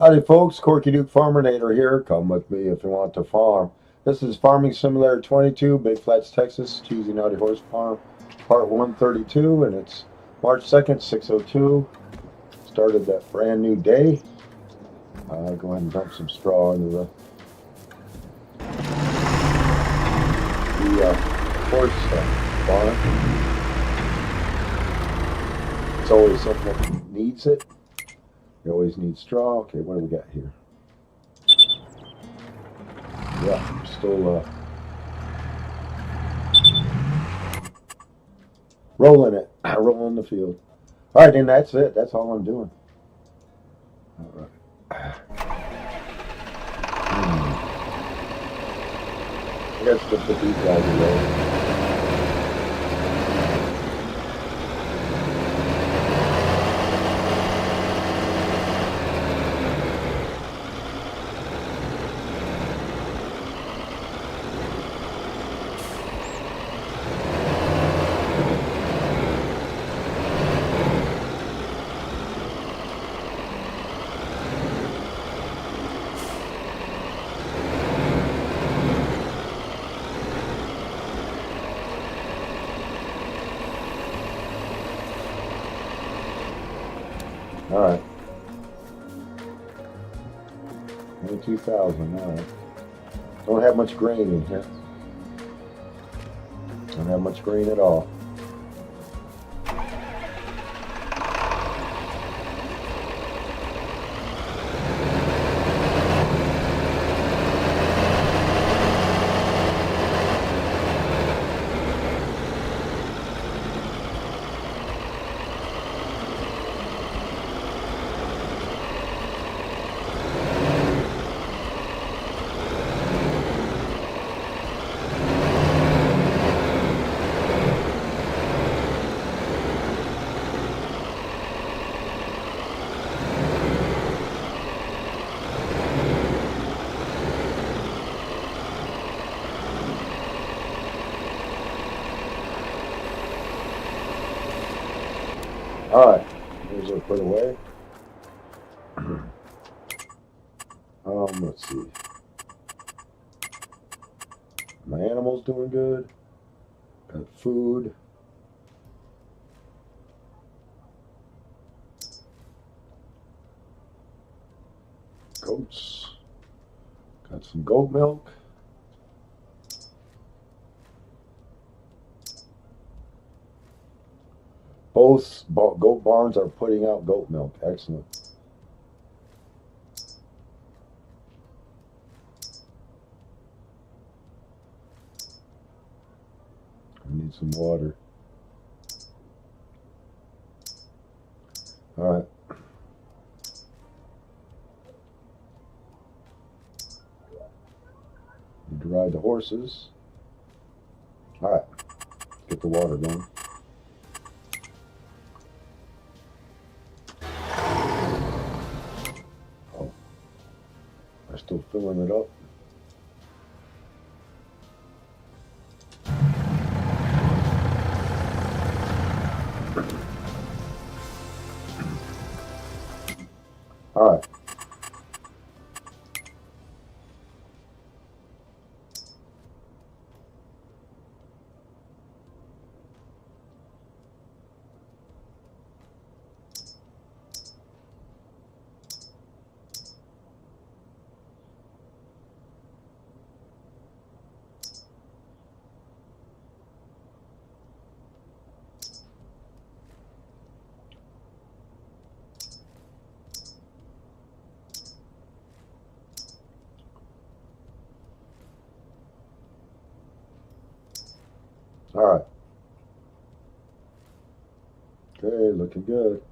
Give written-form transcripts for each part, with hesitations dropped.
Howdy folks, Corky Duke Farmernator here. Come with me if you want to farm. This is Farming Simulator 22, Big Flats, Texas, Cheesy Naughty Horse Farm, part 132, and it's March 2nd, 6:02. Started that brand new day. Go ahead and dump some straw into the horse barn. It's always something that needs it. You always need straw. Okay, what do we got here? Yeah, I'm still rolling it. Rolling the field. All right, and that's it. That's all I'm doing. All right. I guess to put these guys away. All right. 22,000. All right. Don't have much grain in here. Don't have much grain at all. All right. Here's what I put away. Let's see. My animals doing good. Got food. Goats. Got some goat milk. Both goat barns are putting out goat milk. Excellent. I need some water. All right. Need to ride the horses. All right. Get the water going. Oh, I'm still filling it up. All right. All right. Okay, looking good.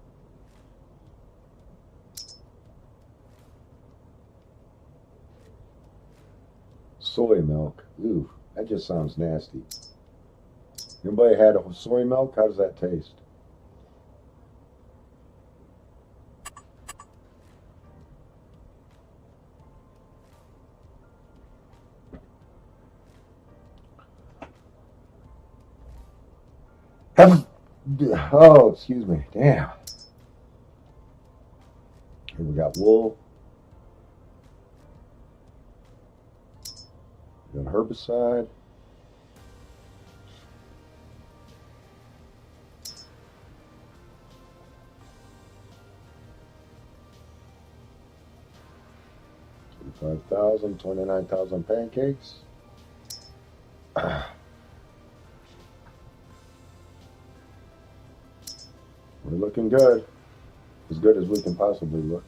Soy milk. Ooh, that just sounds nasty. Anybody had a soy milk? How does that taste? Oh, excuse me. Damn. Here we got wool. Got herbicide. $5,000, 29,000 pancakes. We're looking good. As good as we can possibly look.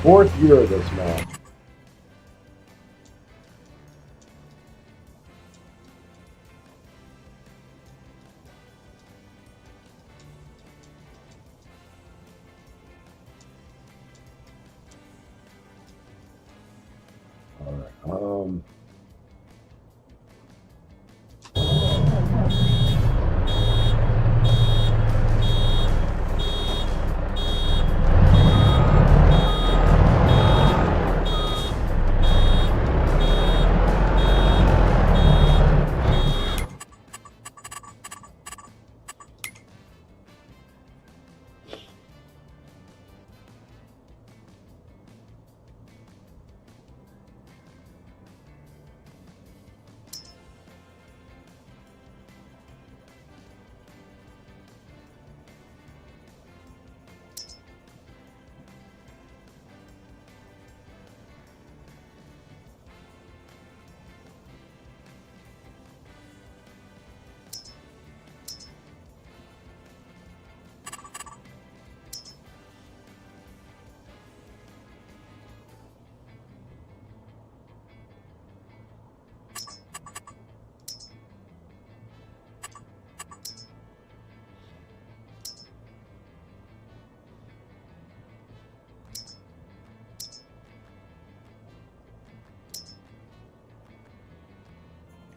Fourth year of this match. All right.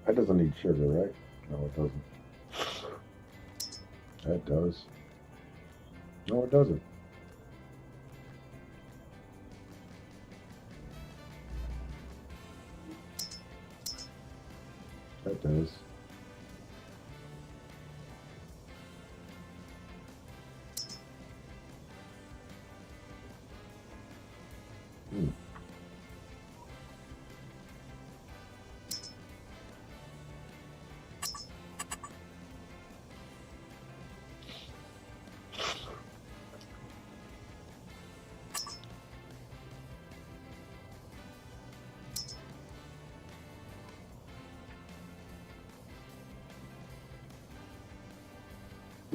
That doesn't need sugar, right? No, it doesn't. That does. No, it doesn't. That does. Hmm.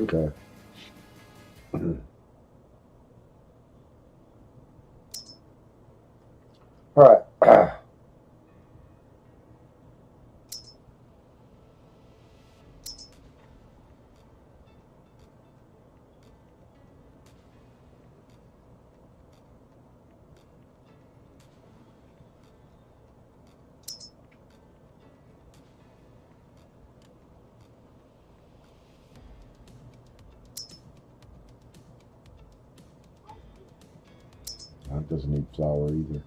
Okay. All right. That doesn't need flour either.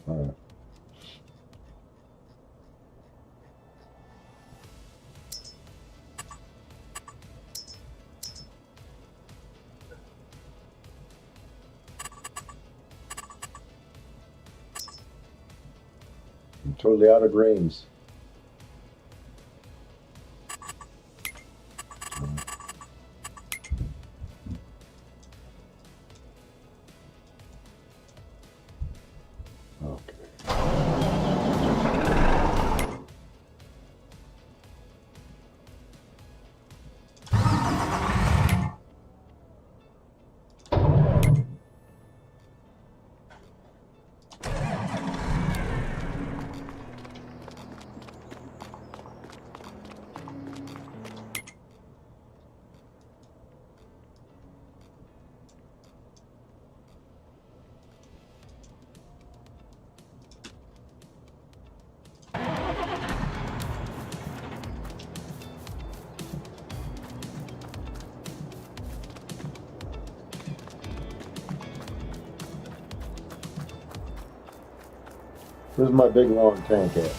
All right. I'm totally out of grains. Where's my big long tank at?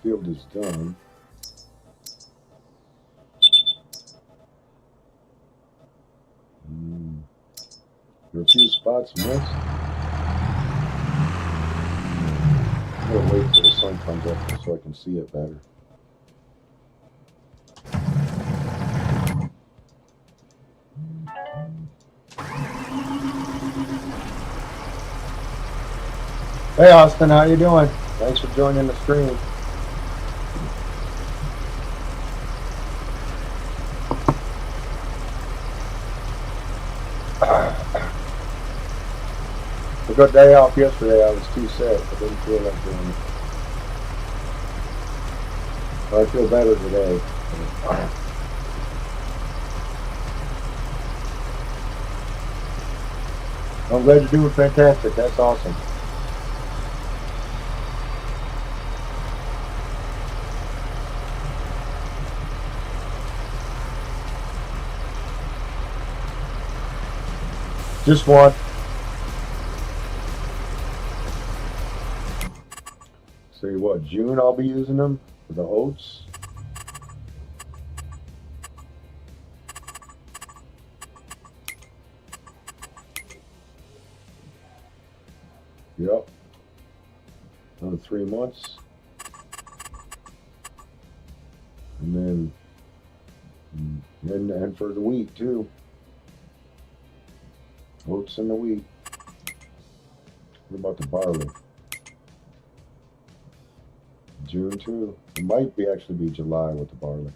field is done. There are a few spots missed. I'm going to wait till the sun comes up so I can see it better. Hey Austin, how you doing? Thanks for joining the stream. A good day off yesterday. I was too sick. I didn't feel like doing it. But I feel better today. I'm glad you're doing fantastic. That's awesome. Just one. See what, June I'll be using them for the oats. Yep. Another 3 months. And then and for the wheat too. Oats and the wheat. What about the barley? June too. It might be actually be July with the barley.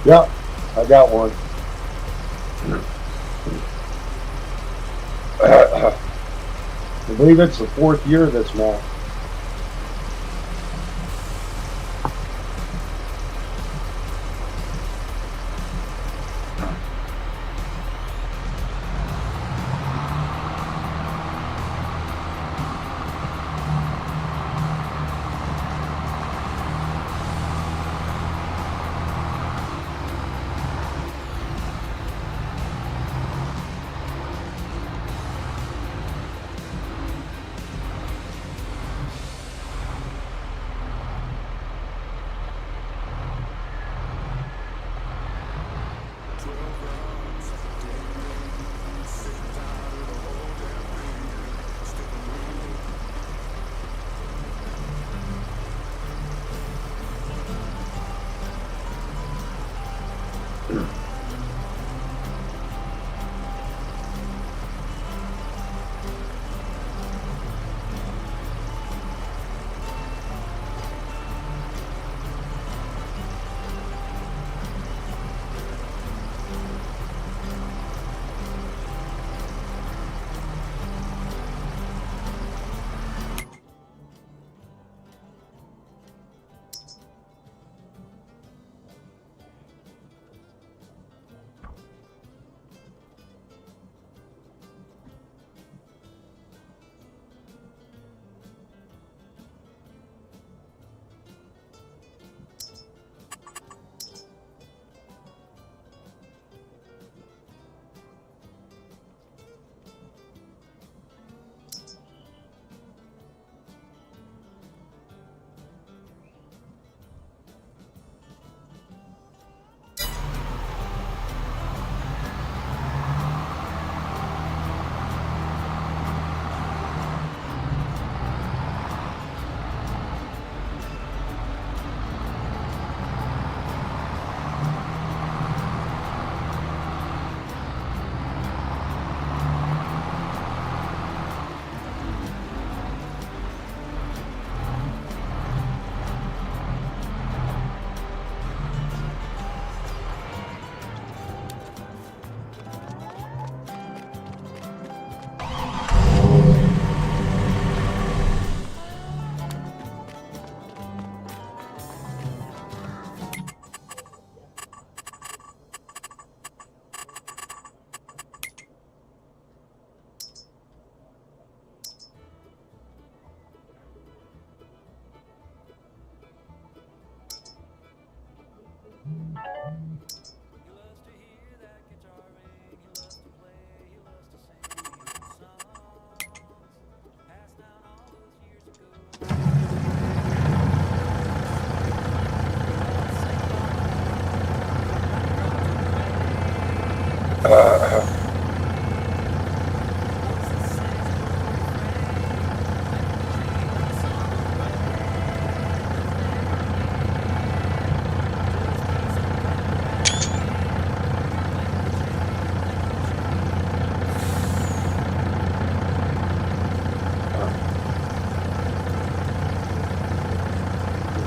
Yep, I got one. I believe it's the 4th year that's now.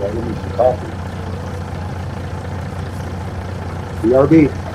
Gotta give me some coffee. BRB.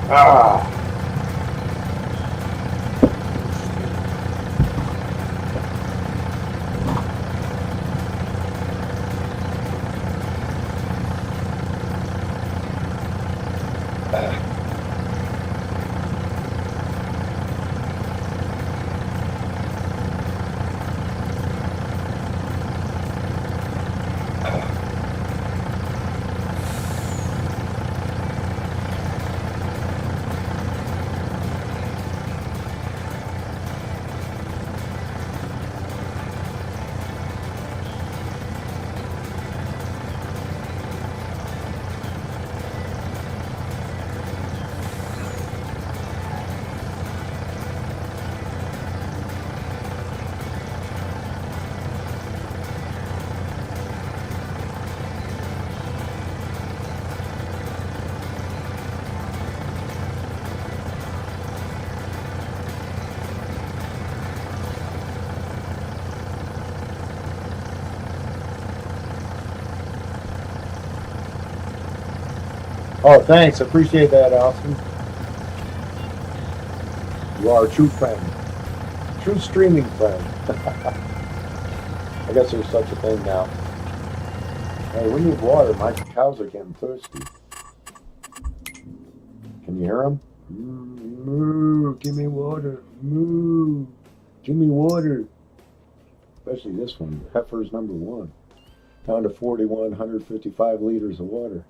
Ah. Oh, thanks. Appreciate that, Allison. You are a true friend. True streaming friend. I guess there's such a thing now. Hey, we need water. My cows are getting thirsty. Can you hear them? Moo, give me water. Moo, give me water. Especially this one, Heifer's number one. Down to 4,155 liters of water.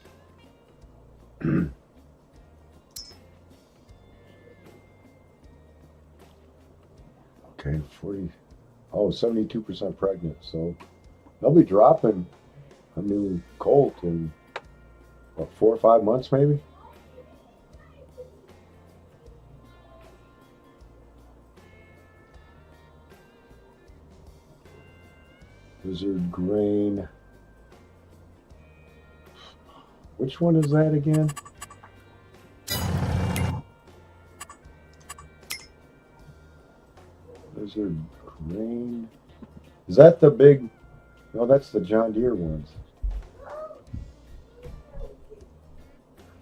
Okay, 40. Oh, 72% pregnant. So they'll be dropping a new colt in what, 4 or 5 months, maybe. Lizard grain. Which one is that again? Lizard grain. Is that the big? No, that's the John Deere ones.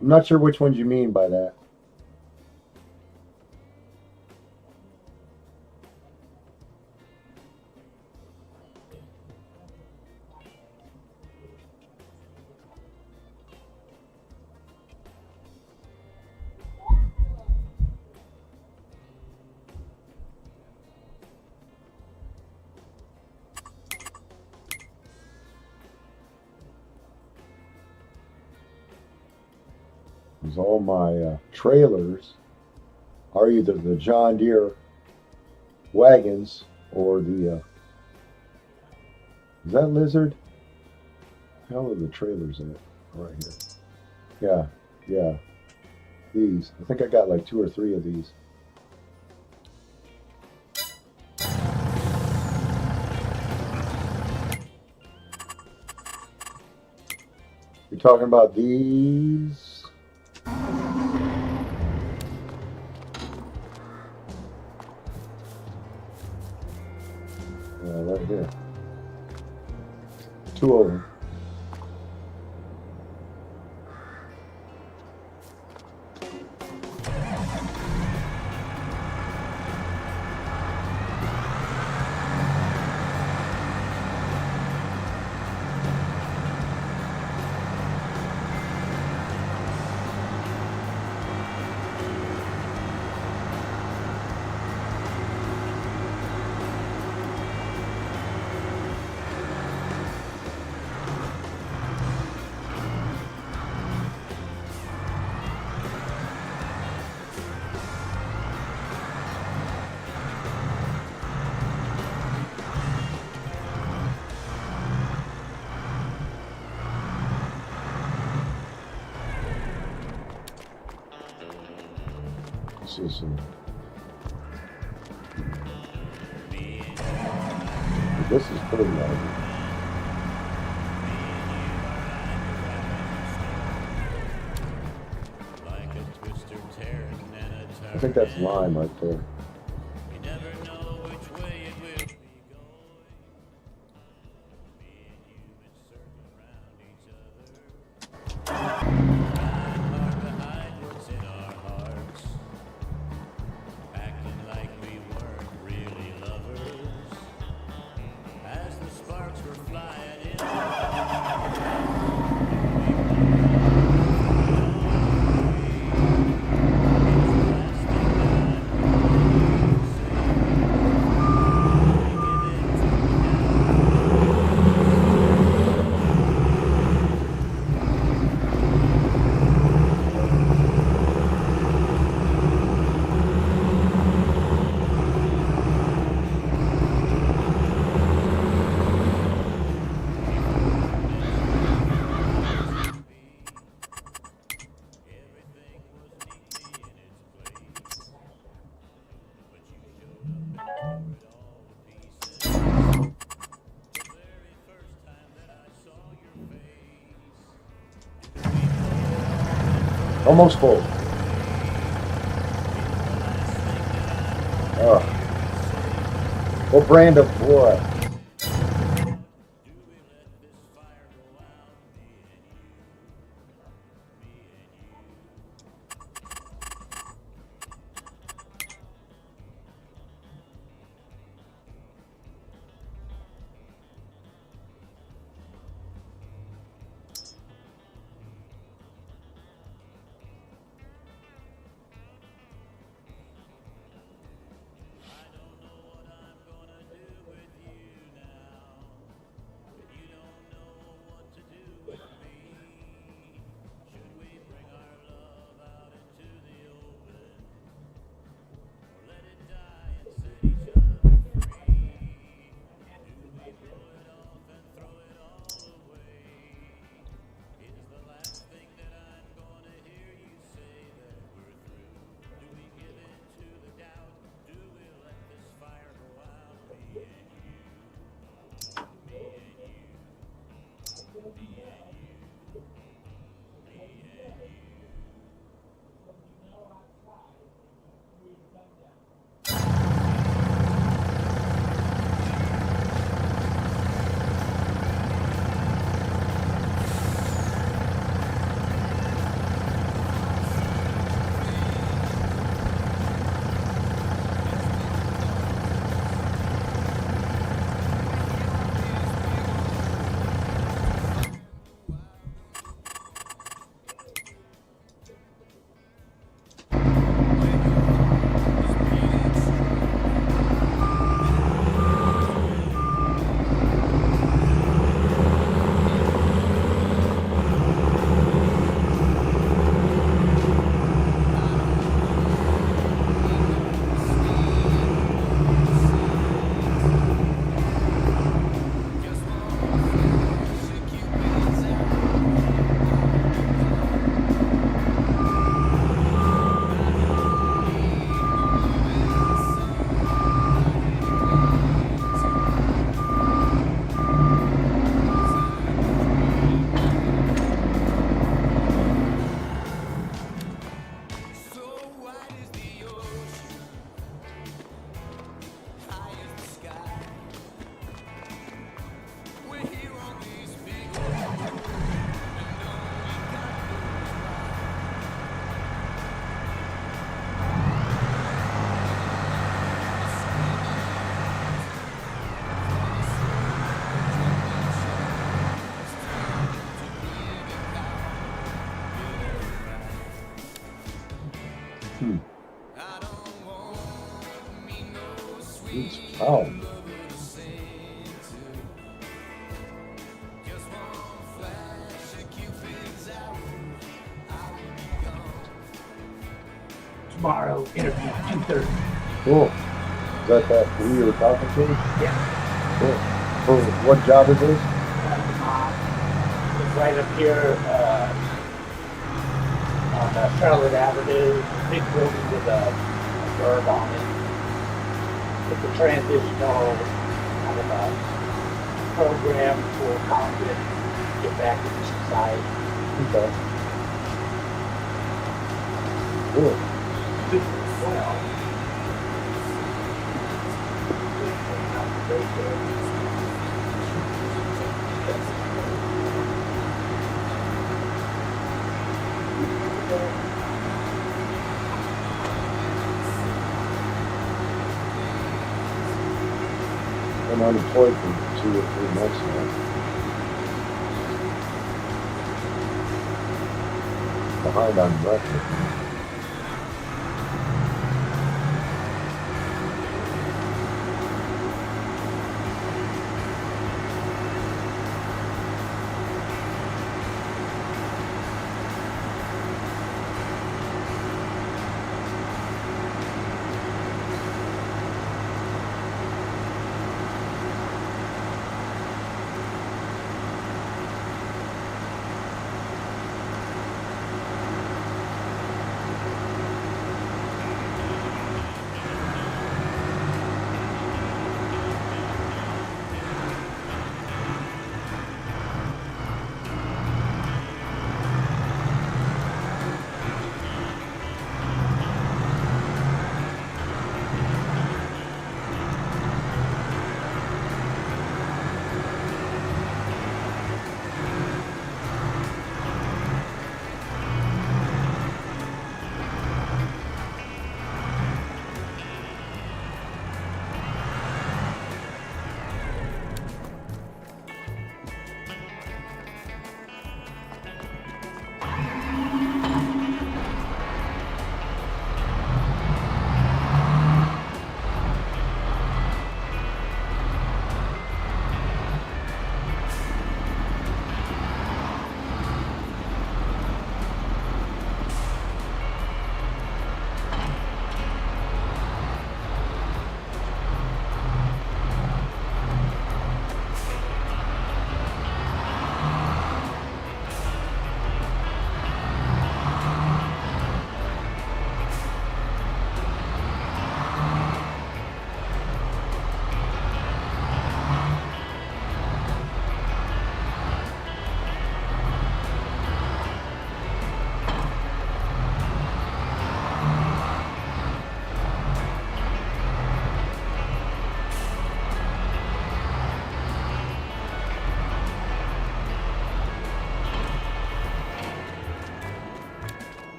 I'm not sure which ones you mean by that. Because all my trailers are either the John Deere wagons or the is that Lizard? How are the trailers at? Right here. Yeah. These. I think I got like 2 or 3 of these. You're talking about these? Yeah, right here. 2 of them. This is pretty large. I think that's lime right there. Almost full. What brand of what? Wow. Tomorrow, interview 2:30. Cool. Is that who you were talking to? Yeah. Cool. For what job is this? It's right up here on Charlotte Avenue, big building with a bird on it. It's a transitional kind of a program for convicts to get back into society. Okay. Cool. Well, I'm unemployed for 2 or 3 months now. Behind on rent.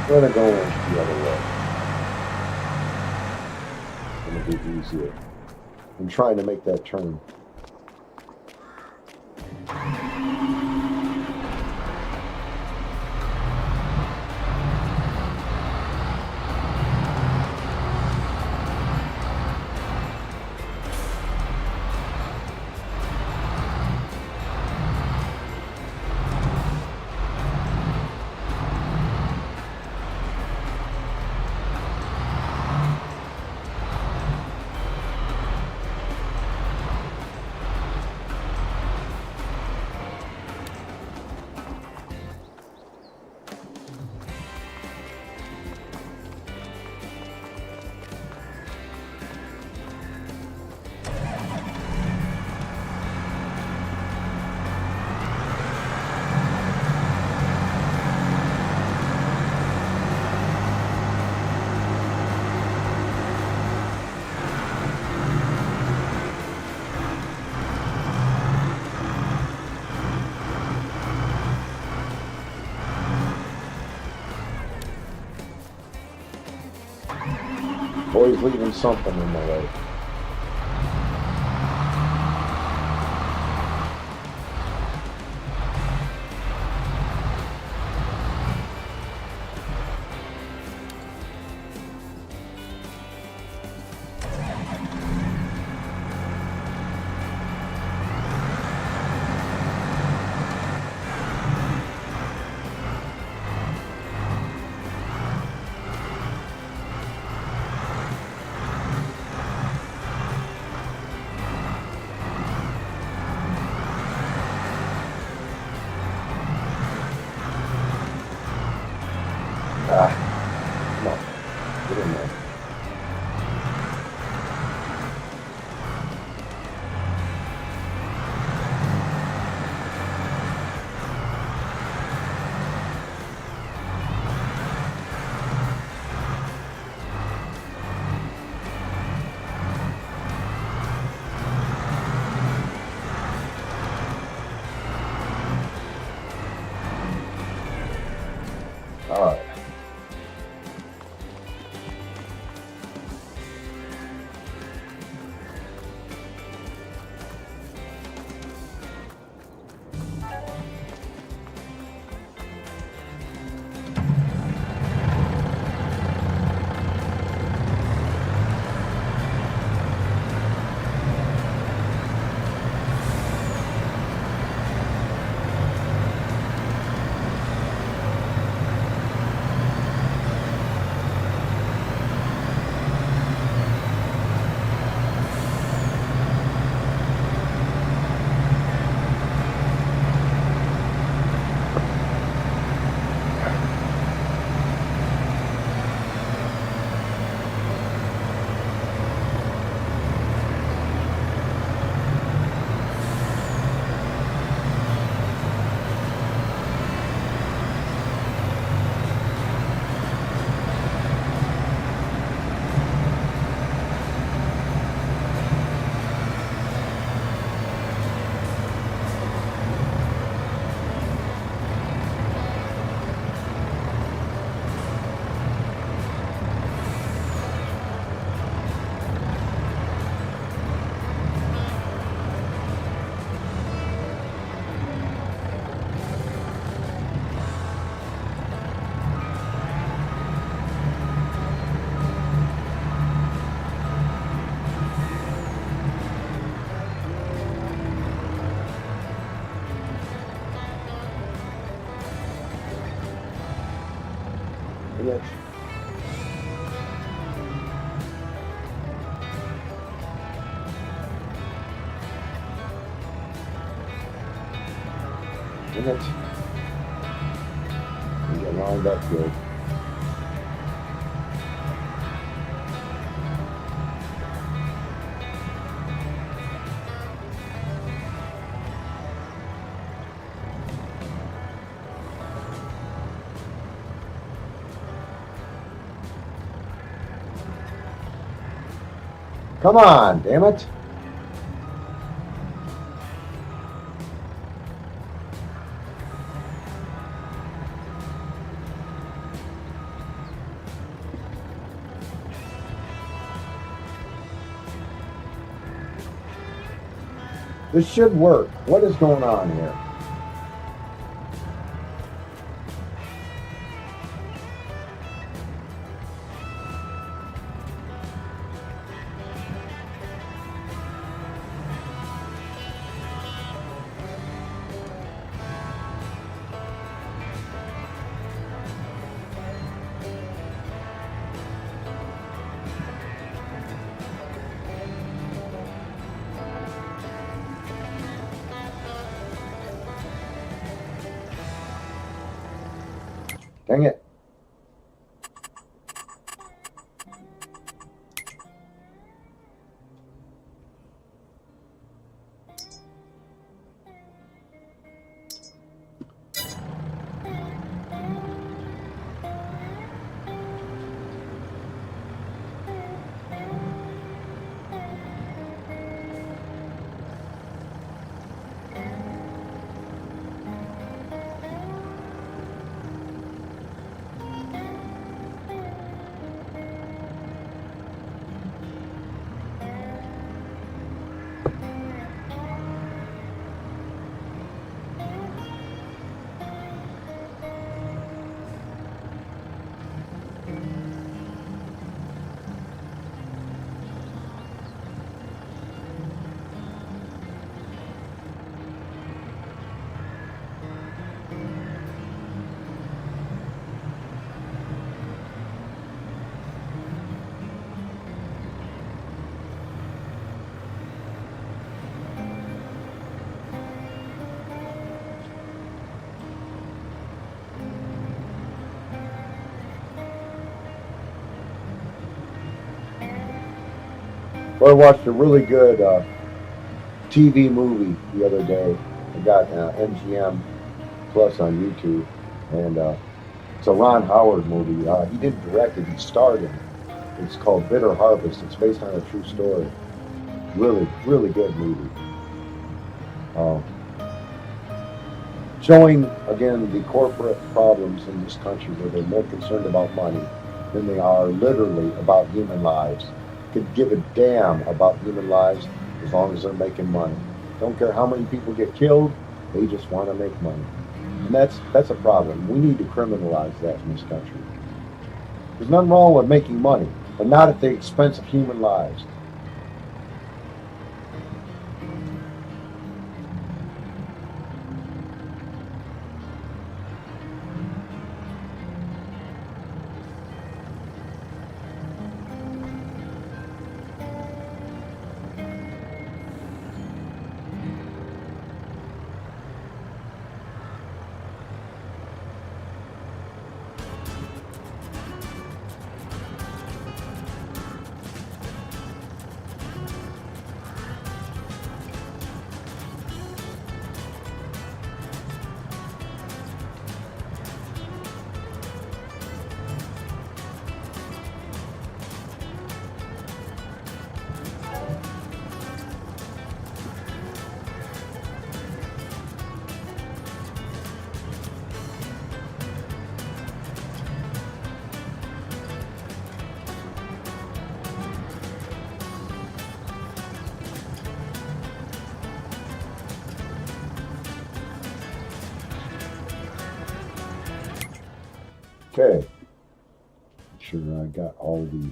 I'm gonna go the other way. It'll be easier. I'm trying to make that turn. always leaving something in the way. No, get in there. All right. Yes. Minutes. You get lined up good. Come on, damn it. This should work. What is going on here? Dang it. Well, I watched a really good TV movie the other day. I got MGM Plus on YouTube, and it's a Ron Howard movie. He didn't direct it; he starred in it. It's called Bitter Harvest. It's based on a true story. Really, really good movie. Um, Showing again the corporate problems in this country, where they're more concerned about money than they are literally about human lives. Could give a damn about human lives as long as they're making money. Don't care how many people get killed, they just want to make money. And that's a problem. We need to criminalize that in this country. There's nothing wrong with making money, but not at the expense of human lives. Okay. Make sure I got all the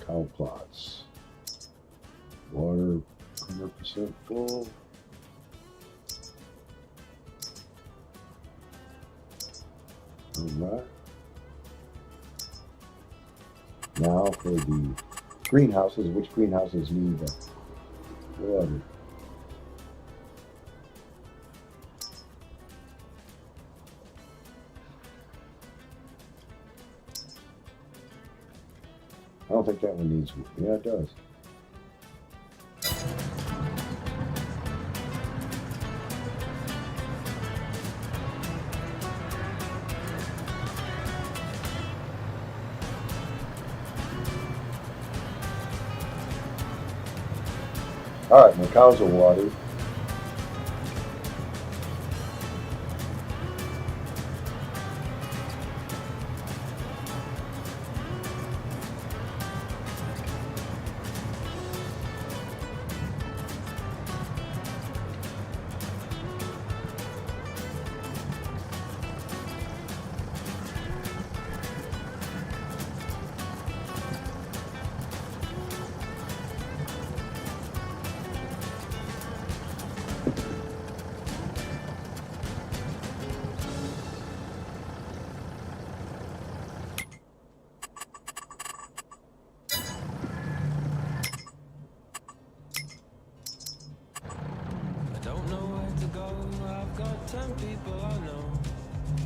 cow plots. Water 100% full. Alright. Now for the greenhouses. Which greenhouses need water? I don't think that one needs. Yeah, it does. All right, my cows are watered.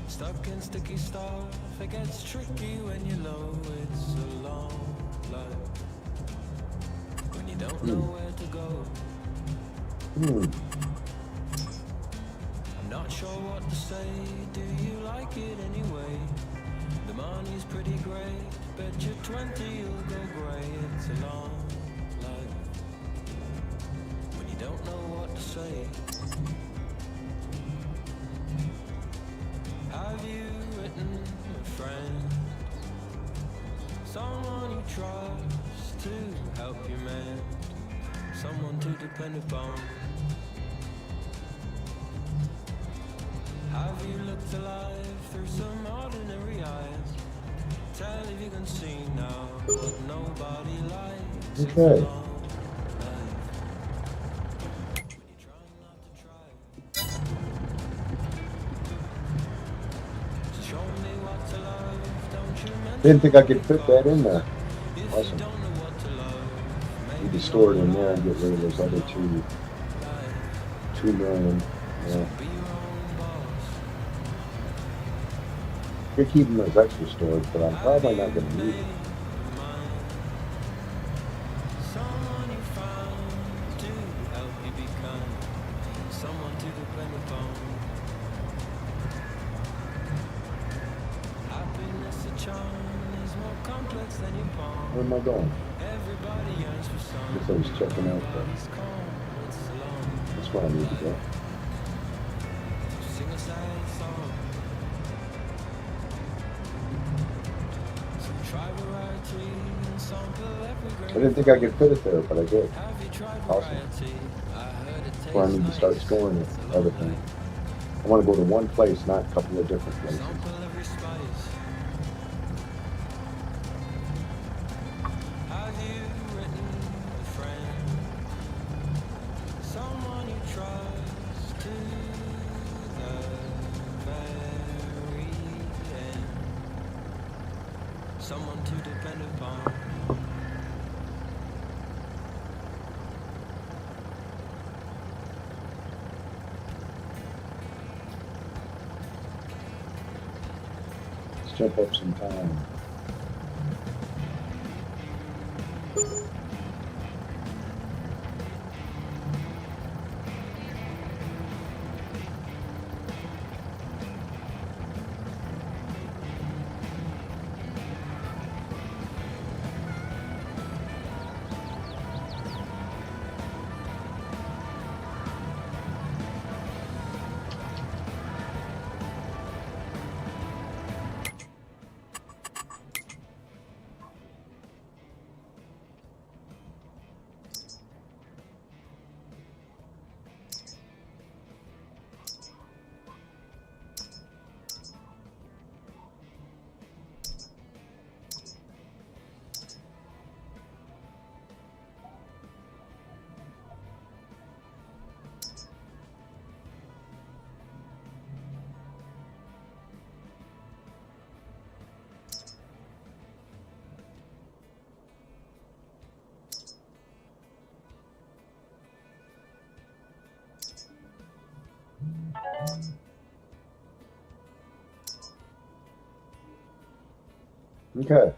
Stuck in sticky stuff, it gets tricky when you're low. It's a long life when you don't know where to go. I'm not sure what to say. Do you like it anyway? The money's pretty great. Bet you're 20 you'll go grey. It's a long life when you don't know what to say. Have you written a friend? Someone you trust to help you mend? Someone to depend upon? Have you looked alive through some ordinary eyes? Tell if you can see now what nobody likes. Okay. Didn't think I could fit that in there. Awesome. Need to store it in there and get rid of those other 2 million. Yeah. Could keep them as extra storage, but I'm probably not going to need them. depend upon. Happiness, a charm, is more complex than your palm. Where am I going? Everybody yearns for I some. guess I was checking out Nobody's calm, it's alone. that's where I need to go. Sing a sad song. Some try variety and sample every grain. I didn't think I could fit it there, but I did. Have you tried Awesome. variety? I heard it That's where I need to start tastes storing nice. it, everything. I want to go to one place, not a couple of different places. Sample every spice. Have you written a friend? Someone you trust to the very end. Someone to depend upon. Let's jump up some time. Okay.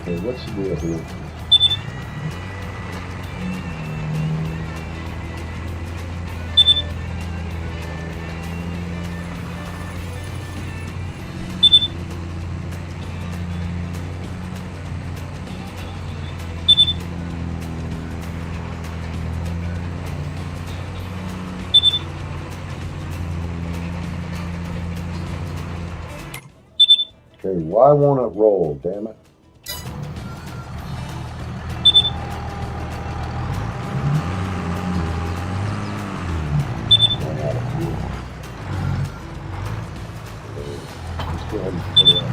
Okay, what's the deal here? Okay, why won't it roll, damn it? Run out of fuel. Let's go ahead and put it up.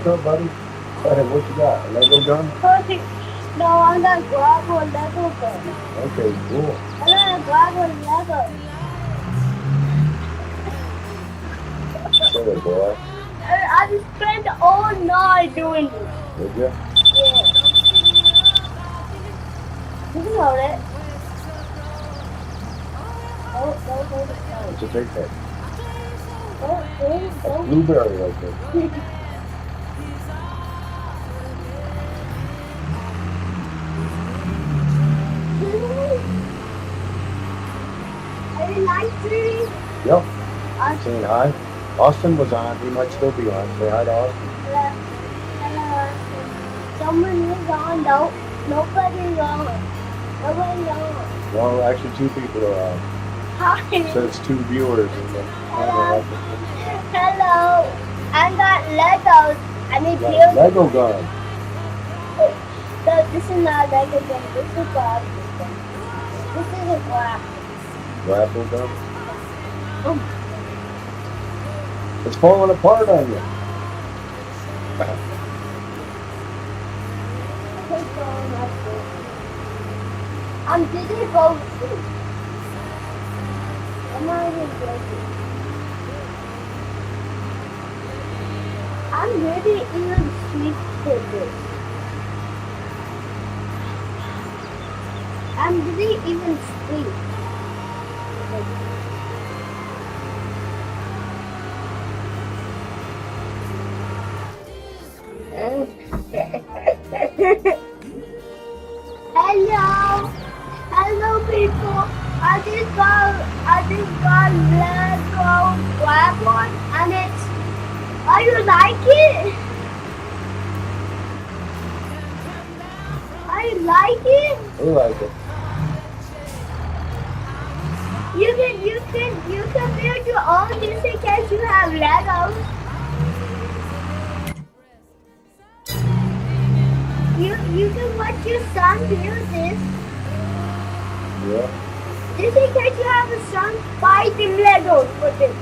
What's up, buddy? Hey, what you got? A Lego gun? No, I'm gonna grab a Lego gun. Okay, cool. I'm gonna grab a Lego. Silly boy. I just spent all night doing this. Did you? Yeah. You can hold it. Don't hold it. What's a big head? A Don't. blueberry right there. Are you nice, Judy? Yep. I'm Saying hi. Austin was on. He might still be on. Say hi to Austin. Hello. Someone is on. No, nobody's on. Nobody's on. Well, actually, 2 people are on. Hi. So it's 2 viewers in the Hello. Hello. I got Legos. I need Got a pills. Lego gun. So this is not a Lego gun. This is a glass gun. This is a glass. Grapple gun. Oh. It's falling apart on you. I'm dizzy go sleep. I'm not even joking. I'm really even sleep to this. I'm really even sleep. Hello, hello people. I just got Lego black one, and it's. Oh, you like it? I like it. I like it. You can build your own just in case you have Legos. You can let your son build this. Yeah. Just in case you have a son, buy the Legos for this.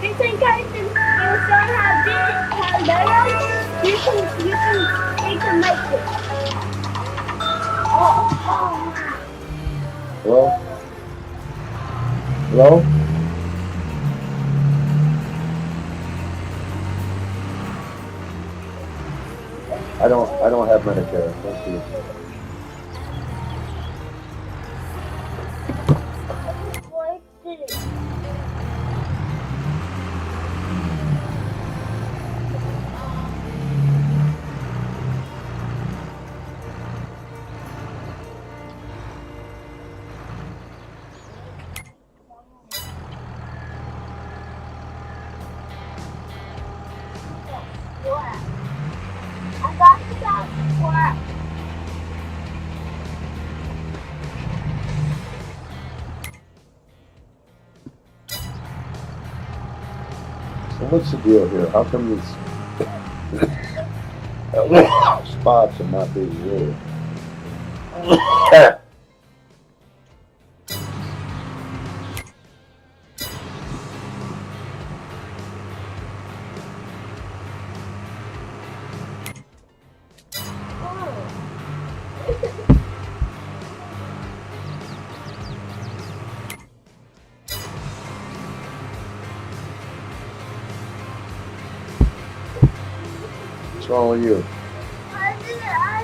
Just in case your son have Legos, he can make it. Oh. Hello? Hello? I don't have Medicare. Thank you. What is it? What? I got that what? So what's the deal here? How come these spots are not being real? What's wrong with you? I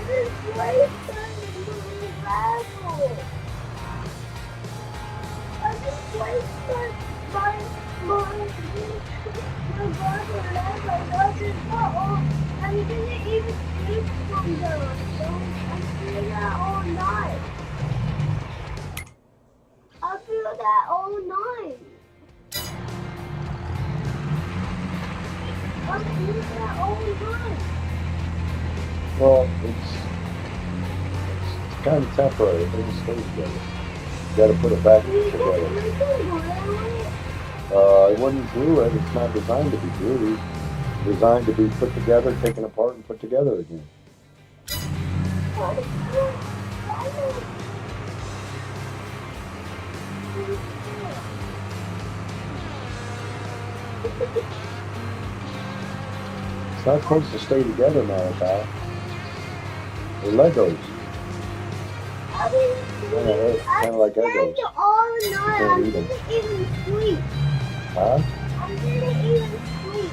just wasted my Bible. I just wasted my Bible I didn't even sleep from them. I feel that all night. I feel that all night. I feel that all night. Well, it's kind of temporary. Things stay together. You got to put it back together. I wouldn't glue it. It's not designed to be glued. It's designed to be put together, taken apart, and put together again. It's not supposed to stay together, Malachi. They're Legos. I didn't Yeah, they're kind of like Legos. all night. I Can't eat 'em. didn't even sleep. Huh? I didn't even sleep.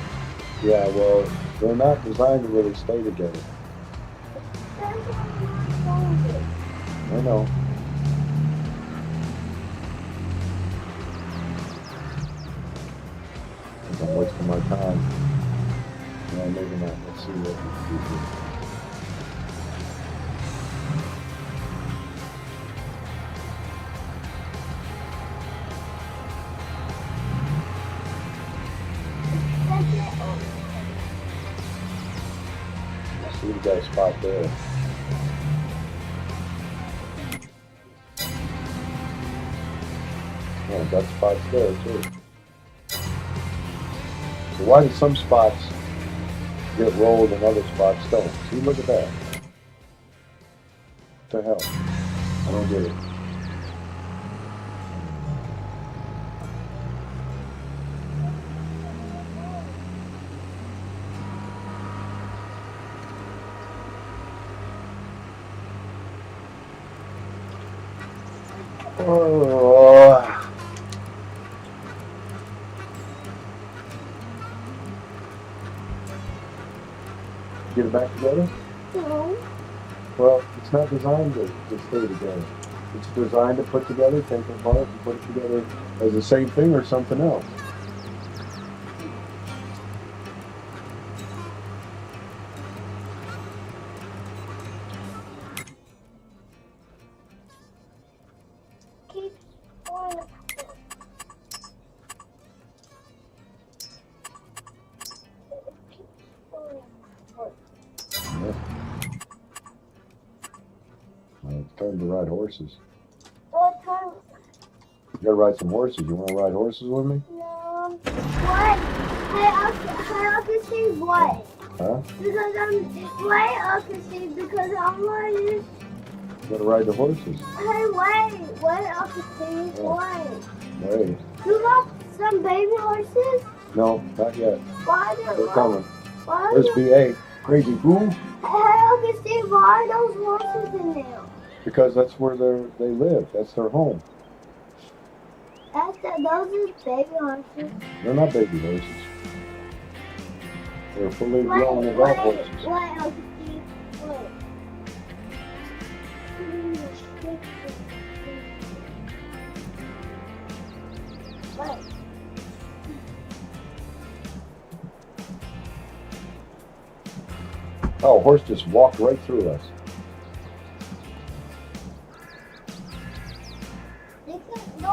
Yeah, well, they're not designed to really stay together. That's why I'm not going. I know. I'm wasting my time. No, maybe not. Let's see what we can do here. That's it. I see we got a spot there. Yeah, got spots there too. So why do some spots get rolled and other spots don't? See, look at that. What the hell? I don't get it. Oh. Get it back together? No. Well, it's not designed to stay together. It's designed to put together, take it apart, and put it together as the same thing or something else. Keep going. Keep going. Yeah. Well, it's time to ride horses. What time? You gotta ride some horses. You wanna ride horses with me? No. What? Hey, Uncle Steve, what? Huh? Because wait, Uncle Steve, because I'm like, You gotta ride the horses. hey, wait, Uncle Steve, Yeah. wait. Hey. You got some baby horses? No, not yet. Why They're coming. Why Where's are BA? Crazy fool. Hey, Uncle Steve, why are those horses in there? Because that's where they live. That's their home. Those are baby horses. They're not baby horses. They're fully grown adult horses. Wait, Uncle Steve, wait. Wait. Oh, a horse just walked right through us.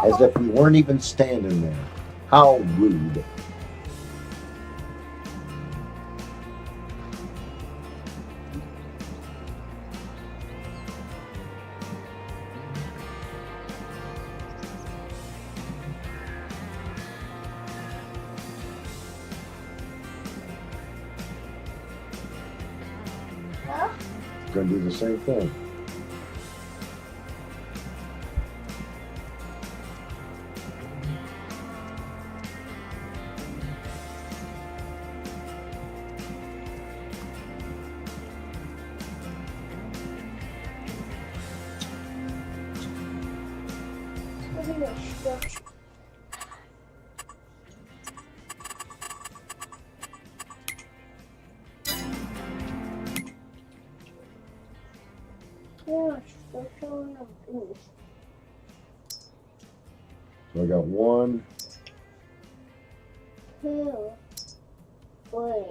As if we weren't even standing there. How rude. Huh? Gonna do the same thing. Look at this structure. Yeah, structure on the roof. So I got 1, Two. Wait.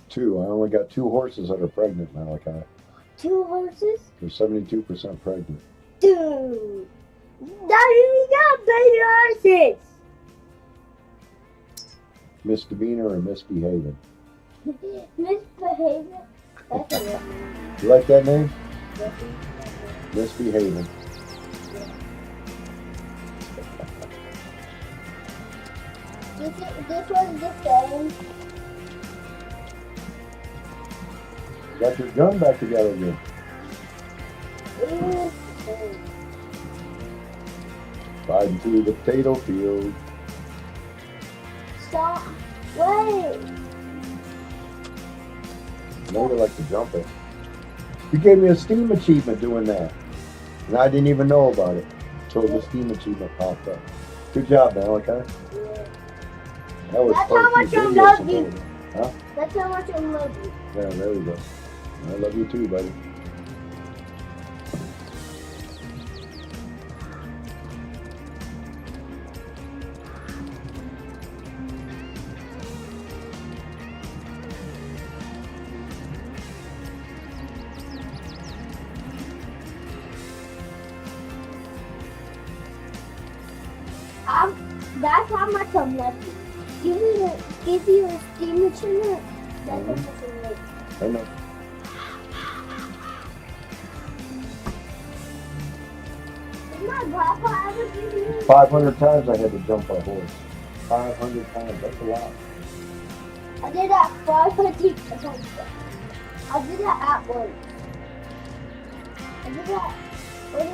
2. I only got 2 horses that are pregnant, Malachi. 2 horses? They're 72% pregnant. Dude. Daddy, we got baby horses. Misdemeanor or misbehaving. Misbehaving. That's a real You like that name? name. Misbehaving. This was the same. Got your gun back together again. Riding through the potato field. Stop. Wait. I know you like to jump it. You gave me a Steam achievement doing that. And I didn't even know about it until the Steam achievement popped up. Good job, Malachi. Yeah. That was That's quite how a few much I videos love ago. you. Huh? That's how much I love you. Yeah, there we go. I love you too, buddy. That's how much I love you. Give you a Steam achievement. That's how much I love you. I know. Did my grandpa ever give you? 500 times I had to jump a horse. 500 times. That's a lot. I did that 500 times. I did that at once. I did that.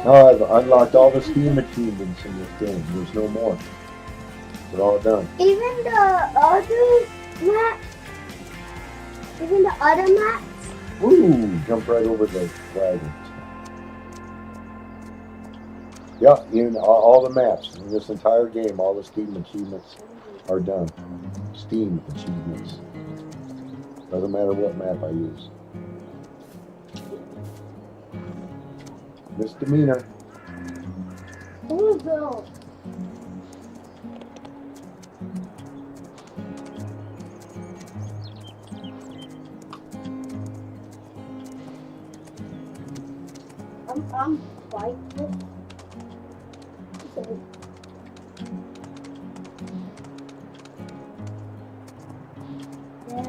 No, I've unlocked all the Steam achievements in this game. There's no more. They're all done. Even the other maps. Even the other maps. Ooh, jump right over the dragons. Yeah, all the maps in this entire game, all the Steam achievements are done. Steam achievements. Doesn't matter what map I use. Misdemeanor. Oh no. I'm fighting. So, yeah.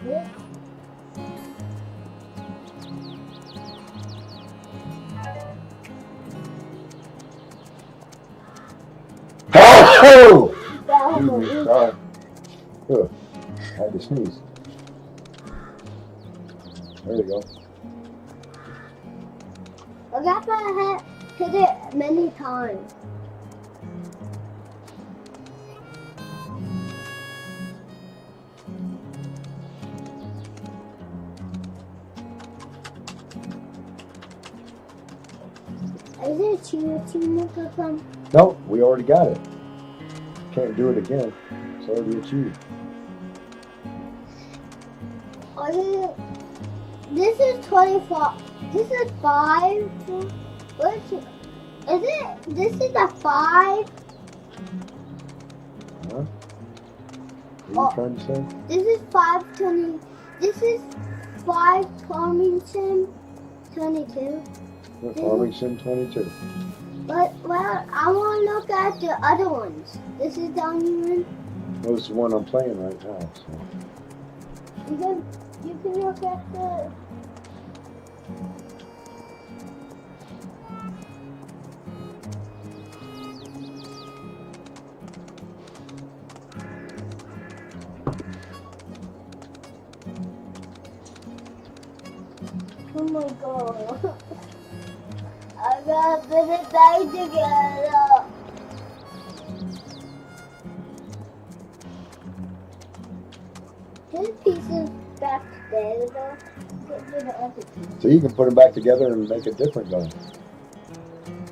Yeah. Oh! Excuse me, sorry. Ugh, I had to sneeze. There you go. I got my head hit it many times. Is it achievement or something? No, we already got it. Can't do it again. It's already achieved. This is 25. This is 5. What's it? Is it? This is a 5. Huh? What are you trying to say? This is 520. This is 5 Farming Sim 22. Yeah, Farming Sim 22. But well, I want to look at the other ones. This is the only one. Well, it's the one I'm playing right now. So. You can look at the. Oh my god. I gotta put it back together. This piece is back together. Get rid of the other piece. So you can put them back together and make a different gun.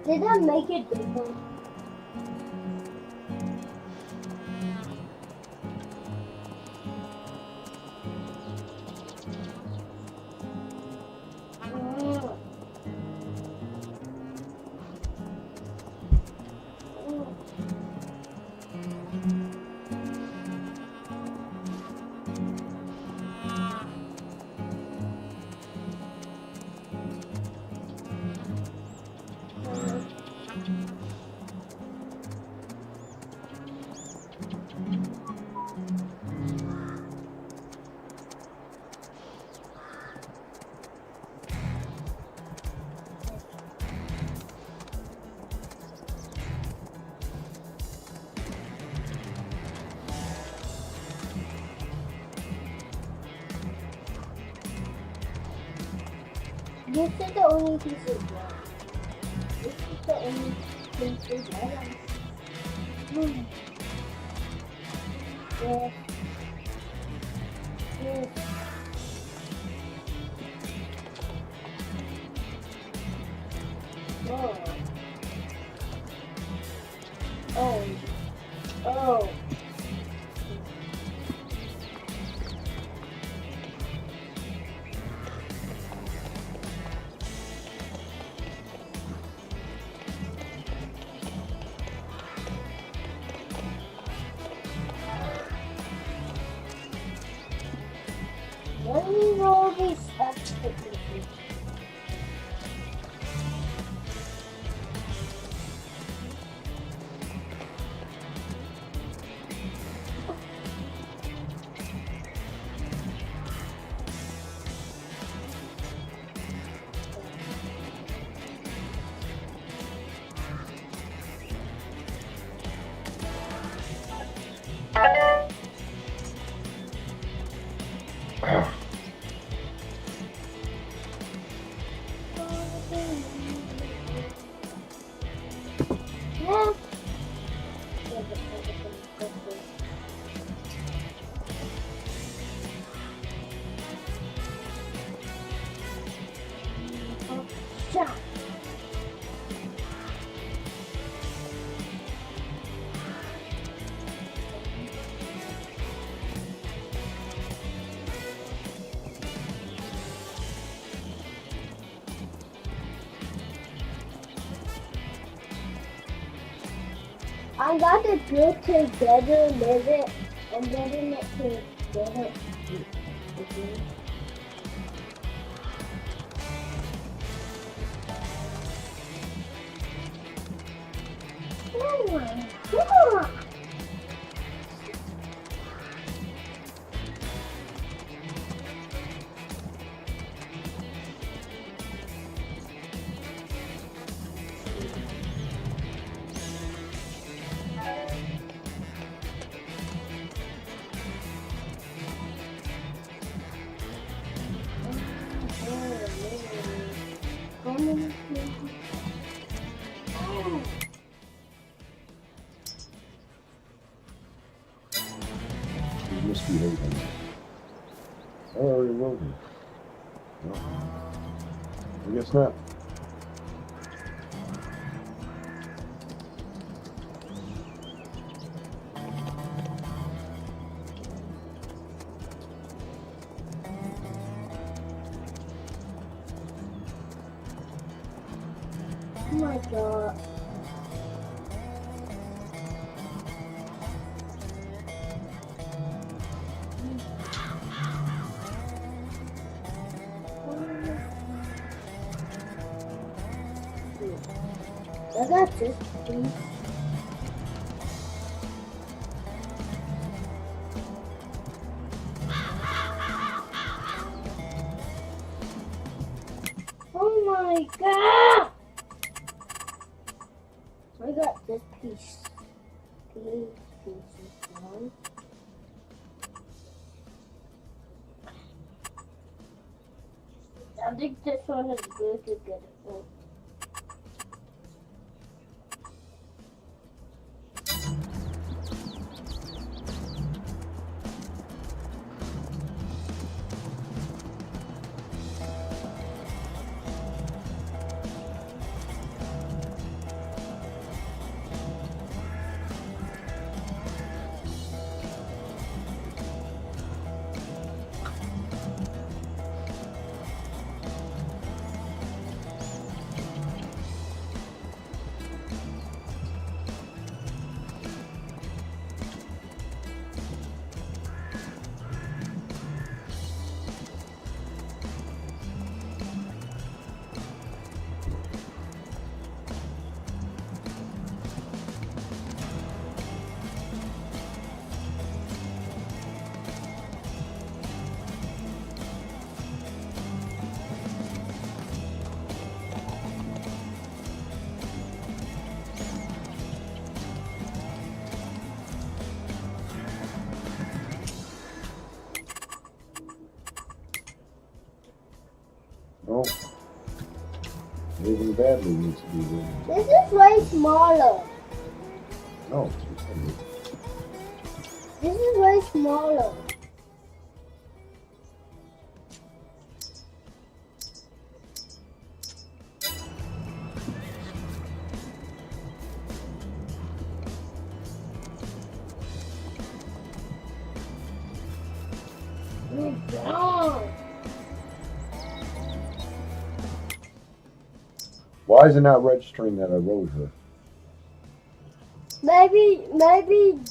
Did I make it different? This is the only piece of bread. This is the only piece of bread. Yes. Yes. Oh. Oh. Oh. Let me roll these extra pieces. Yeah. Shot. I got to do together, live it, and getting it together. Come on, come on. He's misbehaving. Oh, he will be. No. I guess not. Oh my god. I got this piece. Oh my god! I got this piece. These pieces. One. I think this one is good to get it. Anything badly needs to be ridden. This is way smaller. No. This is way smaller. Why is it not registering that I rode her? Maybe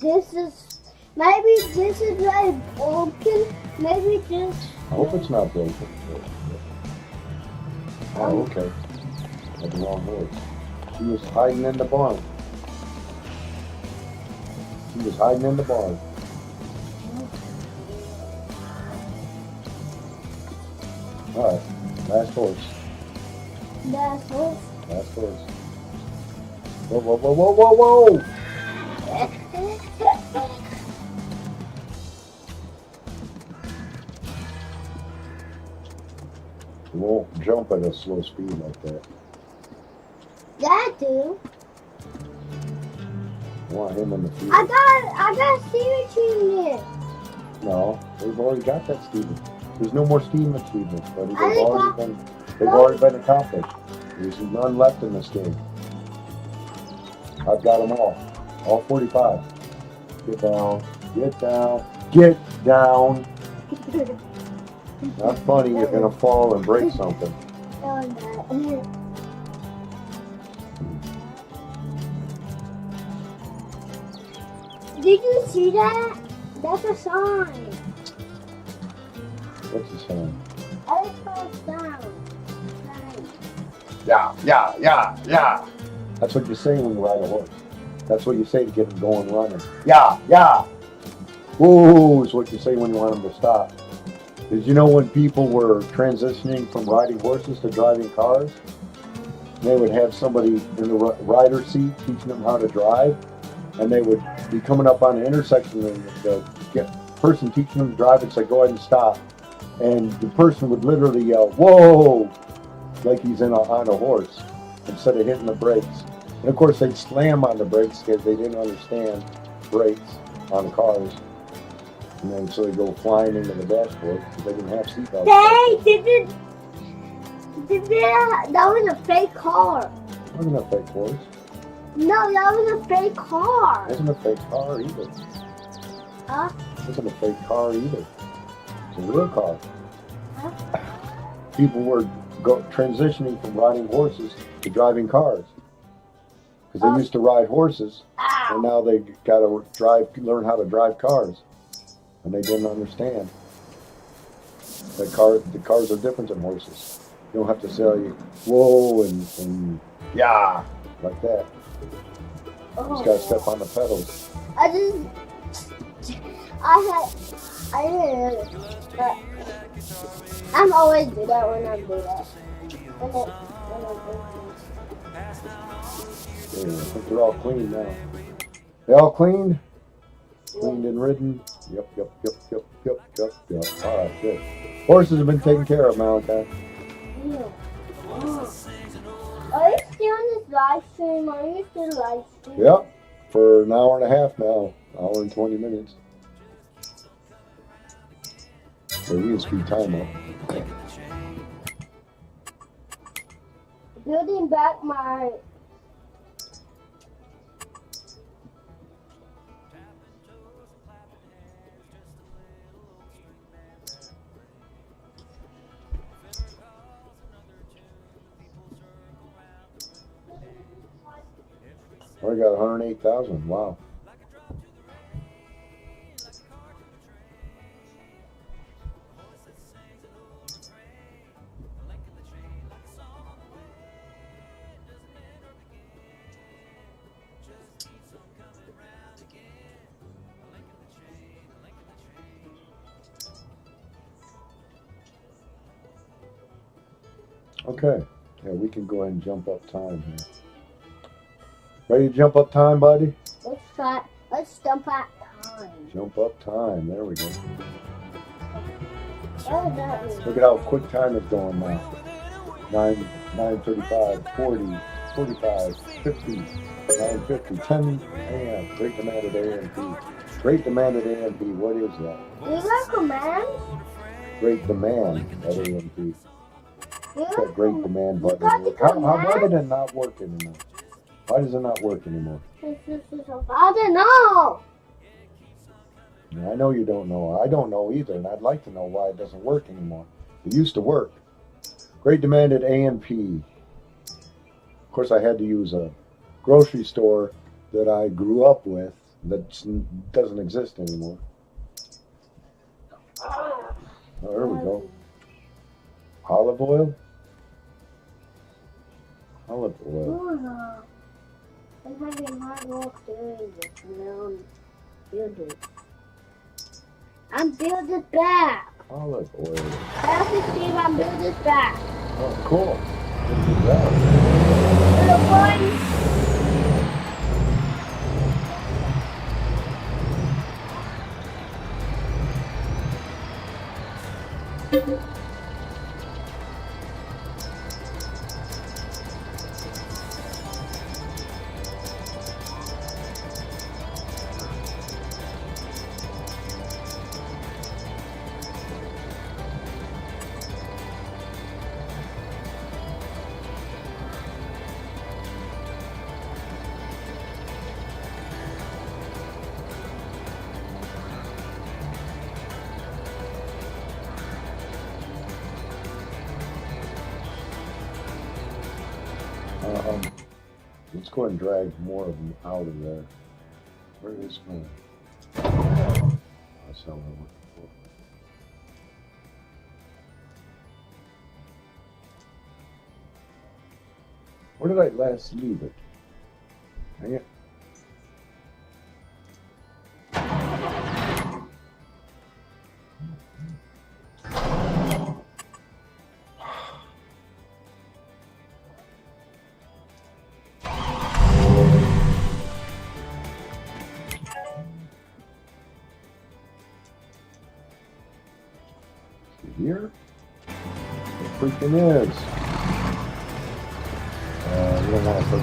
this is like broken. Maybe this. I hope it's not broken. Oh, okay. Had the wrong horse. She was hiding in the barn. She was hiding in the barn. Alright, last horse. That's what. Last horse. Whoa, whoa, whoa, whoa, whoa, whoa! You won't jump at a slow speed like that. That do. I want him in the field. I got Steven Team here. No, they've already got that Steven. There's no more Steven achievements, buddy. I They've already been accomplished. There's none left in this game. I've got them all 45. Get down, get down, get down. Not funny, you're gonna fall and break something. Oh, no. Did you see that? That's a sign. What's the sign? I just saw a sound. Yeah. That's what you say when you ride a horse. That's what you say to get them going running. Yeah. Whoa is what you say when you want them to stop. Did you know when people were transitioning from riding horses to driving cars, they would have somebody in the rider seat teaching them how to drive, and they would be coming up on an intersection and the person teaching them to drive would say, go ahead and stop. And the person would literally yell, whoa, like he's on a horse, instead of hitting the brakes. And of course they'd slam on the brakes because they didn't understand brakes on cars. And then so they go flying into the dashboard because they didn't have seatbelts. That was a fake car. It wasn't a fake horse. No, that was a fake car. It wasn't a fake car either. Huh? It wasn't a fake car either. It's a real car. Huh? People were transitioning from riding horses to driving cars. Because they used to ride horses, and now they got to learn how to drive cars. And they didn't understand. The cars are different than horses. You don't have to say, whoa, and yeah, like that. You just got to step on the pedals. I'm always do that when I'm do that. Yeah, I think they're all clean now. They all cleaned? Cleaned and ridden? Yep. All right, good. Horses have been taken care of, Malachi. Yeah. Are you still on this live stream? Are you still live streaming? Yep, for an hour and a half now. Hour and 20 minutes. So we can speed time up. Building back my... I got 108,000. Wow. Okay. Yeah, we can go ahead and jump up time here. Ready to jump up time, buddy? Let's jump at time. Jump up time. There we go. What does that mean? Look at how quick time is going now. 9:35, 40, 45, 50, 9:50, 10 a.m. Great demand at A&P. Great demand at A&P. What is that? You like a man? Great demand at A&P. You That like great a demand You button. got the Why did command? it not work anymore? Why does it not work anymore? I don't know. I know you don't know. I don't know either, and I'd like to know why it doesn't work anymore. It used to work. Great demand at A&P. Of course, I had to use a grocery store that I grew up with that doesn't exist anymore. Oh, there we go. Olive oil? Olive oil. I'm having hard work doing this, and now I'm building. I'm building back. Olive oil. As you see, I'm building back. Oh, cool. What is that? Little boy. Let's go ahead and drag more of them out of there. Where is my? That's not what I'm looking for. Where did I last leave it? Dang it. Here? It freaking is. You don't want to put.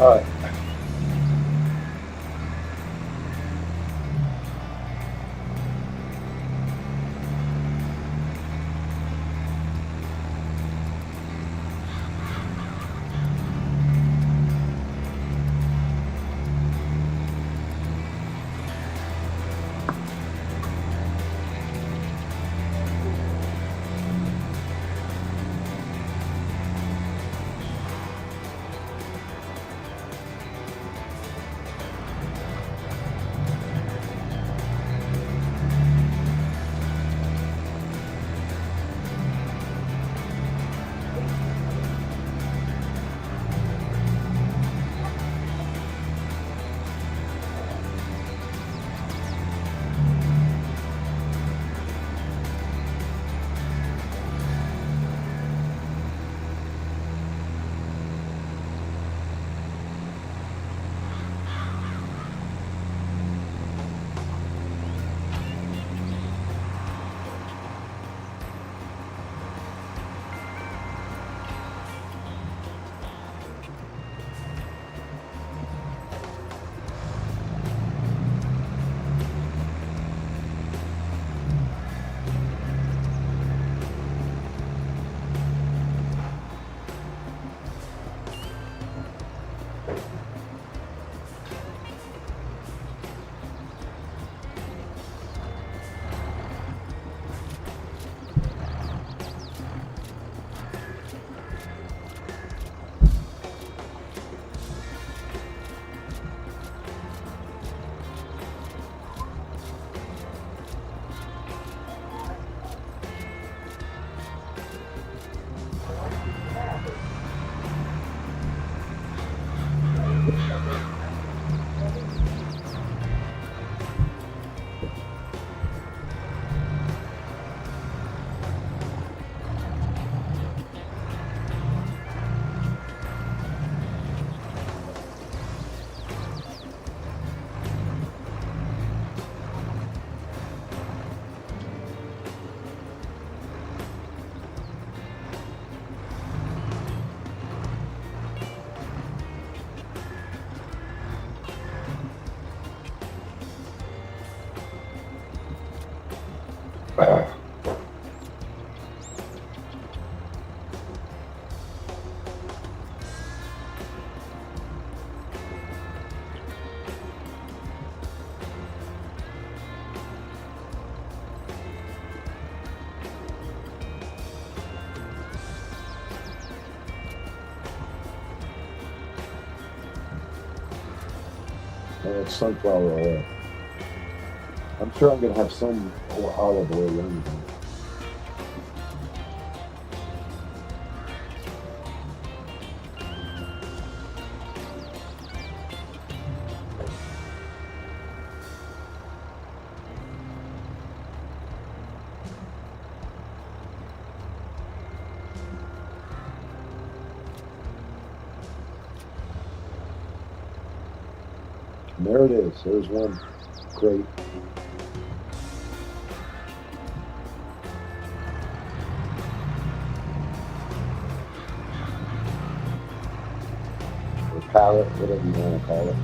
All right. And it's sunflower oil. I'm sure I'm gonna have some olive oil in there. And there it is. There's one crate. Or pallet, whatever you want to call it.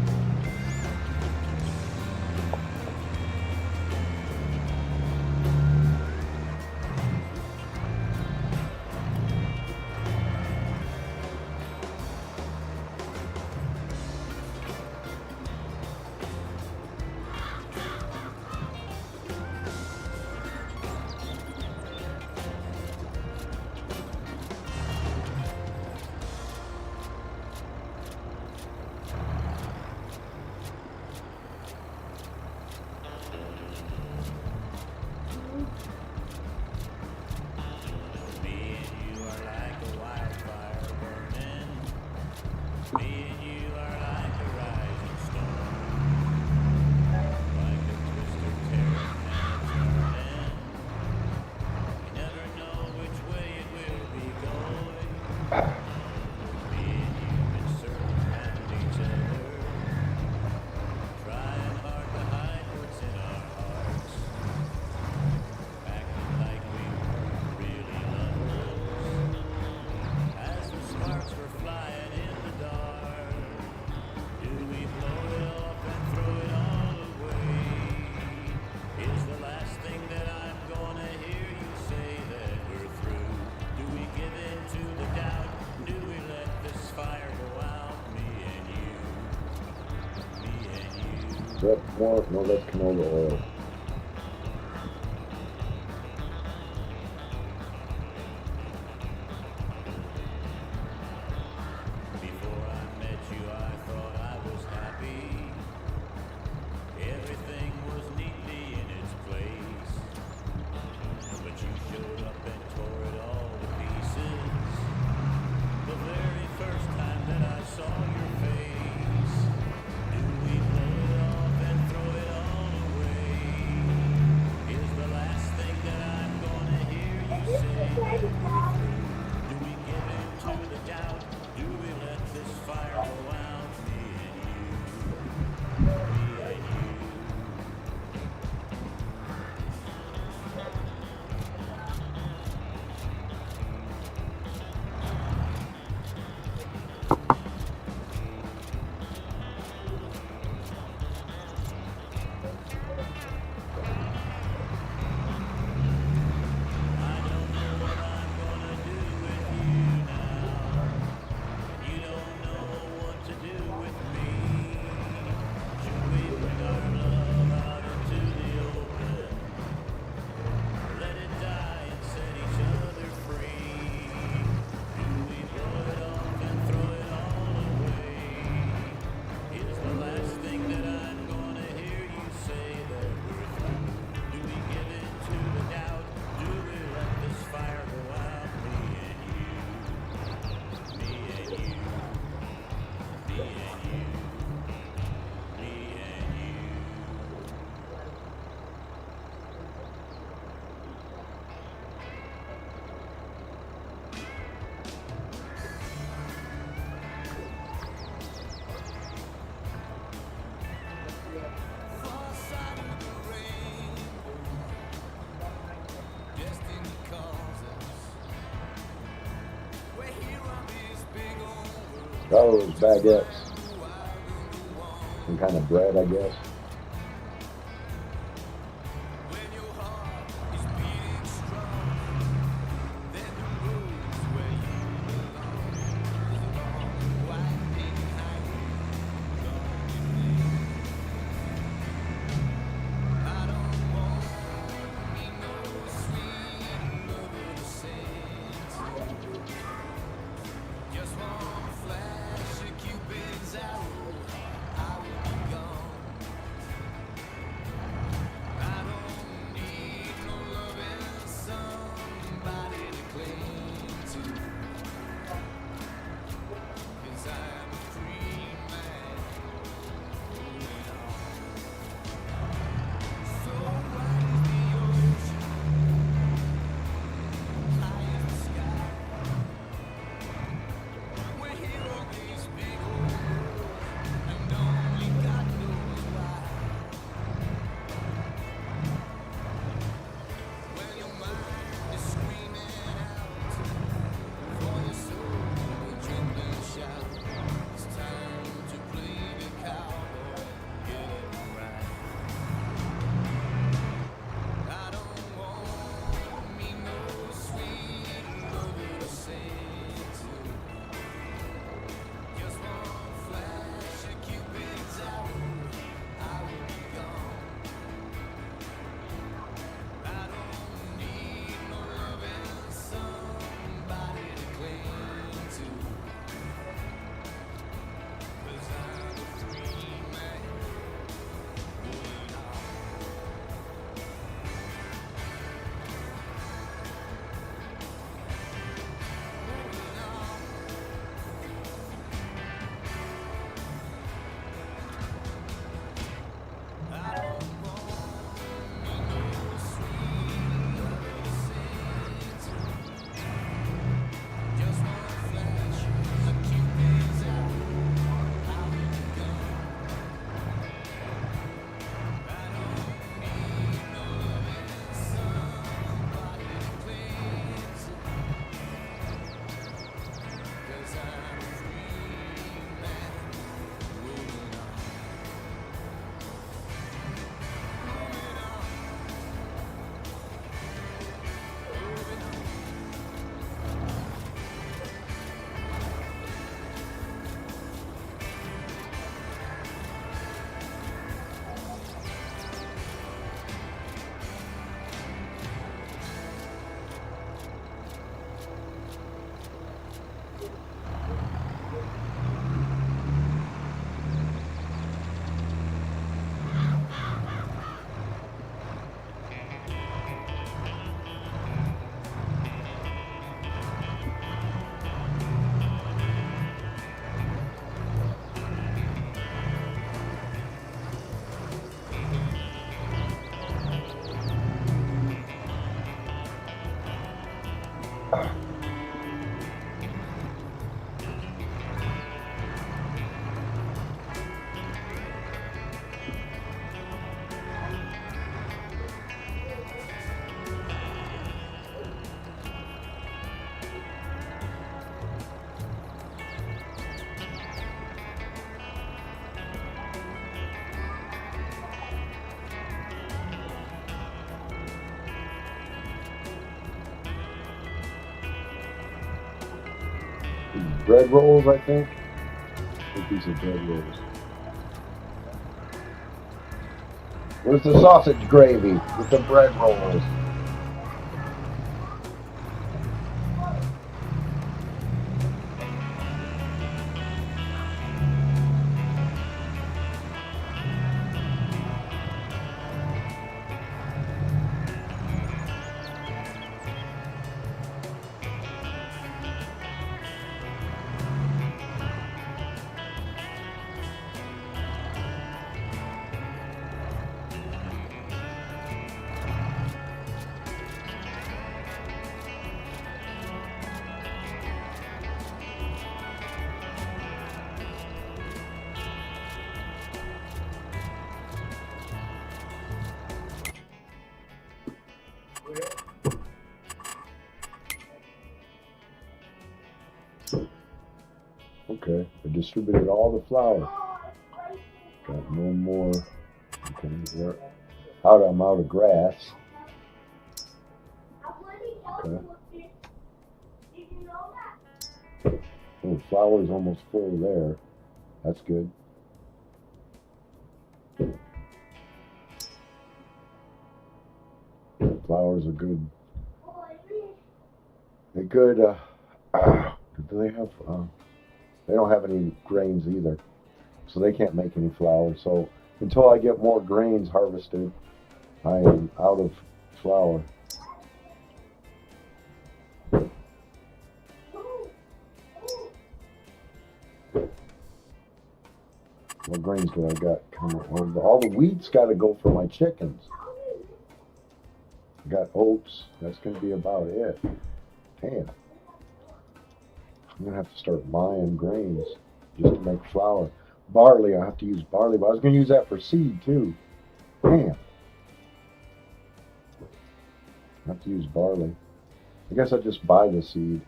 Me and you are like a wildfire burning. Me and you are like a rising storm. Like a twisted terror turning. You never know which way it will be going. Me and you been surrounding each other, trying hard to hide what's in our hearts, acting like we weren't really lovers. As the sparks were flying in the dark, do we blow it off and throw it all away? Is the last thing that I'm gonna hear you say that we're through? Do we give in to the doubt? Do we let this fire go out? Me and you, me and you. Is that more? No, that's canola oil. Before I met you, I thought I was happy. Everything was neatly in its place. But you showed up and tore it all to pieces. The very first time that I saw your face. Do we blow it off and throw it all away? Is the last thing that I'm gonna hear you say that we're through? Do we give in to the doubt? Do we let this fire go out? Me and you, me and you. I don't know what I'm gonna do with you now. You don't know what to do with me. Should we bring our love out into the open? Let it die and set each other free. Do we blow it off and throw it all away? Is the last thing that I'm gonna hear you say that we're through? Do we give in to the doubt? Do we let this fire go out? Me and you, me and you, me and you, me and you. Far side of the rain, destiny calls us. We're here on this big old world. Oh, those baguettes. Some kind of bread, I guess. When your heart is beating strong, then the road's where you belong. Along the winding highway, gone with me. I don't want me no sweet mother saints. Just one flash of Cupid's arrow, I will be gone. Bread rolls, I think. These are bread rolls. Where's the sausage gravy with the bread rolls? Okay, I distributed all the flour. Got no more. Okay, we're out. I'm out of grass. Okay. Oh, the flour's almost full there. That's good. Flowers are good. They're good. Do they have? They don't have any grains either, so they can't make any flour. So until I get more grains harvested, I am out of flour. What grains do I got coming? All the wheat's got to go for my chickens. I got oats. That's going to be about it. Damn. I'm going to have to start buying grains just to make flour. Barley, I have to use barley, but I was going to use that for seed too. Damn. I have to use barley. I guess I just buy the seed.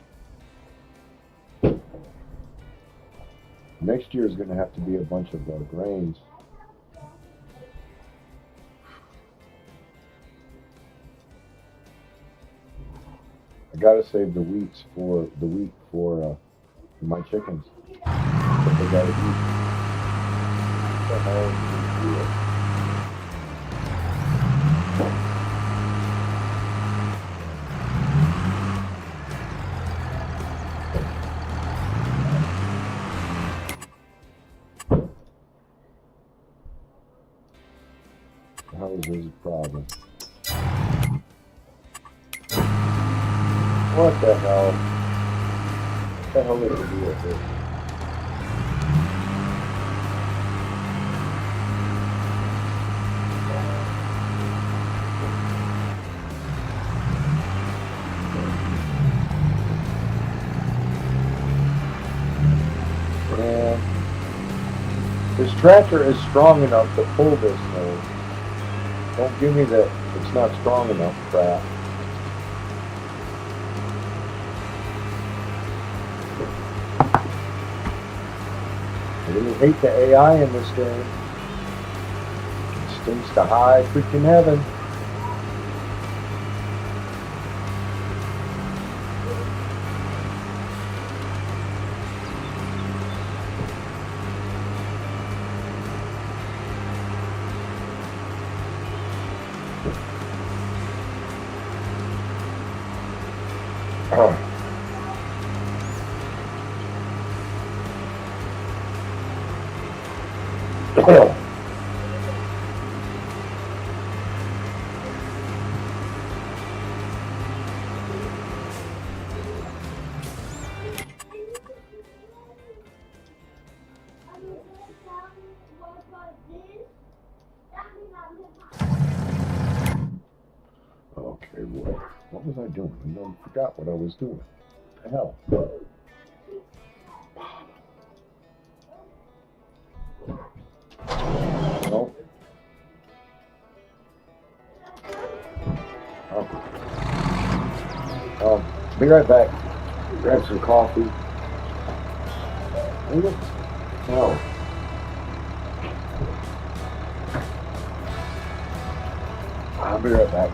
Next year is going to have to be a bunch of grains. I gotta save the wheat for my chickens. But they gotta eat. What the hell is this deal? How is this a problem? What the hell? What the hell is the deal with this? Man, this tractor is strong enough to pull this thing. Don't give me that it's not strong enough crap. really hate the AI in this game. It stinks to high freaking heaven. Okay, what was I doing? I forgot what I was doing. What the hell? No. Be right back. Grab some coffee. No. I'll be right back.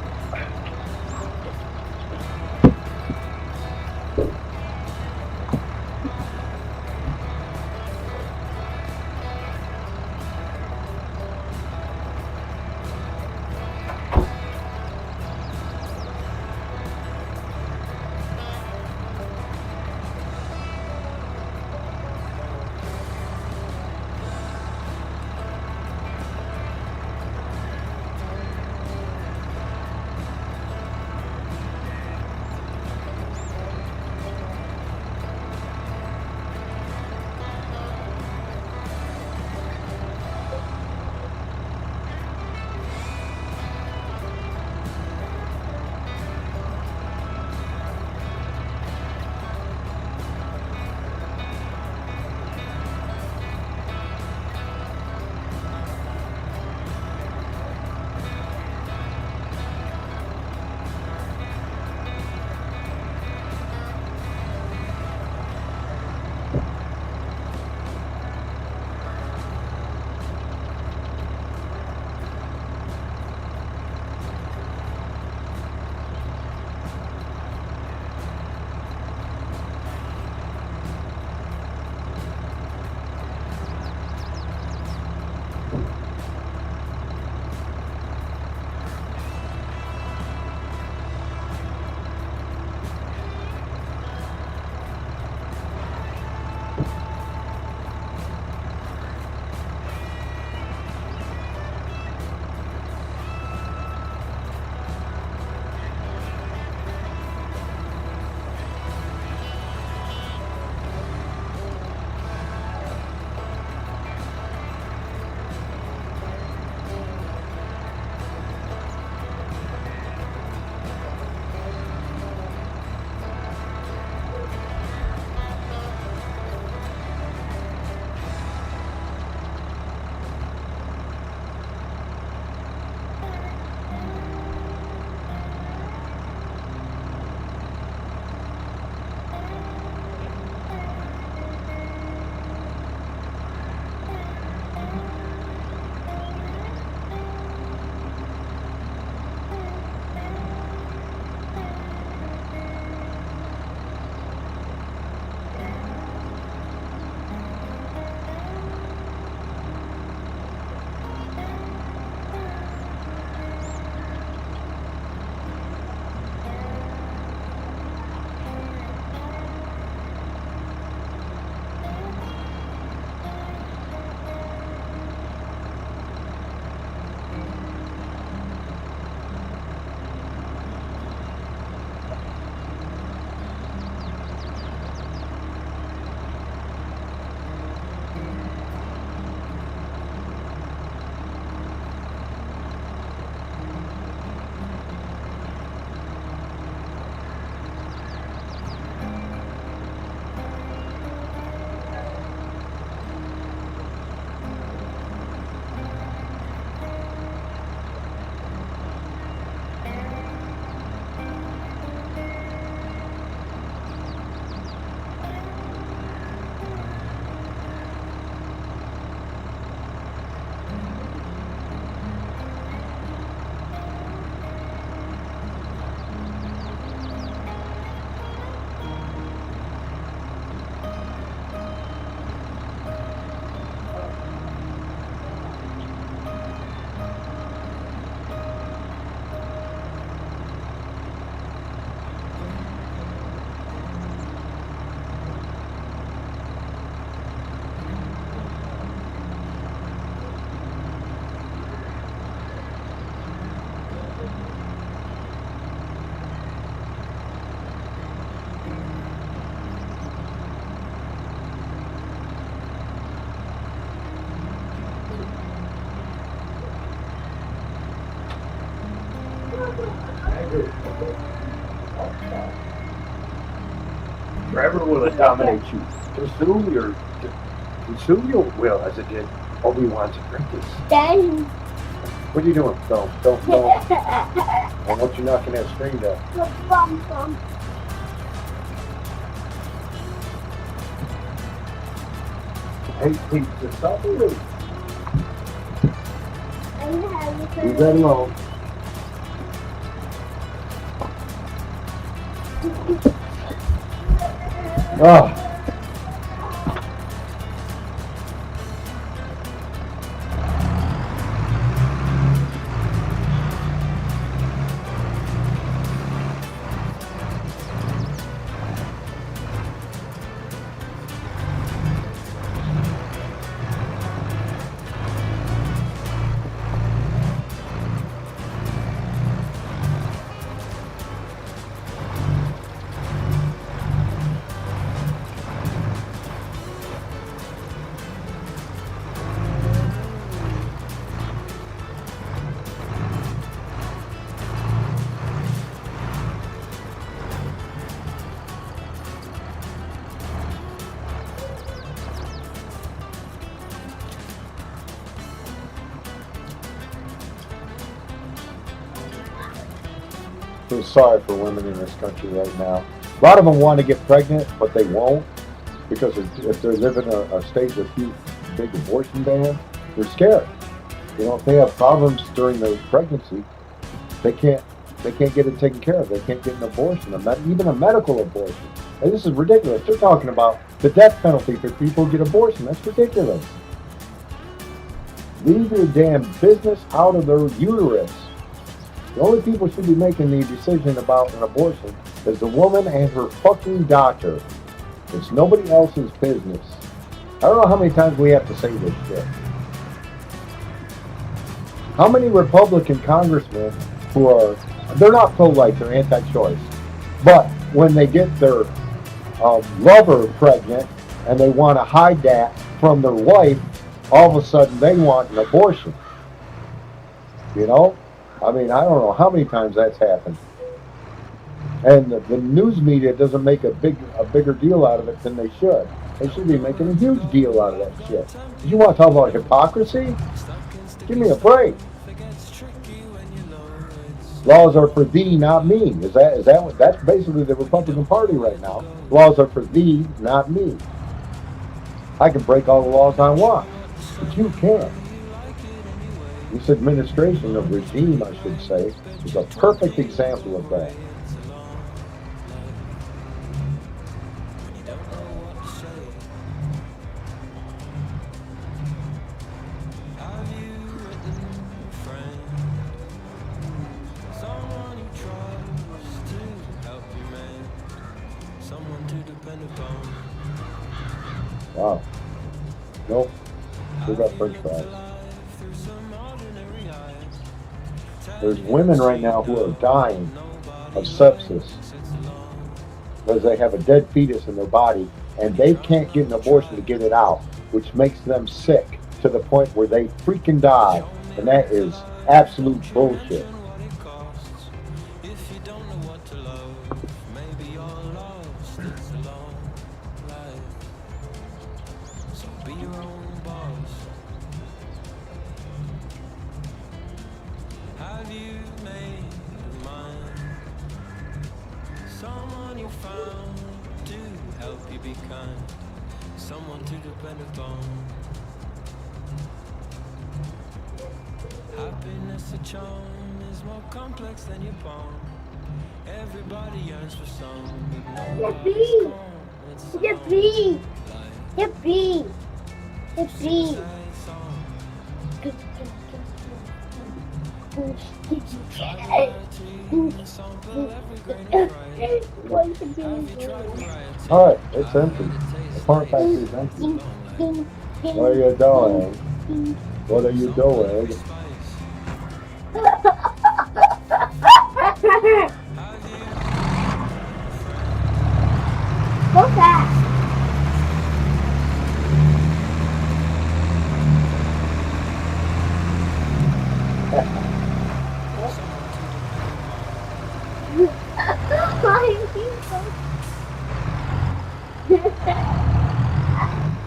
it dominates you. Consume your will as it did Obi-Wan to drink this. Then. What are you doing? Don't. I want you knocking that screen down. Bum. Hey, just stop it. Leave that Then. alone. Ah. feel sorry for women in this country right now. A lot of them want to get pregnant, but they won't because if they live in a state with huge, big abortion ban, they're scared. You know, if they have problems during their pregnancy, they can't get it taken care of. They can't get an abortion, even a medical abortion. And this is ridiculous. They're talking about the death penalty for people who get abortion. That's ridiculous. Leave your damn business out of their uterus. The only people who should be making the decision about an abortion is the woman and her fucking doctor. It's nobody else's business. I don't know how many times we have to say this shit. How many Republican congressmen they're not pro-life, they're anti-choice. But when they get their lover pregnant and they want to hide that from their wife, all of a sudden they want an abortion. You know? I mean, I don't know how many times that's happened. And the news media doesn't make a bigger deal out of it than they should. They should be making a huge deal out of that shit. You want to talk about hypocrisy? Give me a break. Laws are for thee, not me. Is that what? That's basically the Republican Party right now. Laws are for thee, not me. I can break all the laws I want, but you can't. This administration of regime, I should say, is a perfect example of that. Wow. Nope. We got french fries. There's women right now who are dying of sepsis because they have a dead fetus in their body and they can't get an abortion to get it out, which makes them sick to the point where they freaking die. And that is absolute bullshit. Someone to depend upon. Happiness, a charm, is more complex than your palm. Everybody yearns for some, but nobody's calm. It's a Yippee! Yippee! Yippee! Alright, it's empty. The part factory is empty. What are you doing? What are you doing? Go fast!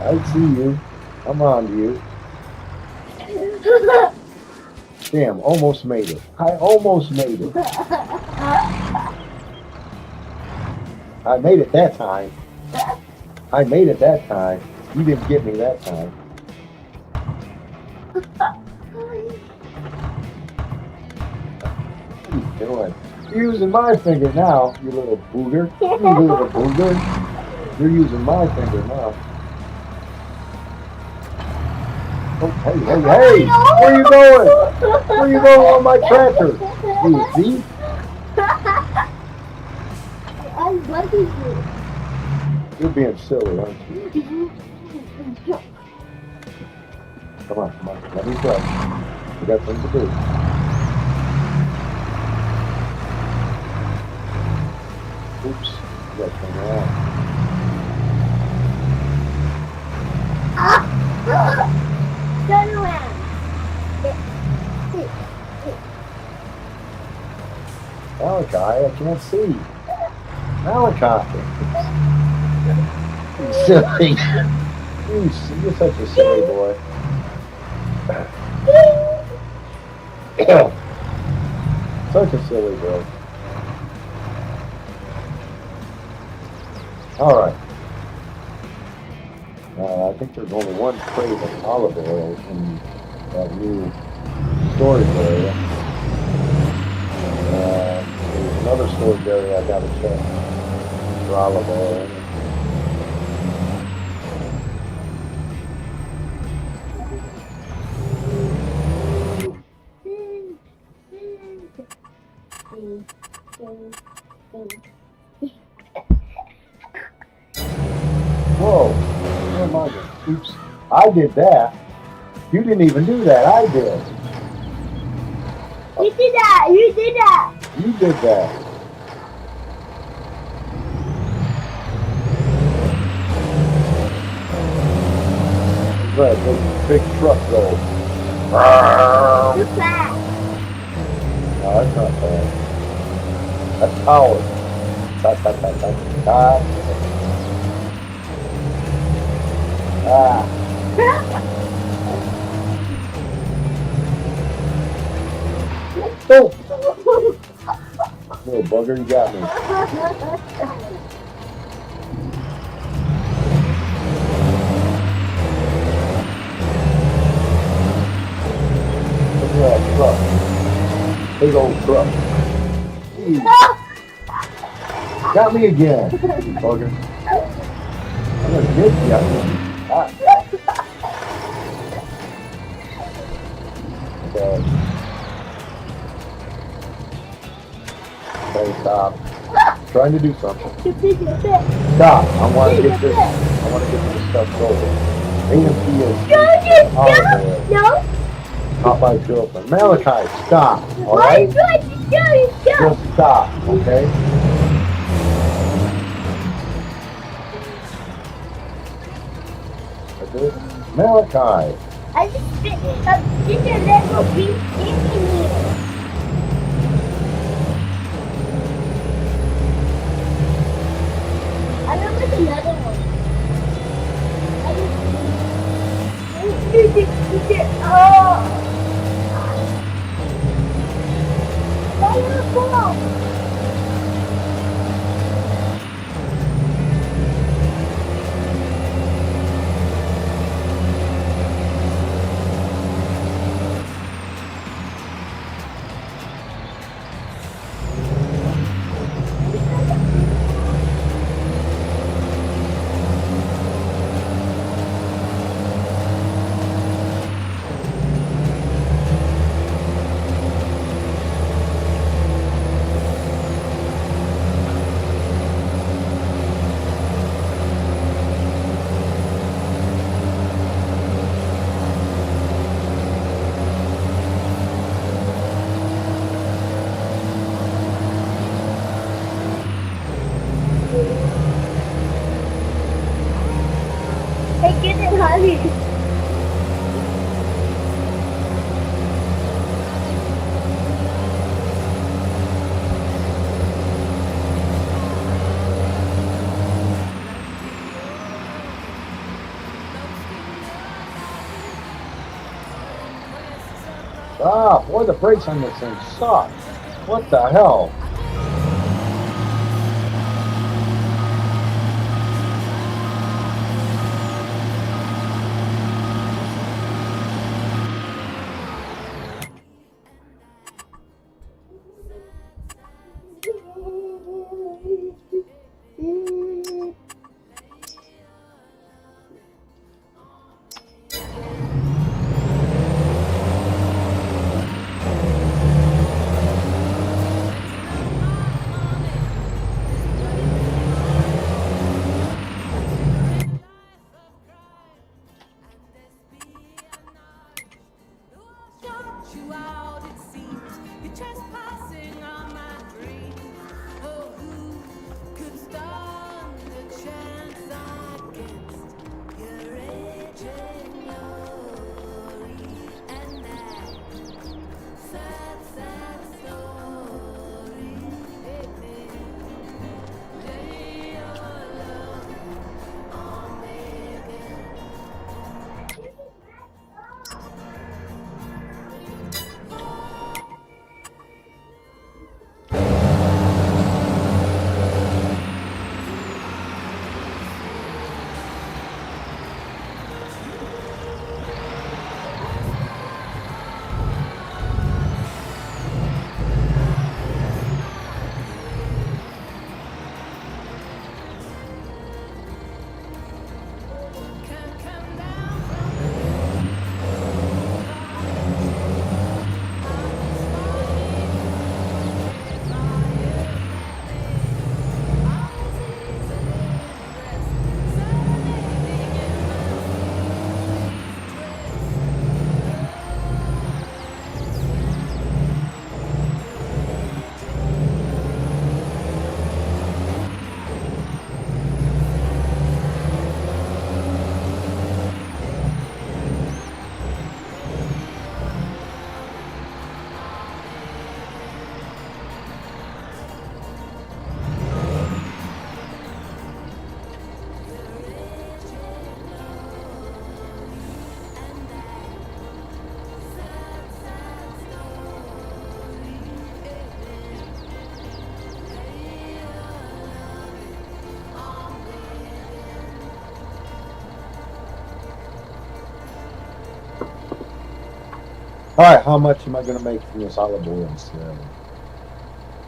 I see you. I'm on to you. Damn, almost made it. I almost made it. I made it that time. I made it that time. You didn't get me that time. What are you doing? You're using my finger now, you little booger. You little booger. You're using my finger now. Oh, hey, hey, hey! Where you going? Where you going on my tractor? You thief? I love you. You're being silly, aren't you? Come on, come on. Let me try. We got things to do. Oops. You got to turn around. Turn around. Malachi, I can't see. Malachi. You silly. You're such a silly boy. Such a silly boy. All right. I think there's only one crate of olive oil in that new storage area. There's another storage area I gotta check for olive oil. Whoa, where am I going? Oops, I did that. You didn't even do that, I did. You did that. You did that. You did that. Right, big truck go. Too fast. No, that's not bad. That's power. Ta ta ta ta ta. Ah. Oh! Little bugger, you got me. Look at that truck. Big old truck. Jeez. Got me again, you bugger. I'm gonna get you. Ah. Okay. Okay, stop. Trying to do something. Stop. I want to get this. I want to get this stuff over. AMP is olive oil. No. Not my girlfriend. Malachi, stop. All What are you right? trying to do? Just stop, okay? That's it. Malachi. I just did a little piece in here. I don't like another one. Oh! Wonderful! Hey, get it, honey. Ah, boy, the brakes on this thing suck. What the hell? You out, it seems you're trespassing on my dreams. Oh, who could stand a chance against your age and glory and that sad, sad story? Lay your love on me again. Can't come down from All right, how much am I going to make from this olive oil instead of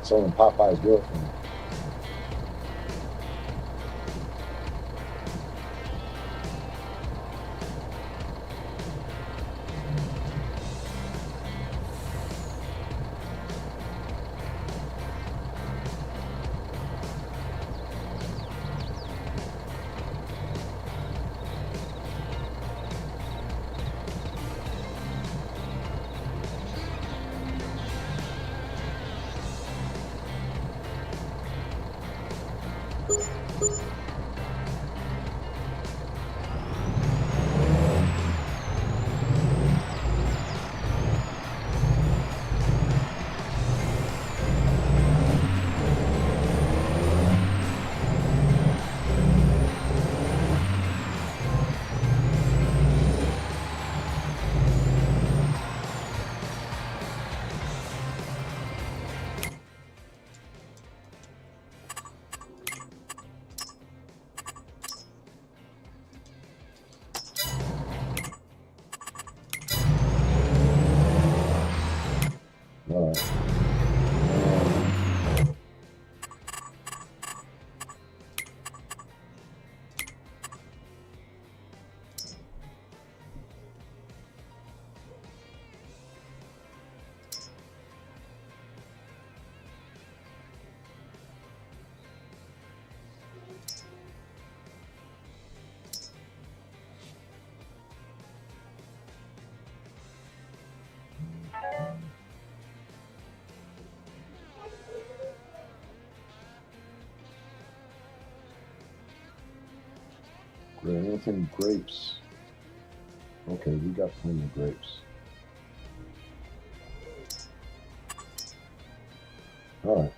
selling Popeye's girlfriend? All right. Anything grapes? Okay, we got plenty of grapes. All right.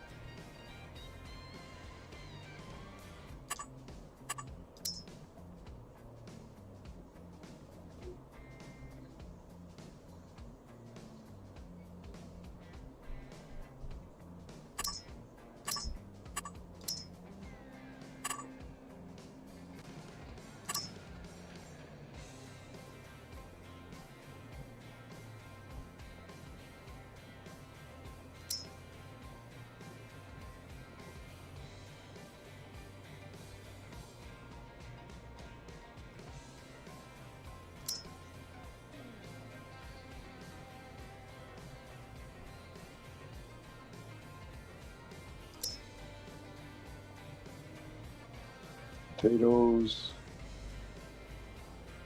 Potatoes.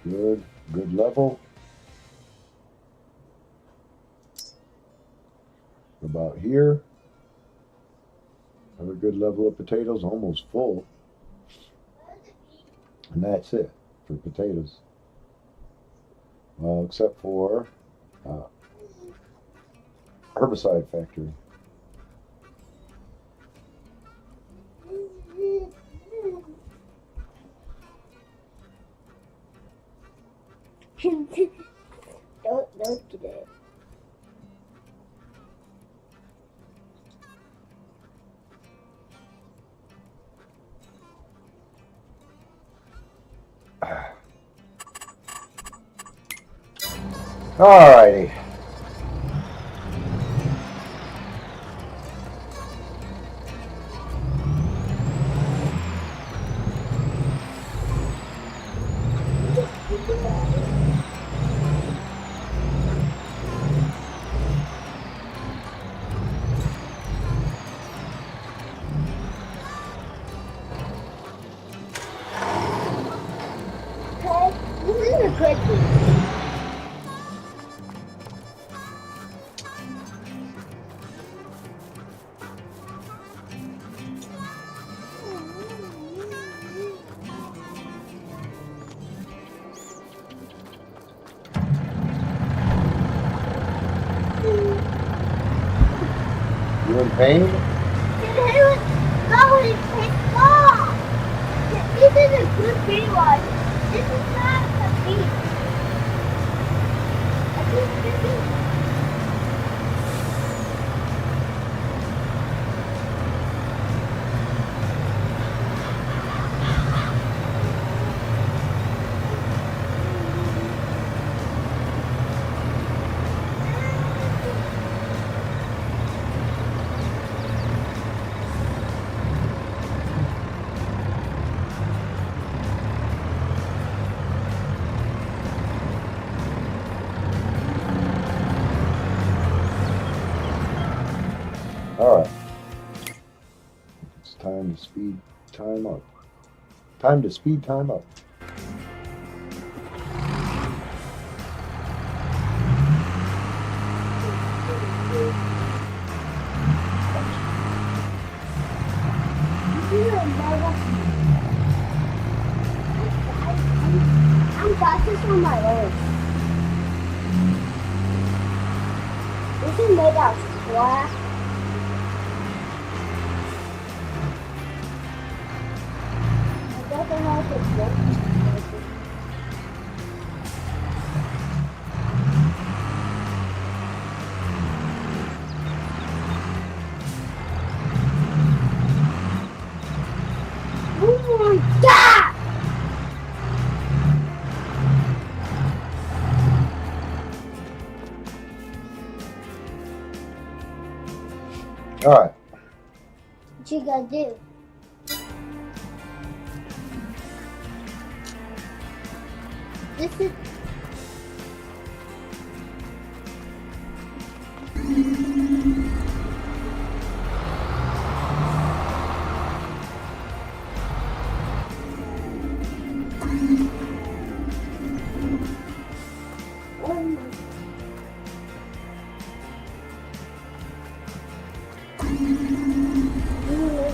Good. Good level. About here. Have a good level of potatoes, almost full. And that's it for potatoes. Well, except for herbicide factory. Don't get it. Alrighty. Okay, this is a good thing. You in pain? This is a good rewatch. This is not a beat. I think this is. Alright. It's time to speed time up. Time to speed time up. I'm got this on my own. This is made out of glass. I don't know how to work. Oh my God! Alright. What you gonna do? This is.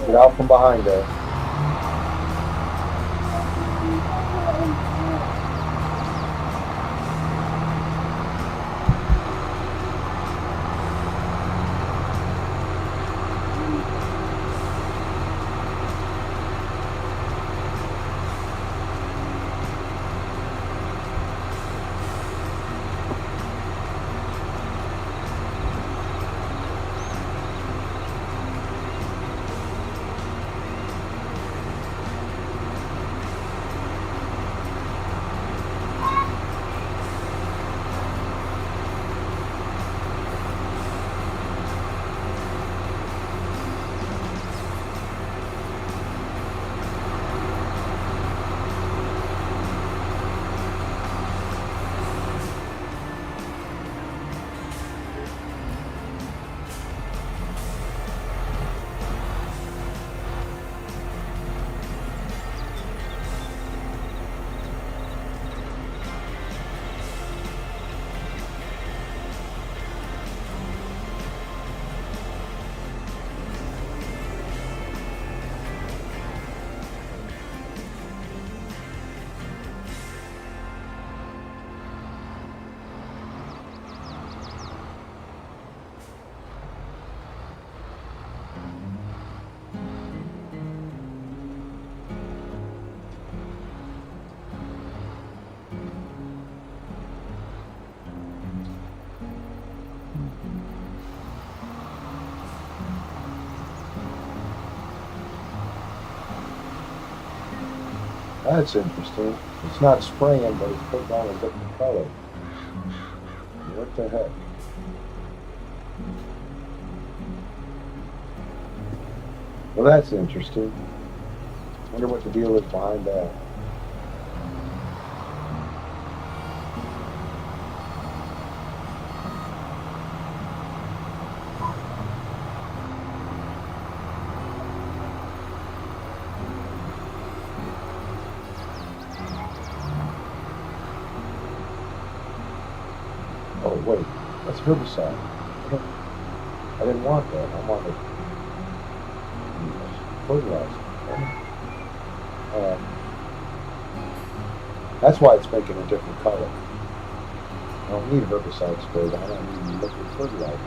Get out from behind there. That's interesting. It's not spraying, but it's putting on a different color. What the heck? Well, that's interesting. Wonder what the deal is behind that. Oh, wait. That's herbicide. I didn't want that. I wanted fertilizer. That's why it's making a different color. I don't need herbicide spray. I don't need liquid fertilizer.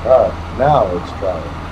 Alright, now let's try it.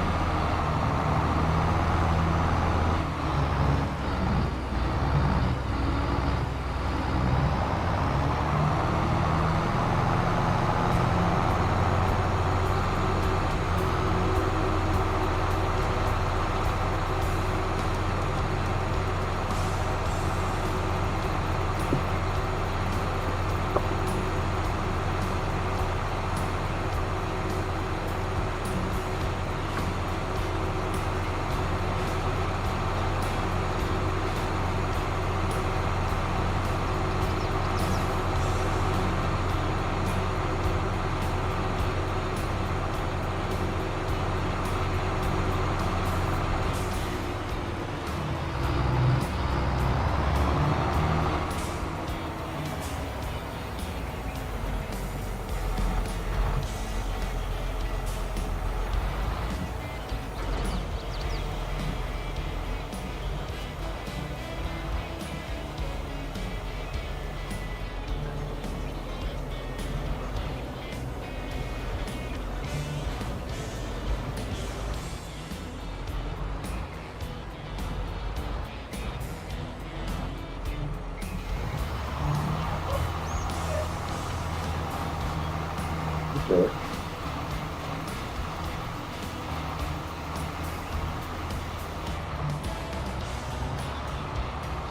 Okay.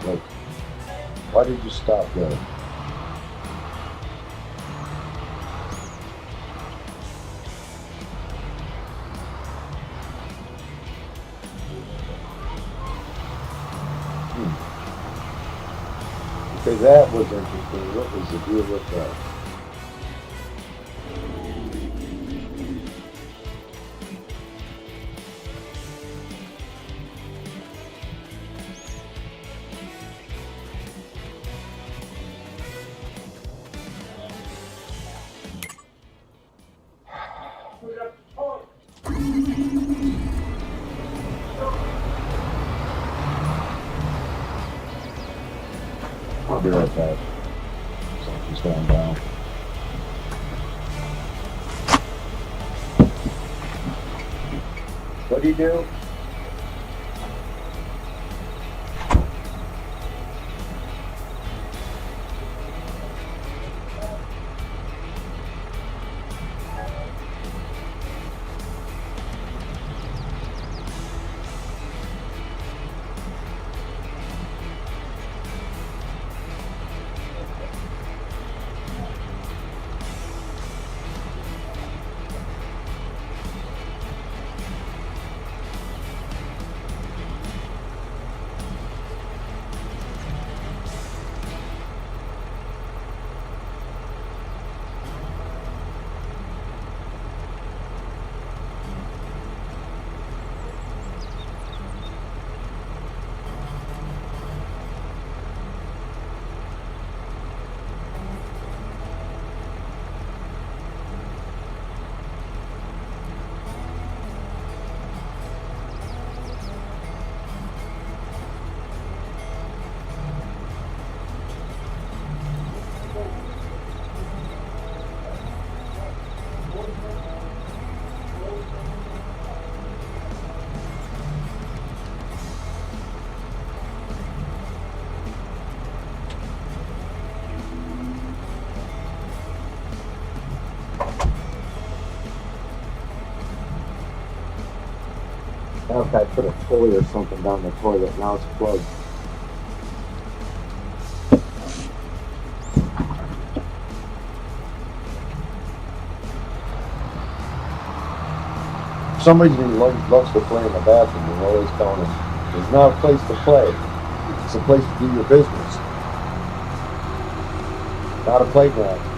Look, why did you stop there? Okay, that was interesting. What was the deal with that? I'll be right back. Something's going down. What do you do? Now if I put a pulley or something down the toilet, now it's plugged. For some reason he loves to play in the bathroom. We're always telling him, it's not a place to play. It's a place to do your business. Not a playground.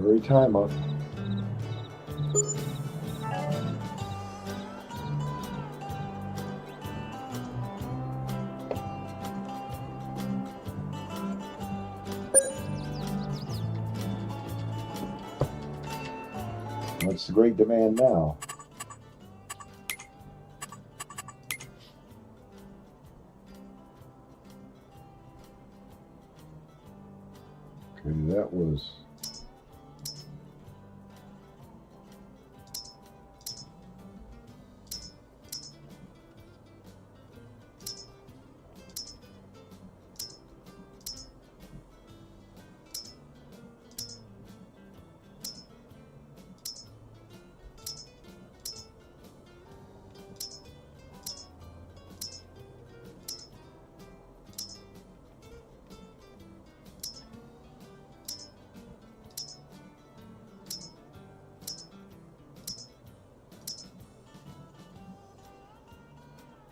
Every time up. What's the great demand now? Okay, that was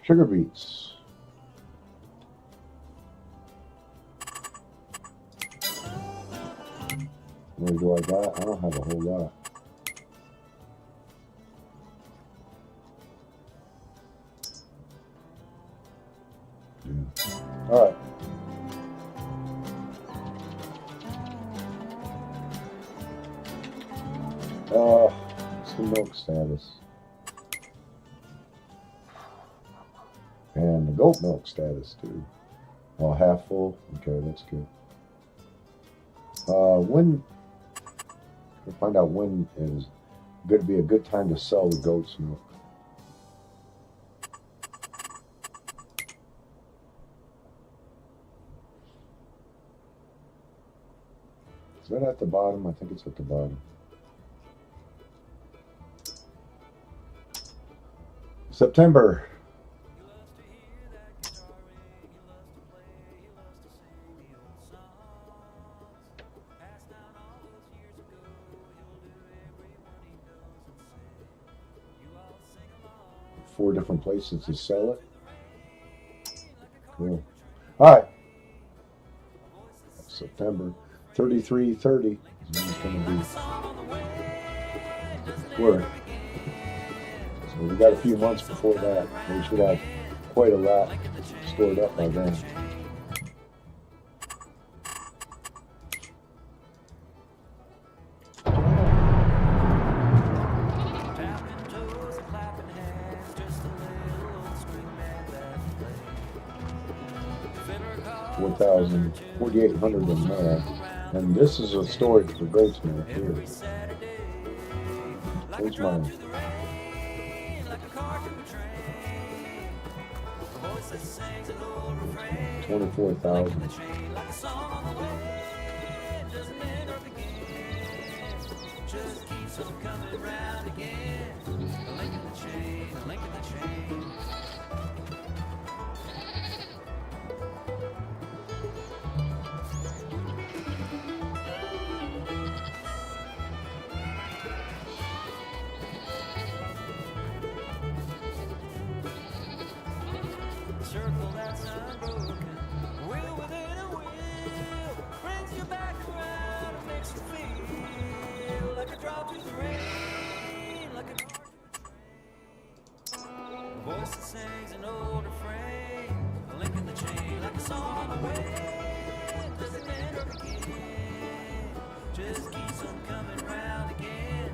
sugar beets. What do I got? I don't have a whole lot. Yeah. All right. What's the milk status? And the goat milk status too. Oh, half full. Okay, that's good. When we'll find out when is going to be a good time to sell the goat's milk. Is that at the bottom? I think it's at the bottom. September. Four different places to sell it. Cool. All right. September 33:30 is when it's going to be work. So we got a few months before that. We should have quite a lot stored up by then. $4,800 in there, and this is a storage for goat's milk here. Where's mine? 24,000. Circle that's unbroken, wheel within a wheel, brings you back around and makes you feel like a drop through the rain, like a car through a train. A voice that sings an old refrain, a link in the chain, like a song on the way. Doesn't end or begin, just keeps on coming round again.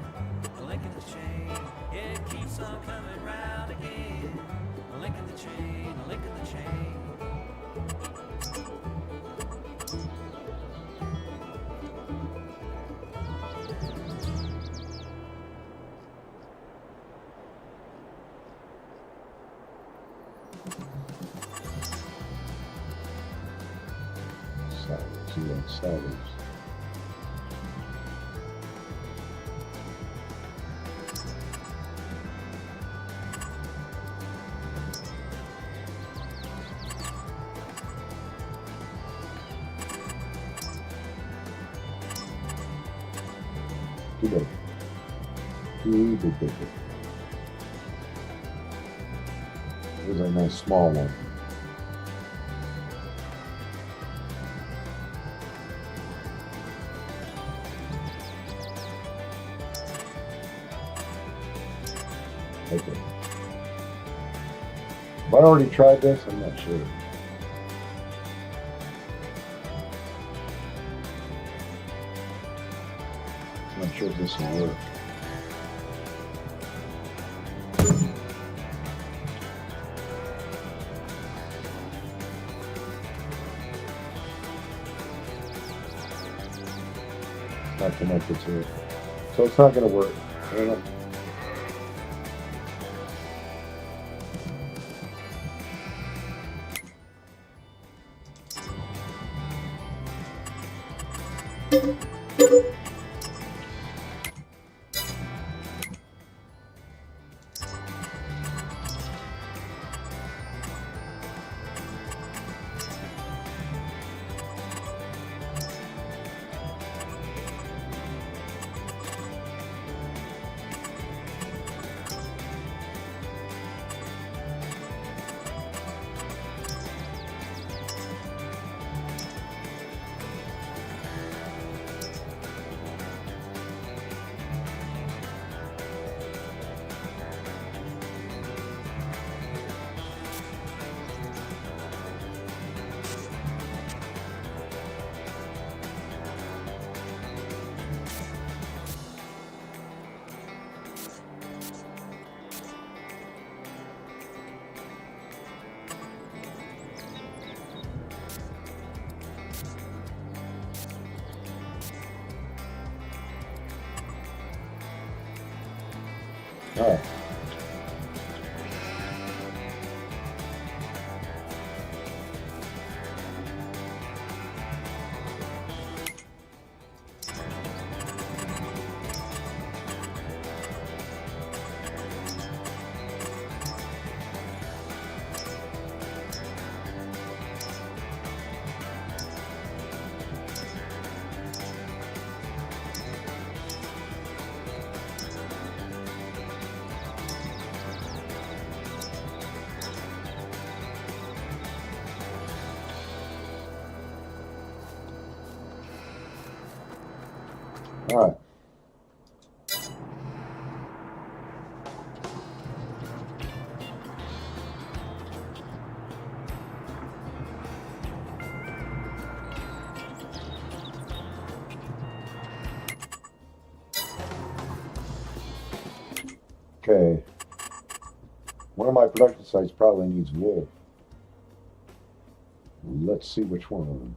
A link in the chain, yeah, it keeps on coming round again. A link in the chain, a link in the chain. Salads. Too big. Too big. Here's a nice small one. Okay. Have I already tried this? I'm not sure. I'm not sure if this will work. not connected to it. So it's not going to work. You know? All right. All right. Okay. One of my production sites probably needs wool. Let's see which one of them.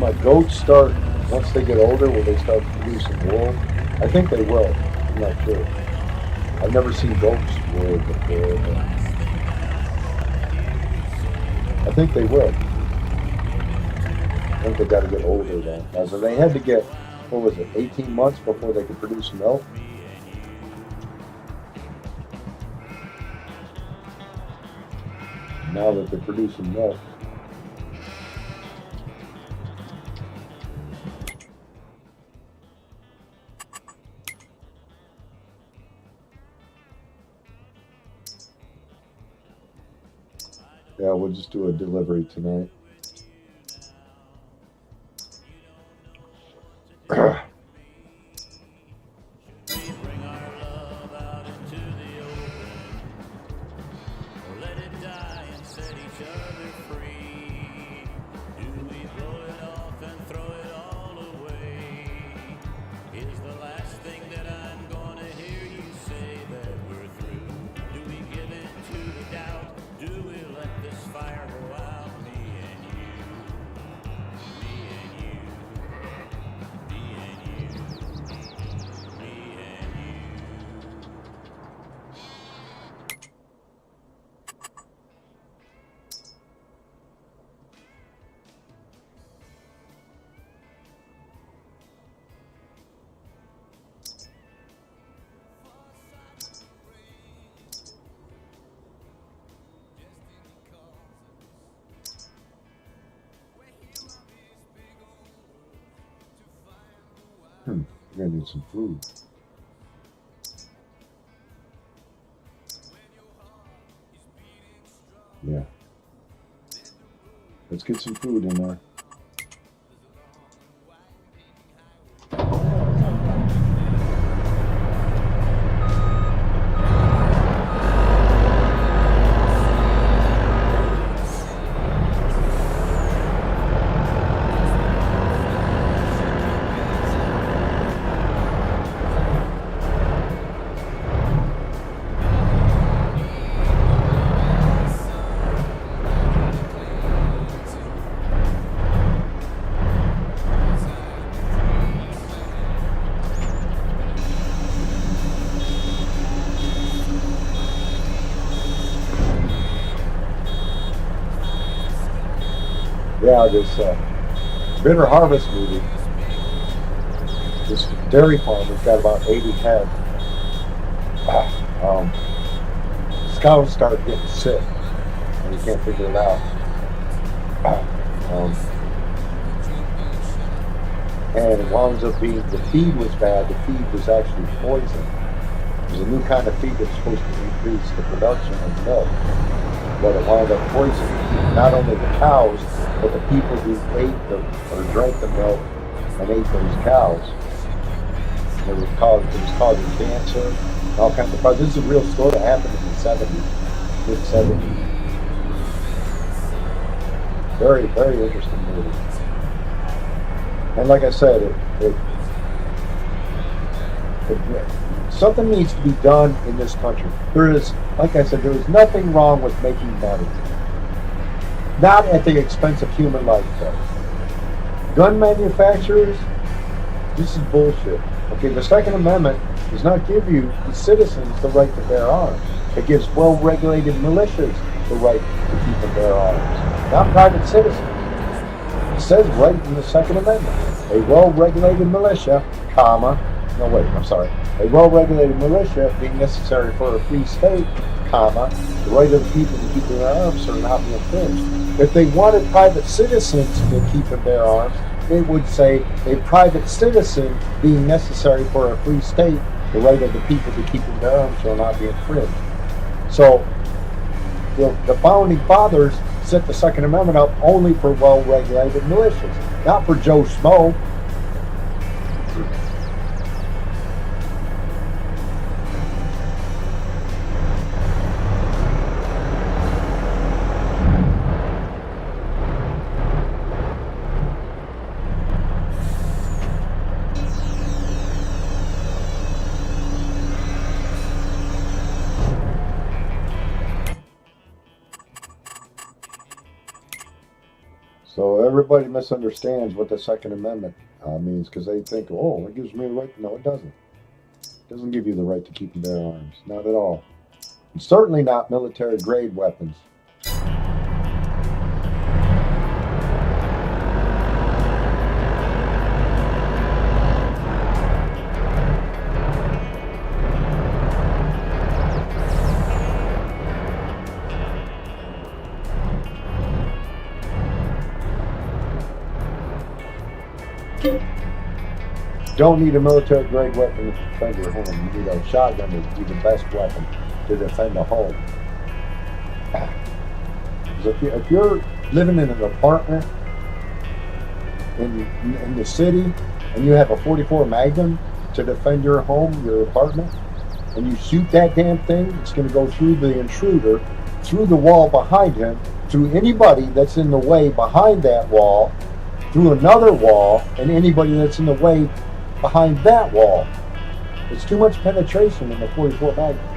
my goats start, once they get older, will they start producing wool? I think they will. I'm not sure. I've never seen goats wool before, but I think they will. I think they got to get older though. Now, so they had to get, what was it, 18 months before they could produce milk? Now that they're producing milk. Yeah, we'll just do a delivery tonight. I'm gonna need some food. Yeah. Let's get some food in there. Yeah, this Bitter Harvest movie. This dairy farm has got about 80 head. Cows start getting sick, and you can't figure it out. And it winds up being the feed was bad. The feed was actually poison. It was a new kind of feed that's supposed to increase the production of milk, but it wound up poisoning not only the cows, but the people who ate or drank the milk and ate those cows. It was causing cancer and all kinds of problems. This is a real story that happened in the 70s, mid 70s. Very, very interesting movie. And like I said, something needs to be done in this country. There is, like I said, there is nothing wrong with making money. Not at the expense of human life, though. Gun manufacturers, this is bullshit. Okay, the Second Amendment does not give you, the citizens, the right to bear arms. It gives well-regulated militias the right to keep and bear arms, not private citizens. It says right in the Second Amendment, a well-regulated militia, a well-regulated militia being necessary for a free state, the right of the people to keep their arms shall not be infringed. If they wanted private citizens to keep and bear arms, it would say a private citizen being necessary for a free state, the right of the people to keep and bear arms shall not be infringed. So the founding fathers set the Second Amendment up only for well-regulated militias, not for Joe Schmo. So everybody misunderstands what the Second Amendment means because they think, oh, it gives me the right. No, it doesn't. It doesn't give you the right to keep and bear arms. Not at all. And certainly not military grade weapons. Don't need a military grade weapon to defend your home. You need a shotgun to be the best weapon to defend a home. 'Cause if you're living in an apartment in the city and you have a 44 Magnum to defend your home, your apartment, and you shoot that damn thing, it's going to go through the intruder, through the wall behind him, through anybody that's in the way behind that wall, through another wall, and anybody that's in the way behind that wall. It's too much penetration in the 44 Magnum.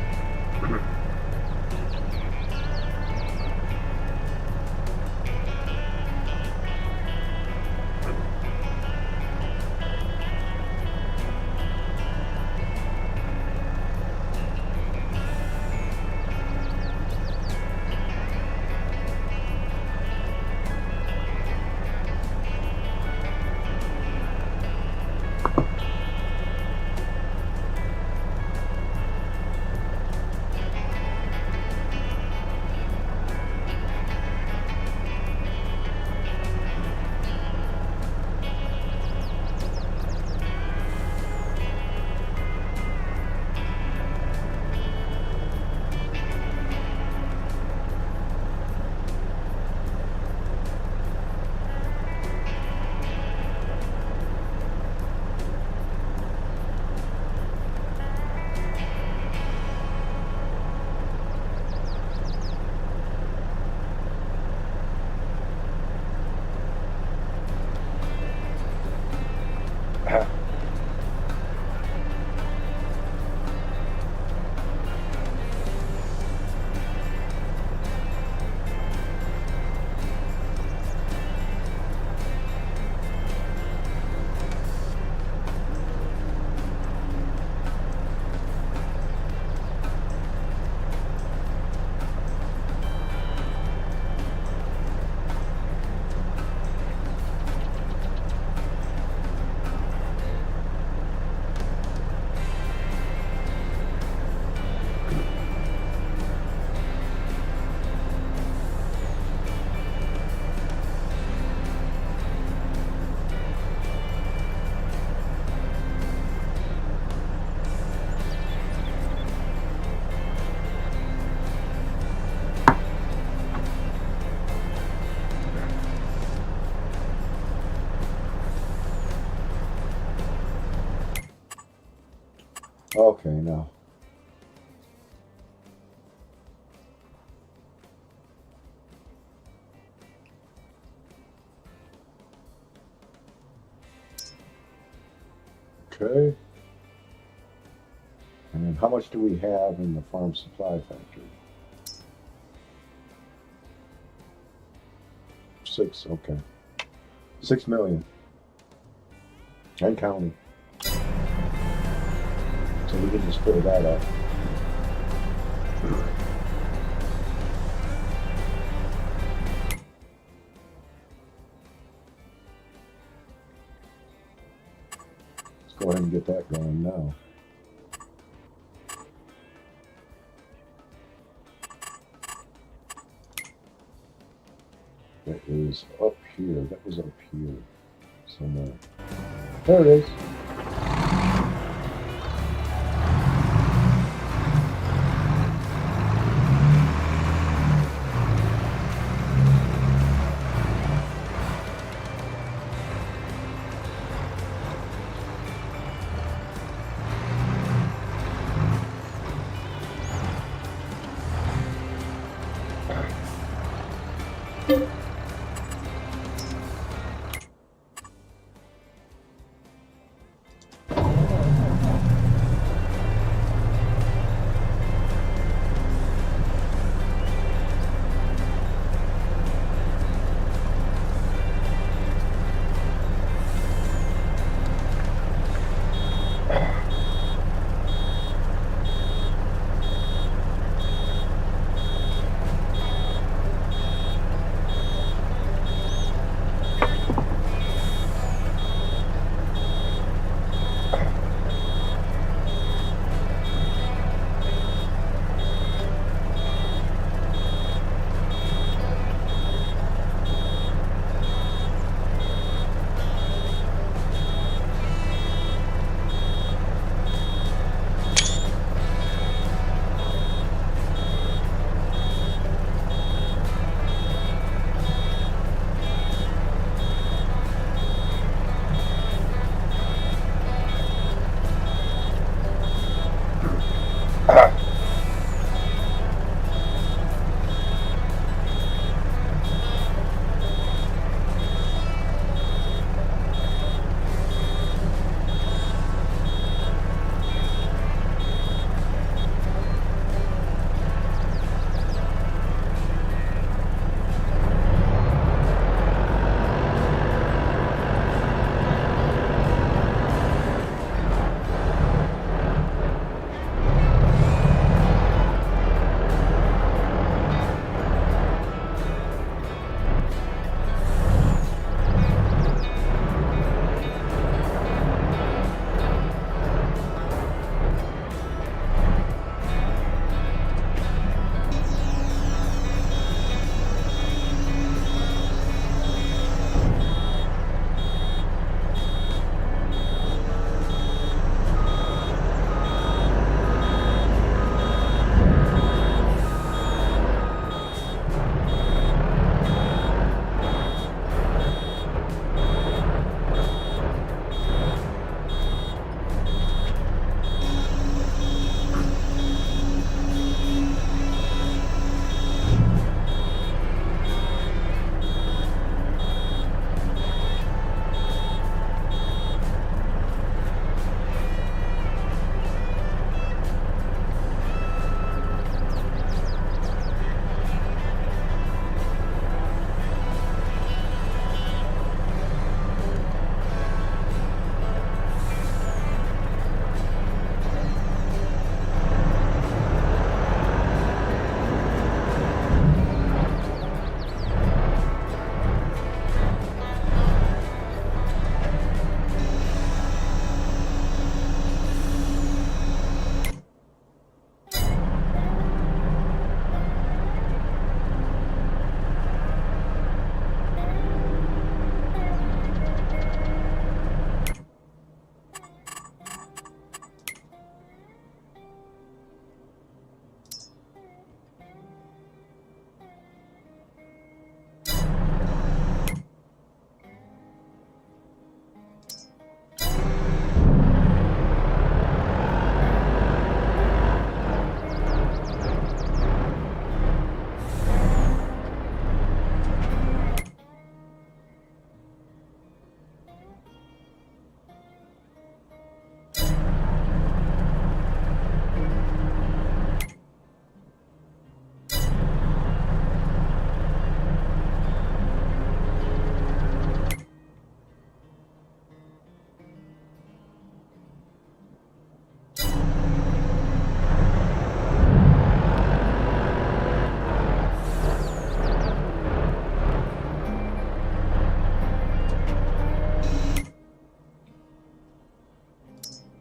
Okay, now. Okay. And then how much do we have in the farm supply factory? 6, okay. 6 million. And counting. So we can just fill that up. Let's go ahead and get that going now. That is up here. That was up here somewhere. There it is.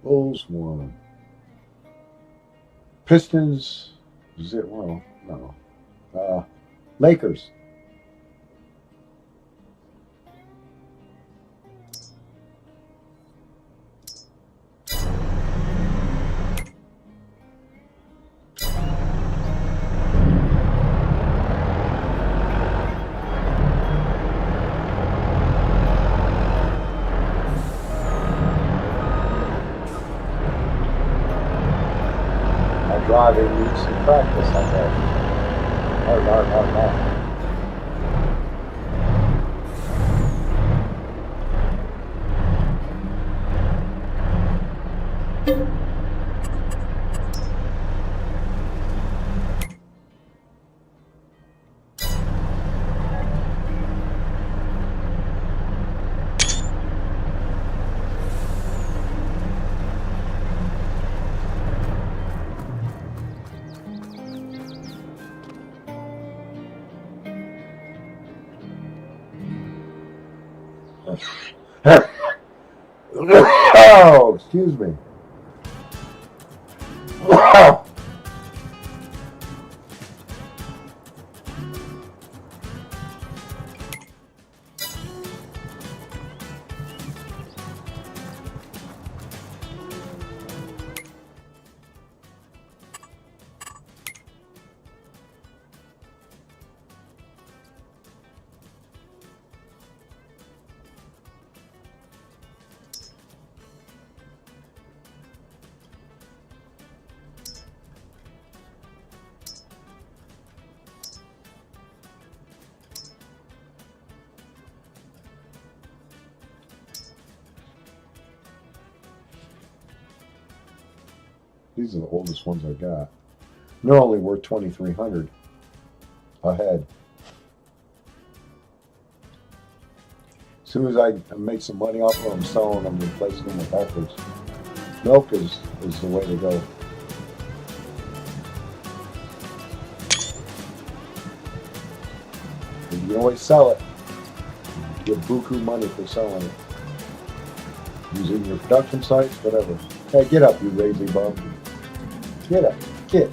Bulls won. Pistons, well, no. Lakers. Driving needs some practice, I guess. Hard. Oh, excuse me. These are the oldest ones I got. They're only worth $2,300 a head. As soon as I make some money off of them, I'm selling them and replacing them with heifers. Milk is the way to go. And you can always sell it. Get buku money for selling it. Using your production sites, whatever. Hey, get up, you lazy bum. Get up. Get.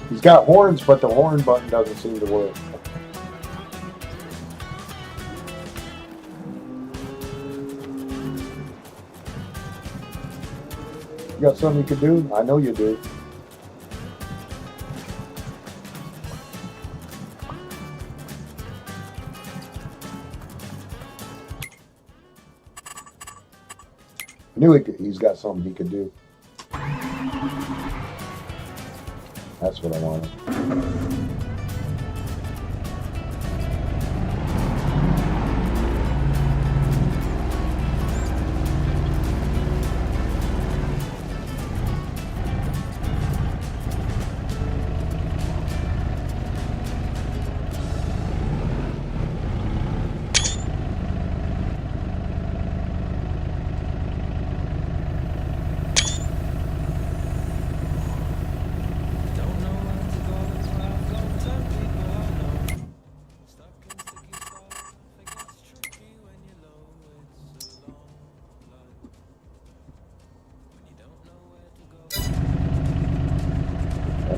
He's got horns, but the horn button doesn't seem to work. You got something you could do? I know you do. I knew he's got something he could do. That's what I wanted.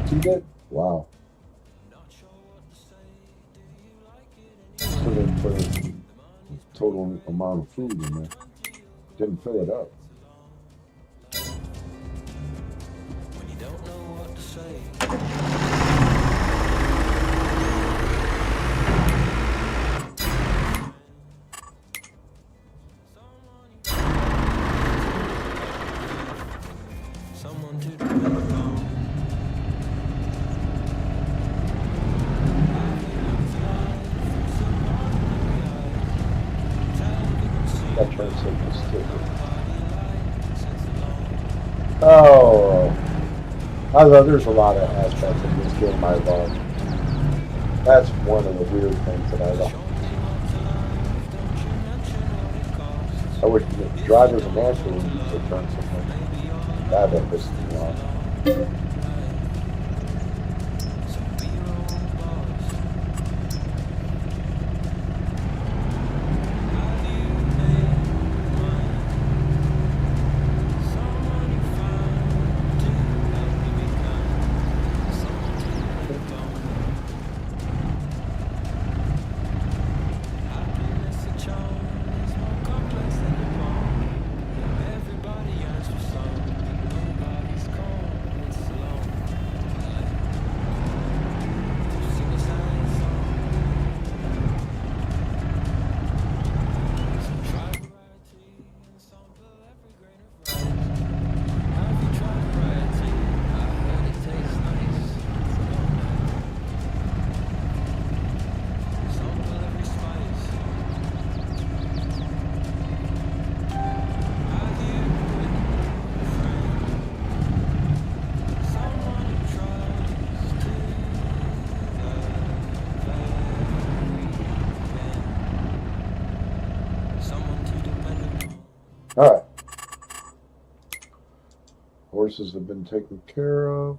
Too good? Wow. Still didn't put a total amount of food in there. Didn't fill it up. When you don't know what to say. Someone to depend on. That turns into sticker. Oh, there's a lot of aspects of this game I love. That's one of the weird things that I love. I wish the drivers and naturally could turn something. That pisses me off. horses have been taken care of.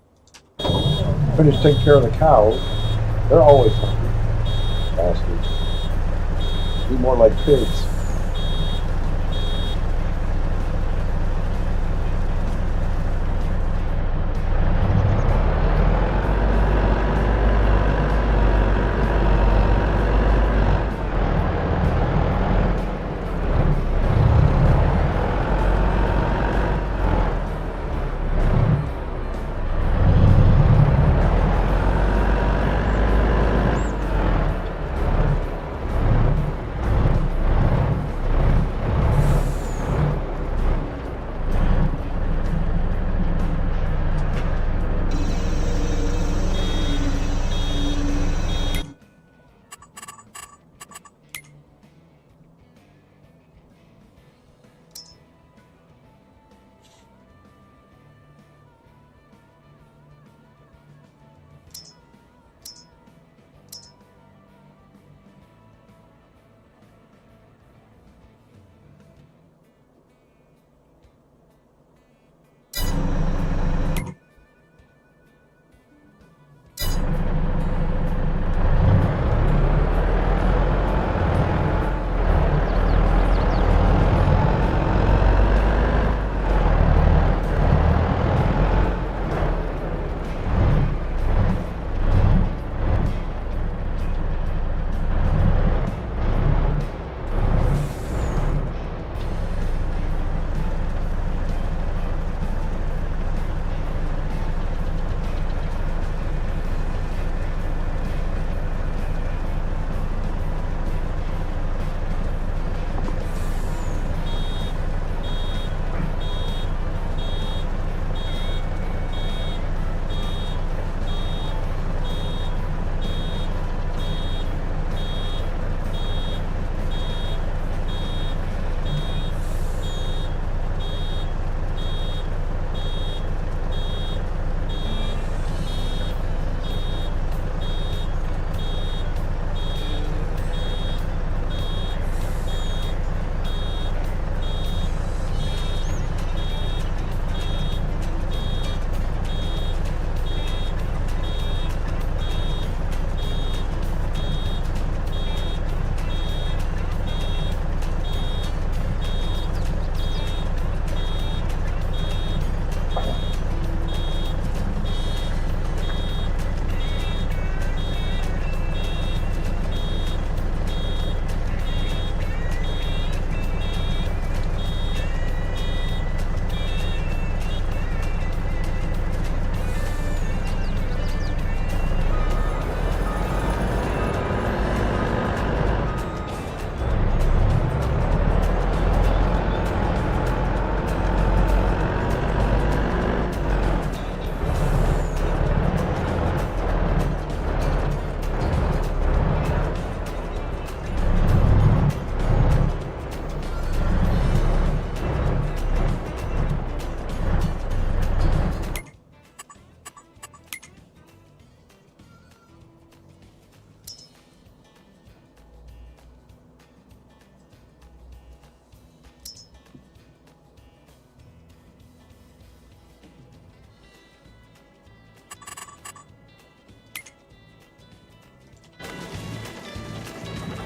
Finished taking care of the cows. They're always hungry. Bastards. Be more like pigs.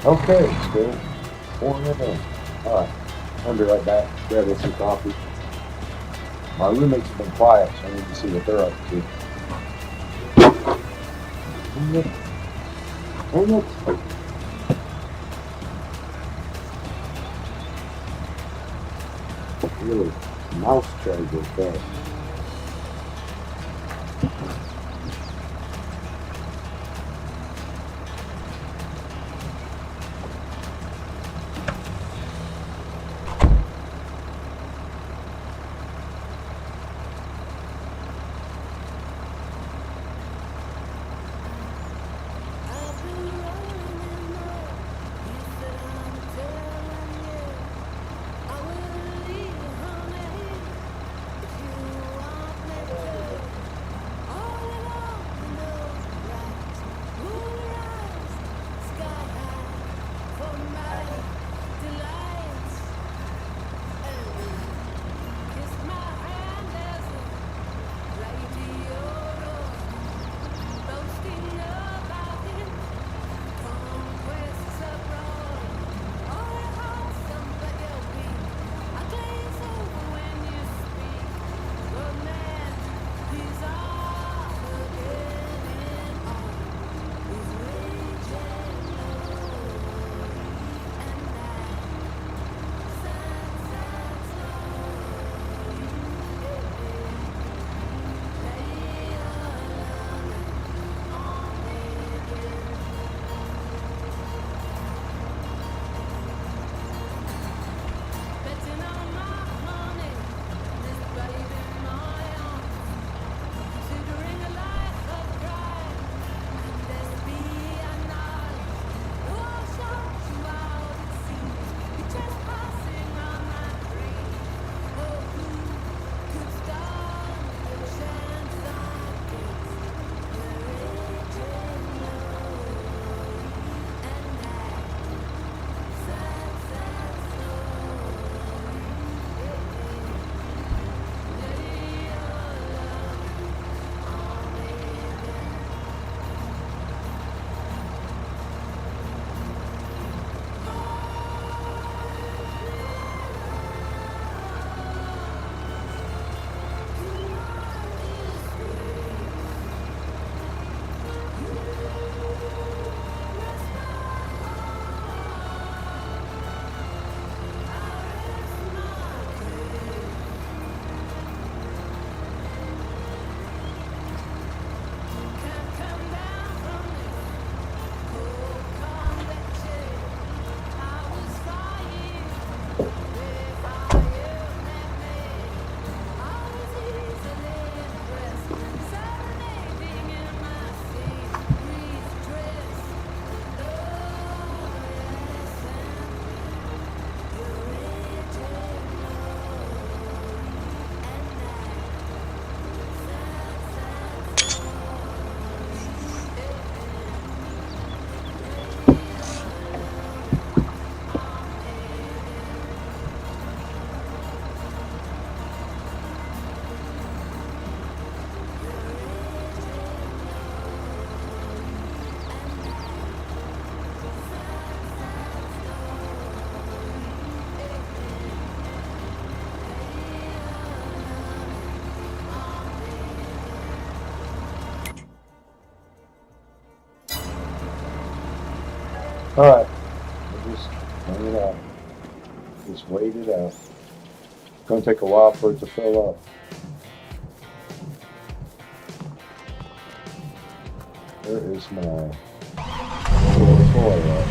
Okay, still pouring it in. Alright, I'll be right back. Grab us some coffee. My roommates have been quiet, so I need to see what they're up to. Dang it. Dang it. Really, mouse charger fast. All right, we'll just hang it out. Just wait it out. It's gonna take a while for it to fill up. Where is my toy at?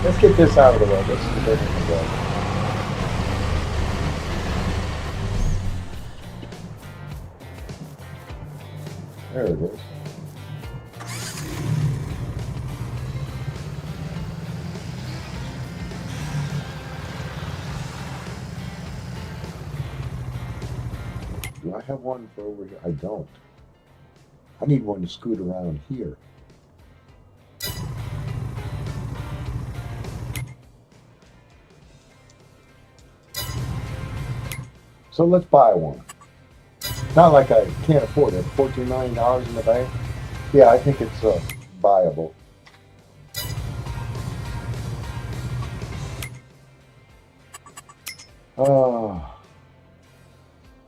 Let's get this out of the way. This is the big one. There it is. Do I have one for over here? I don't. I need one to scoot around here. So let's buy one. Not like I can't afford it. $14 million in the bank. Yeah, I think it's viable. Oh,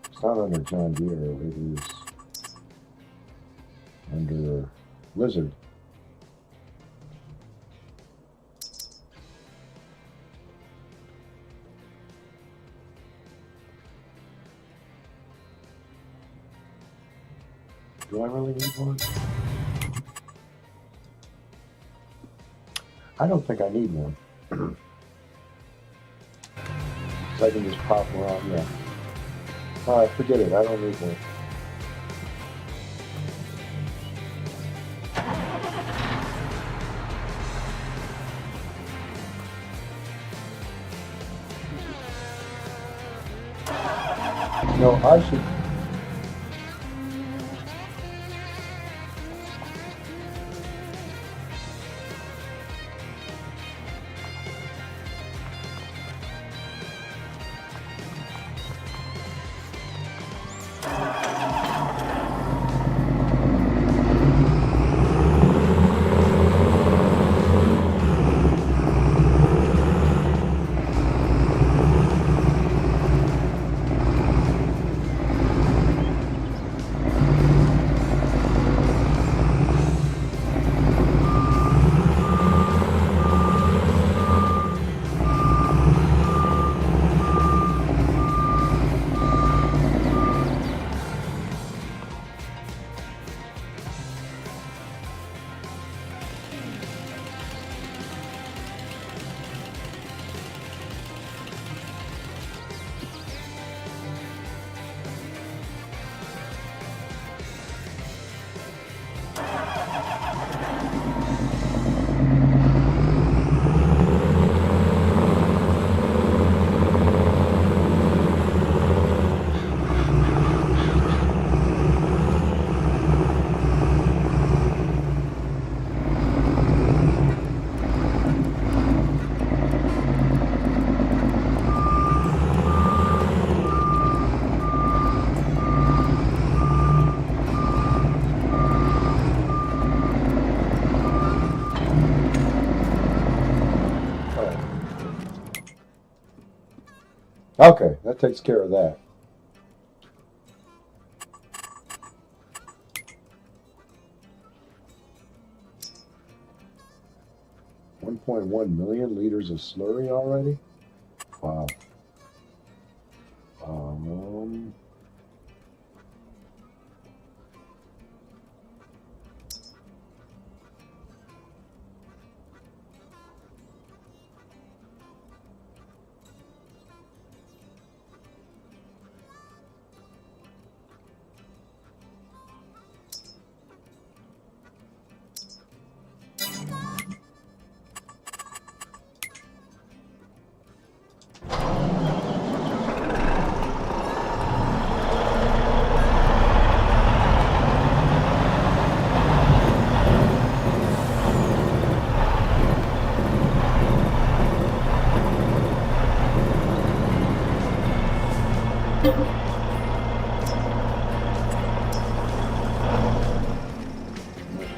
it's not under John Deere. It is under Lizard. Do I really need one? I don't think I need one. So I can just pop around, yeah. Alright, forget it, I don't need one. No, I should. Okay, that takes care of that. $1.1 million liters of slurry already? Wow.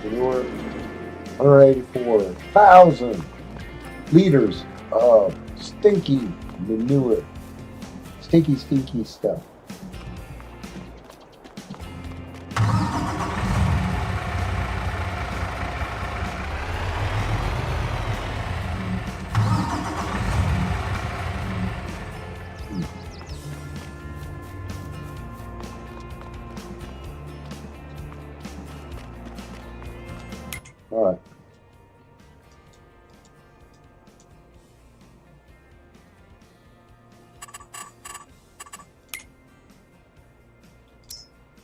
Manure, 184,000 liters of stinky manure. Stinky, stinky stuff. All right.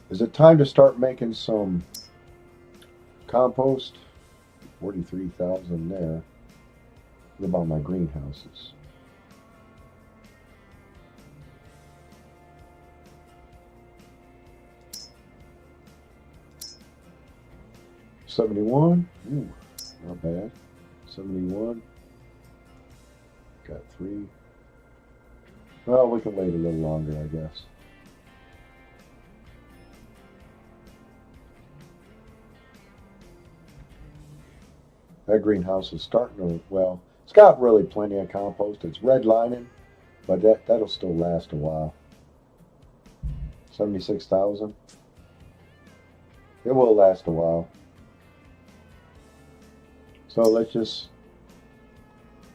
Is it time to start making some compost? 43,000 there. What about my greenhouses? $71. Ooh, not bad. 71. Got 3. Well, we can wait a little longer, I guess. That greenhouse is starting to, well, it's got really plenty of compost. It's red lining, but that'll still last a while. 76,000. It will last a while. So let's just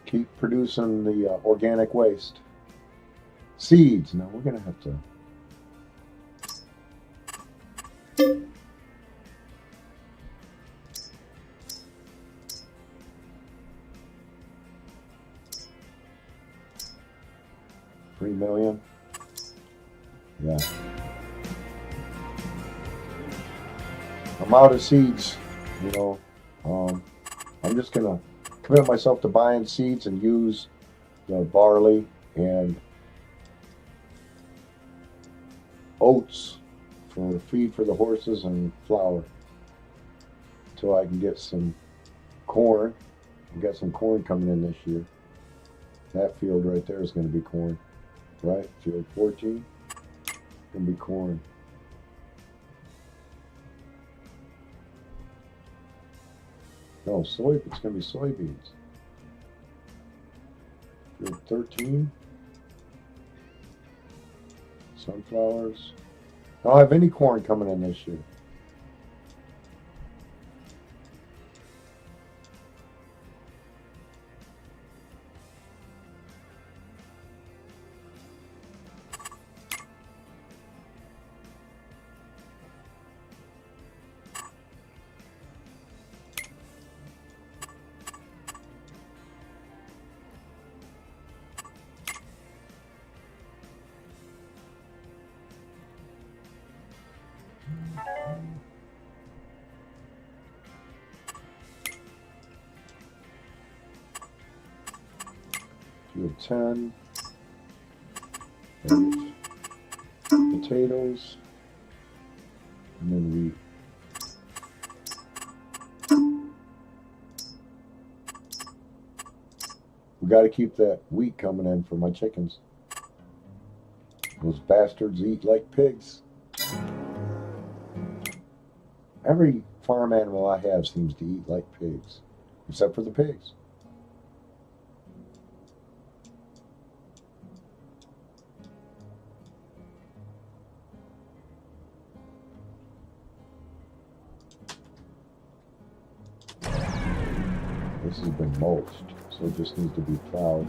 keep producing the organic waste. Seeds. Now we're going to have to. $3 million. Yeah. I'm out of seeds, you know. I'm just gonna commit myself to buying seeds and use the barley and oats for feed for the horses and flour until I can get some corn. I've got some corn coming in this year. That field right there is going to be corn, right? Field 14 going to be corn. No, it's going to be soybeans. Field 13. Sunflowers. I don't have any corn coming in this year. Field 10. And potatoes. And then wheat. We got to keep that wheat coming in for my chickens. Those bastards eat like pigs. Every farm animal I have seems to eat like pigs, except for the pigs. This has been mulched, so it just needs to be plowed.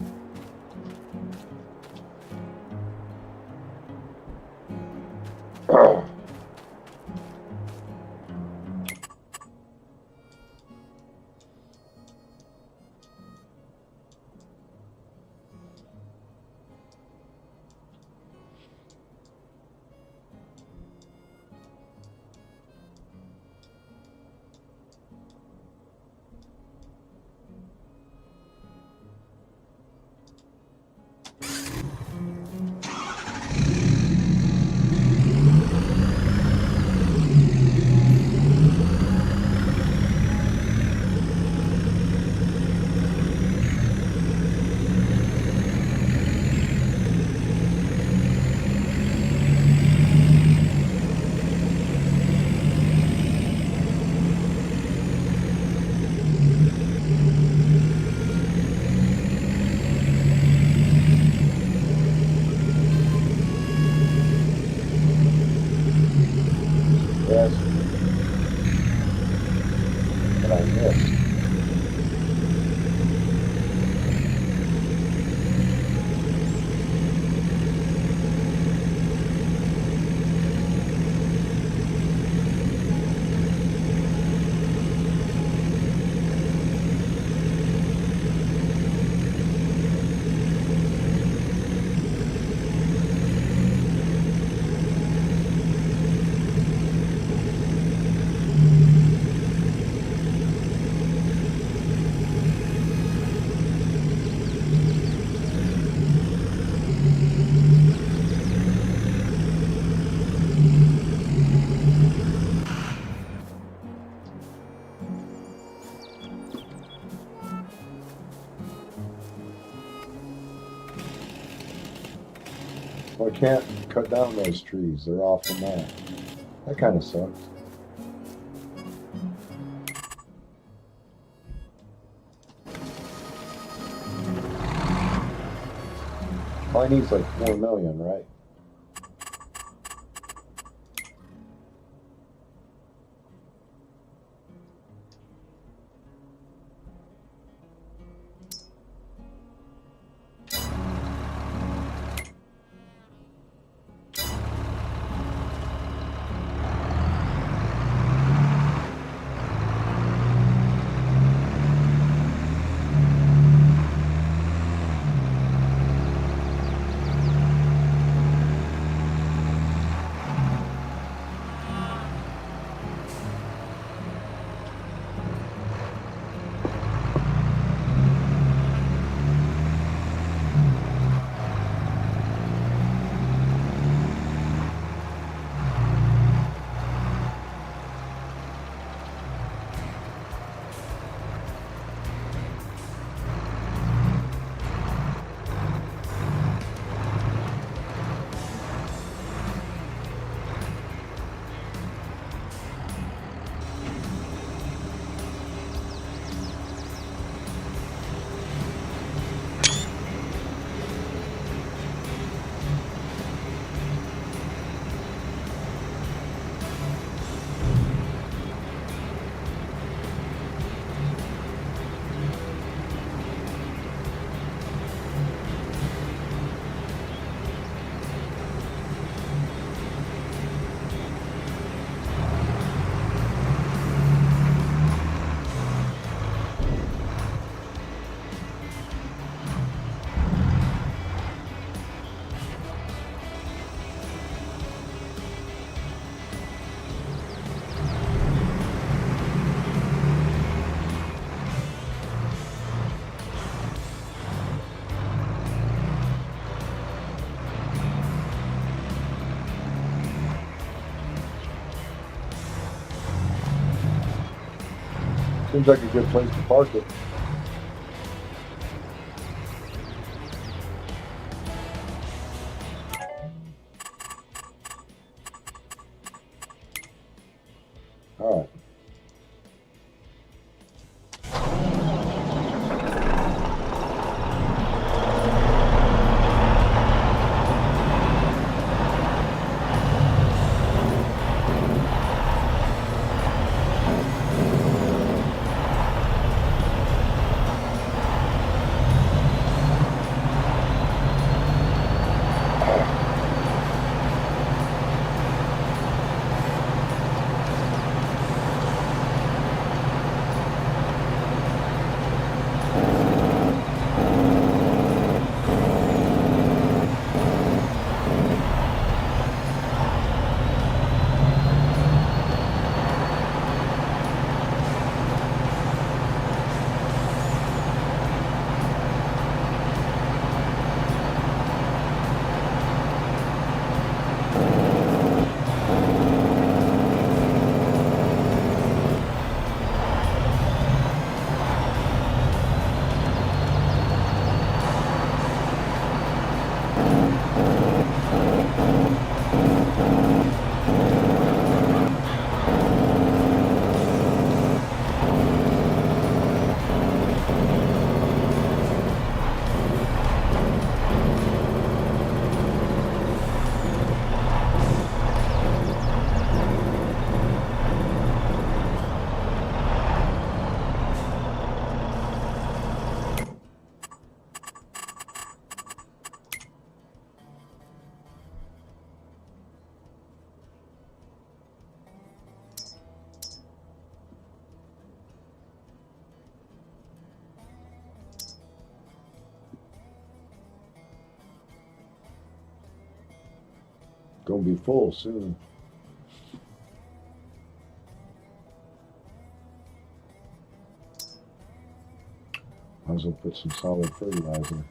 Yes. But I missed. Well, I can't cut down those trees. They're off the map. That kind of sucks. Probably needs like 4 million, right? Seems like a good place to park it. All right. Gonna be full soon. Might as well put some solid fertilizer.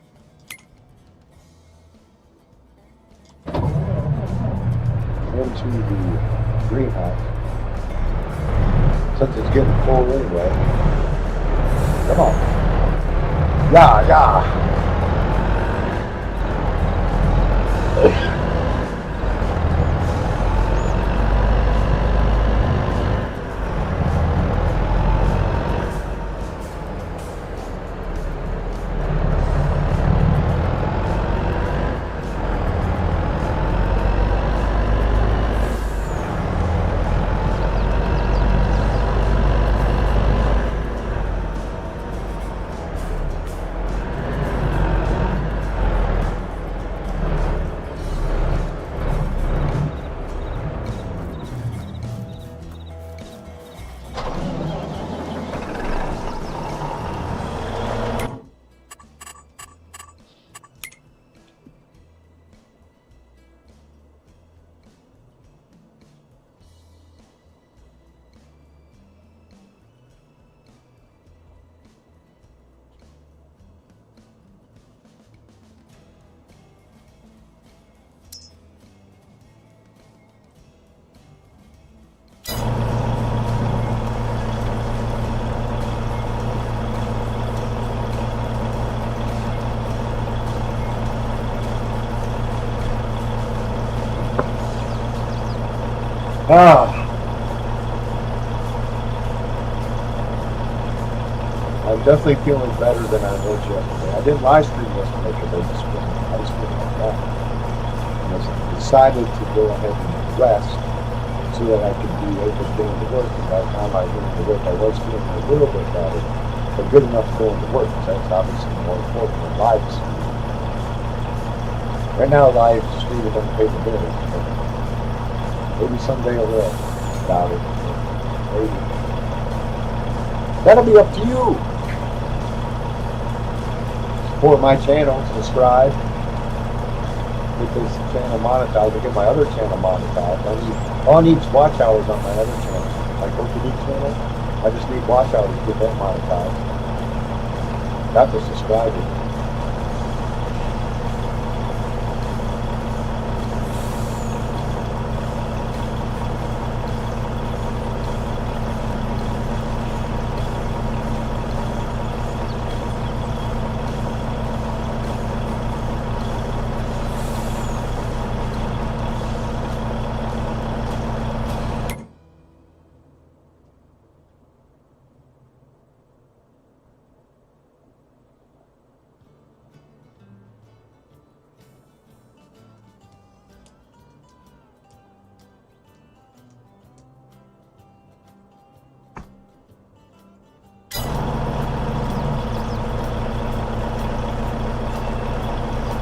Into the greenhouse. Since it's getting full anyway. Come on. Yeah, yeah. I'm definitely feeling better than I was yesterday. I didn't live stream yesterday because I was feeling like that. And I decided to go ahead and rest so that I could be able to go into work. And by the time I went into work, I was feeling a little bit better, but good enough to go into work because that's obviously more important than live stream. Right now, live stream doesn't pay the bills, but maybe someday it will. Doubt it. Maybe. That'll be up to you. Support my channel, subscribe, get this channel monetized, and get my other channel monetized. All I need is watch hours on my other channel. My OTD channel, I just need watch hours to get that monetized. Not the subscribers.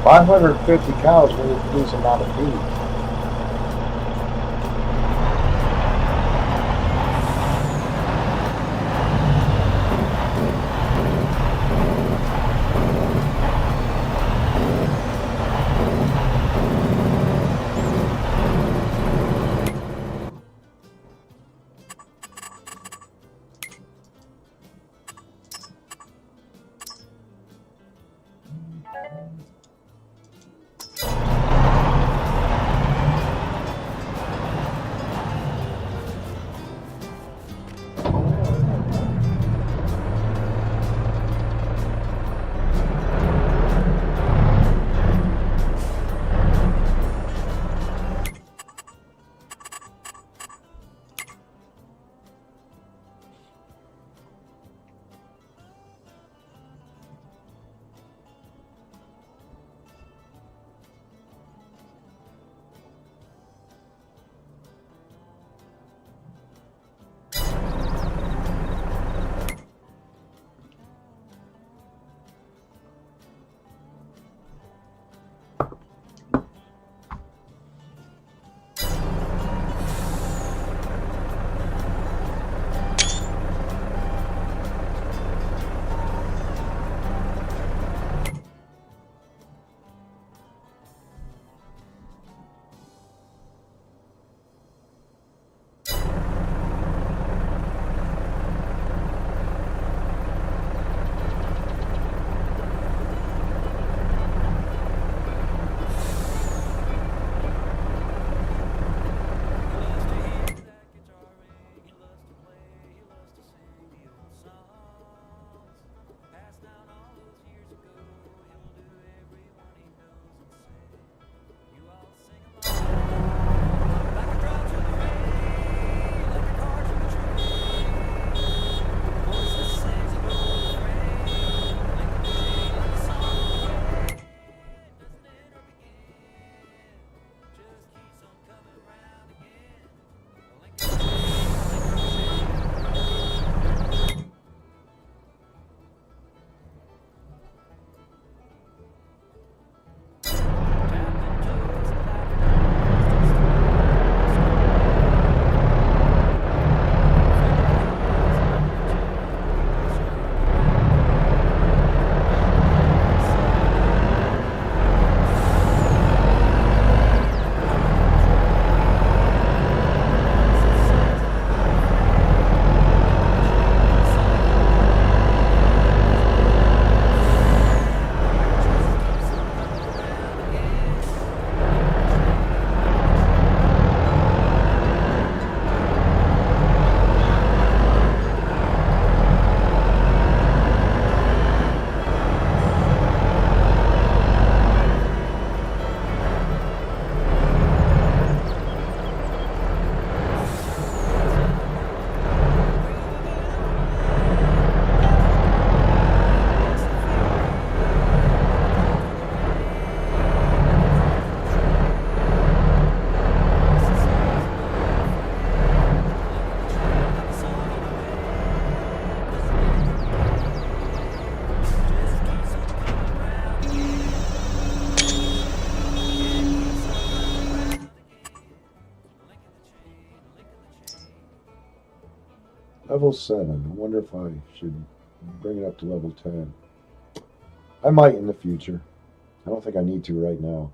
$550 cows really produce a lot of feed. level 7. I wonder if I should bring it up to level 10. I might in the future. I don't think I need to right now.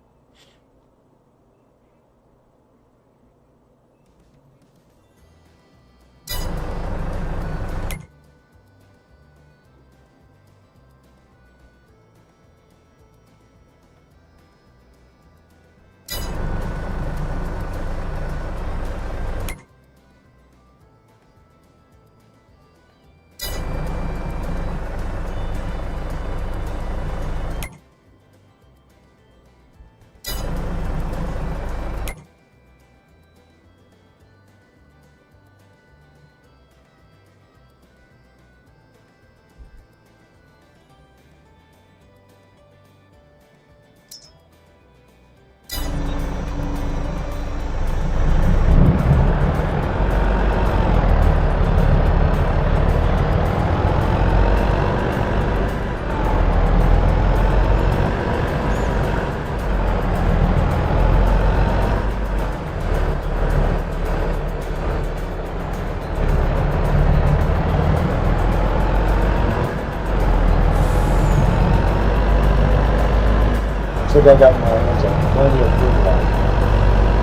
So I got my hands on plenty of food now.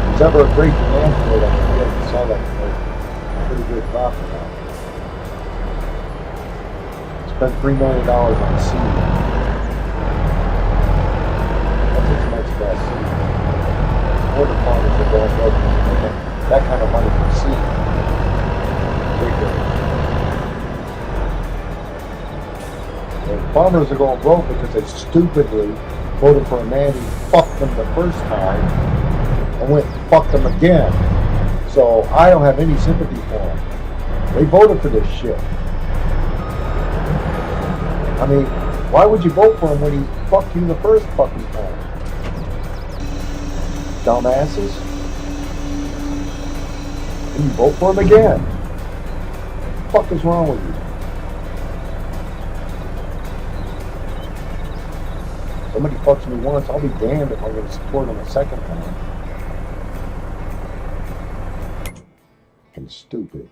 There's ever a great demand for it, I can be able to sell that for a pretty good profit now. Spent $3 million on seed. That's a tremendous bad seed. Order farmers are going broke making that kind of money from seed. And farmers are going broke because they stupidly voted for a man who fucked them the first time and went and fucked them again. So I don't have any sympathy for them. They voted for this shit. I mean, why would you vote for him when he fucked you the first fucking time? Dumbasses. And you vote for him again. What the fuck is wrong with you? Somebody fucks me once, I'll be damned if I'm going to support him a second time. And stupid.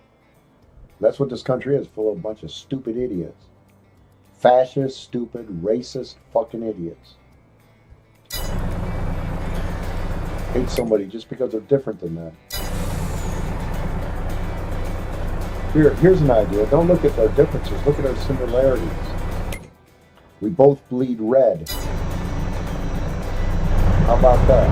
That's what this country is, full of a bunch of stupid idiots. Fascist, stupid, racist fucking idiots. Hate somebody just because they're different than them. Here's an idea. Don't look at our differences, look at our similarities. We both bleed red. How about that?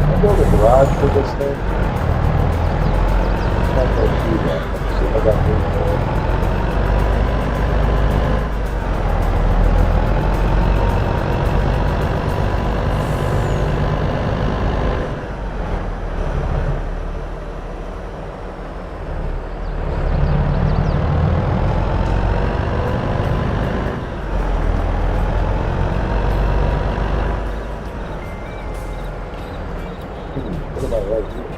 I'll build a garage for this thing. I'll go do that. See if I got room for it. What about right here?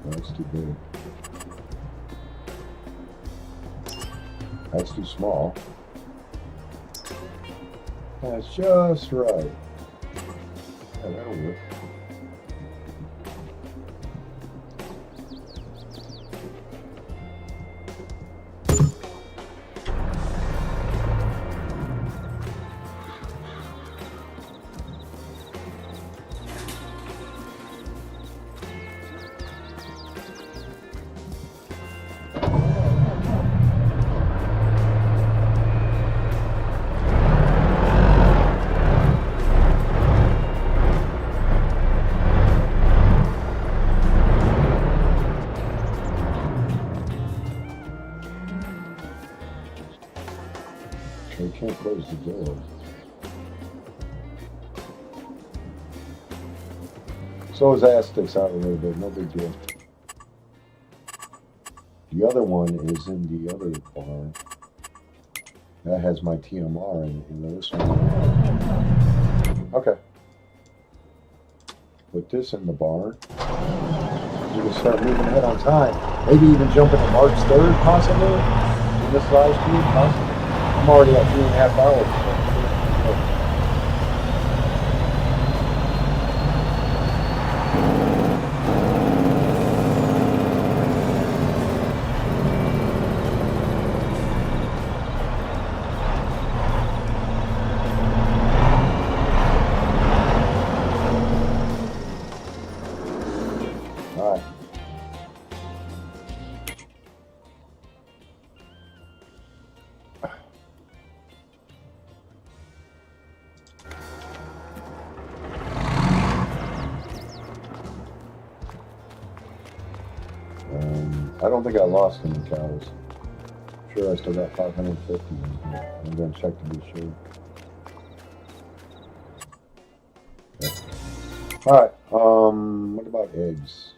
That's too big. That's too small. That's just right. Yeah, that'll work. You can't close the door. So his ass sticks out a little bit, no big deal. The other one is in the other barn. That has my TMR in it, and this one. Okay. Put this in the barn. You can start moving ahead on time. Maybe even jumping to March 3rd, possibly. In this live stream, possibly. I'm already at 3.5 hours. All right. I don't think I lost any cows. Sure, I still got 550 in here. I'm going to check to be sure. Yeah. All right. What about eggs?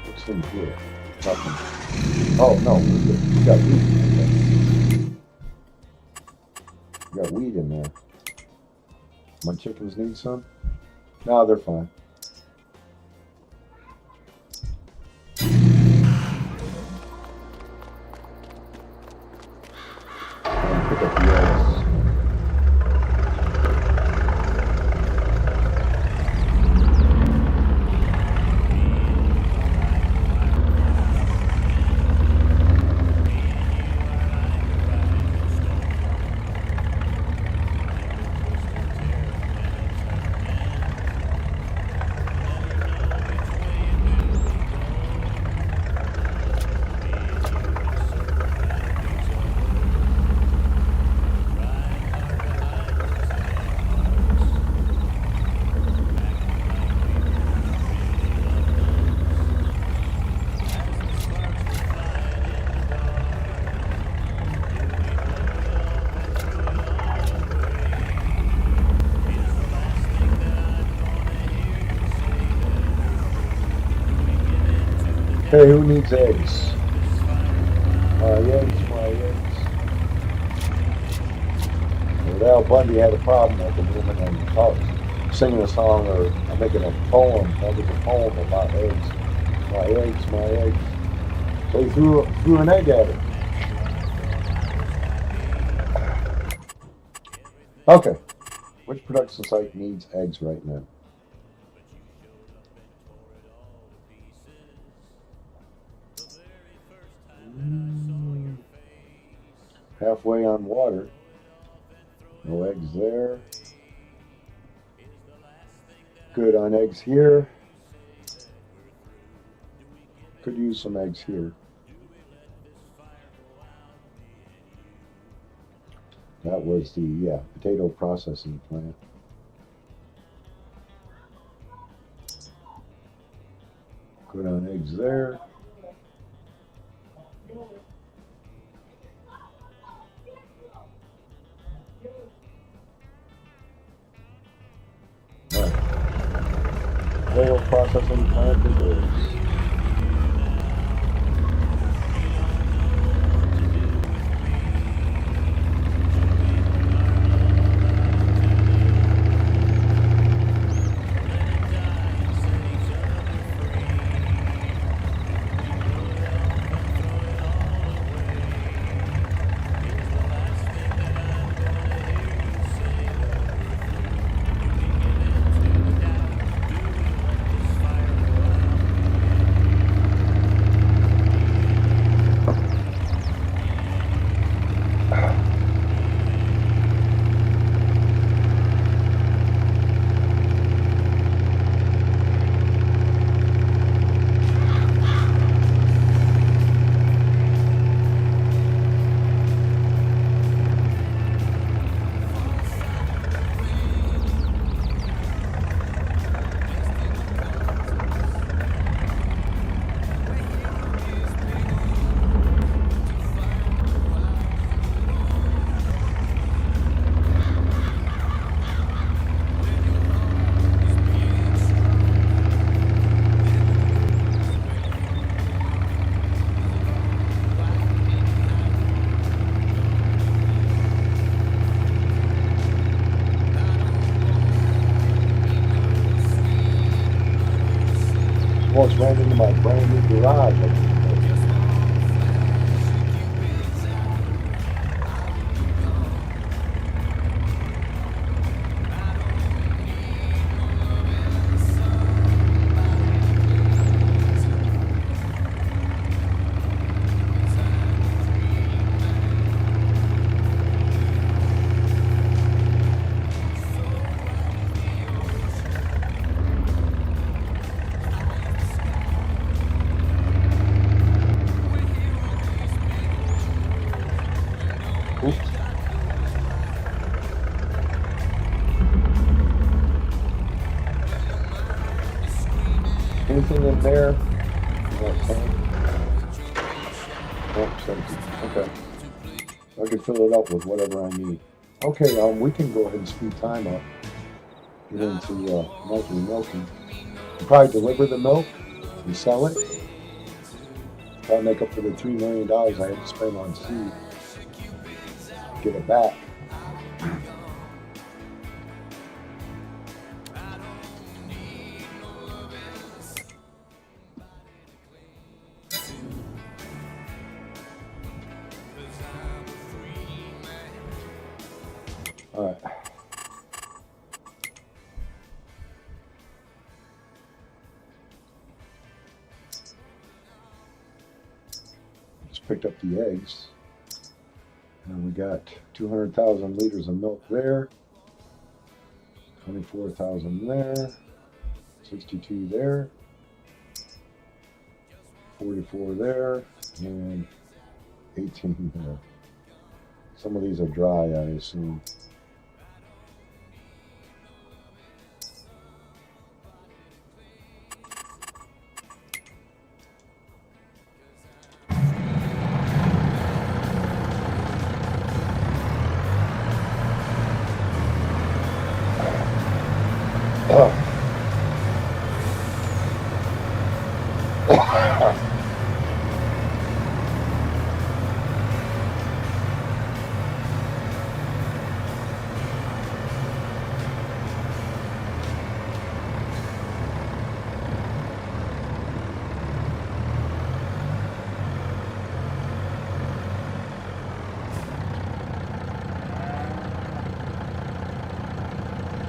What's in here? Nothing. Oh no, we got wheat. We got wheat in there. My chickens need some? No, they're fine. And pick up the eggs. Hey, who needs eggs? My eggs, my eggs. Well, Al Bundy had a problem with the woman and singing a song or making a poem. That was a poem about eggs. My eggs, my eggs. So he threw an egg at her. Okay. Which production site needs eggs right now? Halfway on water. No eggs there. Good on eggs here. Could use some eggs here. That was the potato processing plant. Good on eggs there. Potato processing plant it is. ran into my brand new garage. Oops. Anything in there? That tank? Oh, empty. Okay. I can fill it up with whatever I need. Okay, we can go ahead and speed time up. Get into monthly milking. We'll probably deliver the milk and sell it. Probably make up for the $3 million I had to spend on seed. Get it back. All right. Just picked up the eggs. And we got 200,000 liters of milk there. 24,000 there. 62 there. 44 there. And 18 there. Some of these are dry, I assume.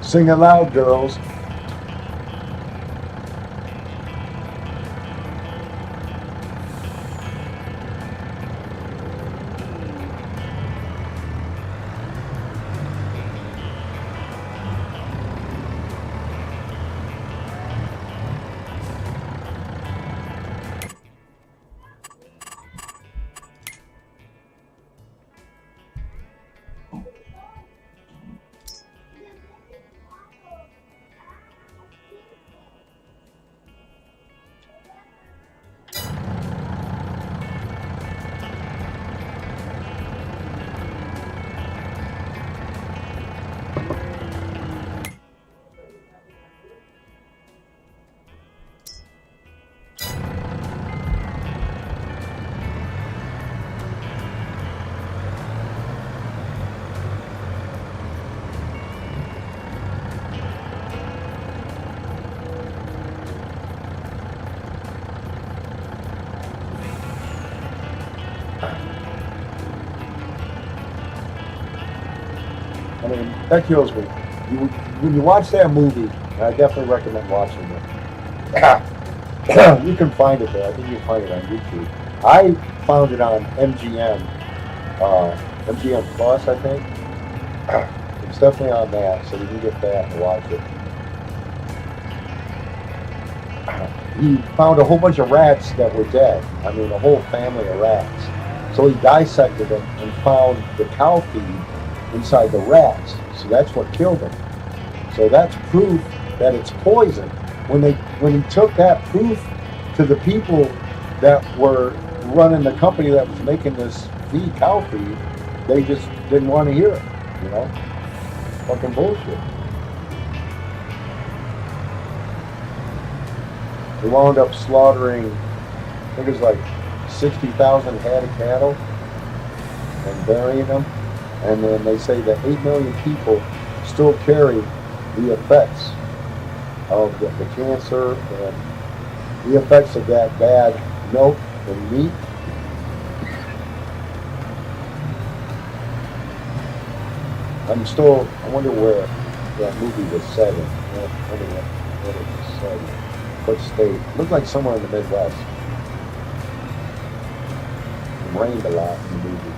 Sing it loud, girls. I mean, that kills me. When you watch that movie, and I definitely recommend watching it. You can find it there. I think you can find it on YouTube. I found it on MGM, MGM Plus, I think. It's definitely on that, so you can get that and watch it. He found a whole bunch of rats that were dead. I mean, a whole family of rats. So he dissected them and found the cow feed inside the rats. So that's what killed them. So that's proof that it's poison. When he took that proof to the people that were running the company that was making this feed, cow feed, they just didn't want to hear it, you know? Fucking bullshit. They wound up slaughtering, I think it was like 60,000 head of cattle and burying them. And then they say that 8 million people still carry the effects of the cancer and the effects of that bad milk and meat. I wonder where that movie was set in. I wonder what it was set in. What state? Looked like somewhere in the Midwest. It rained a lot in the movie.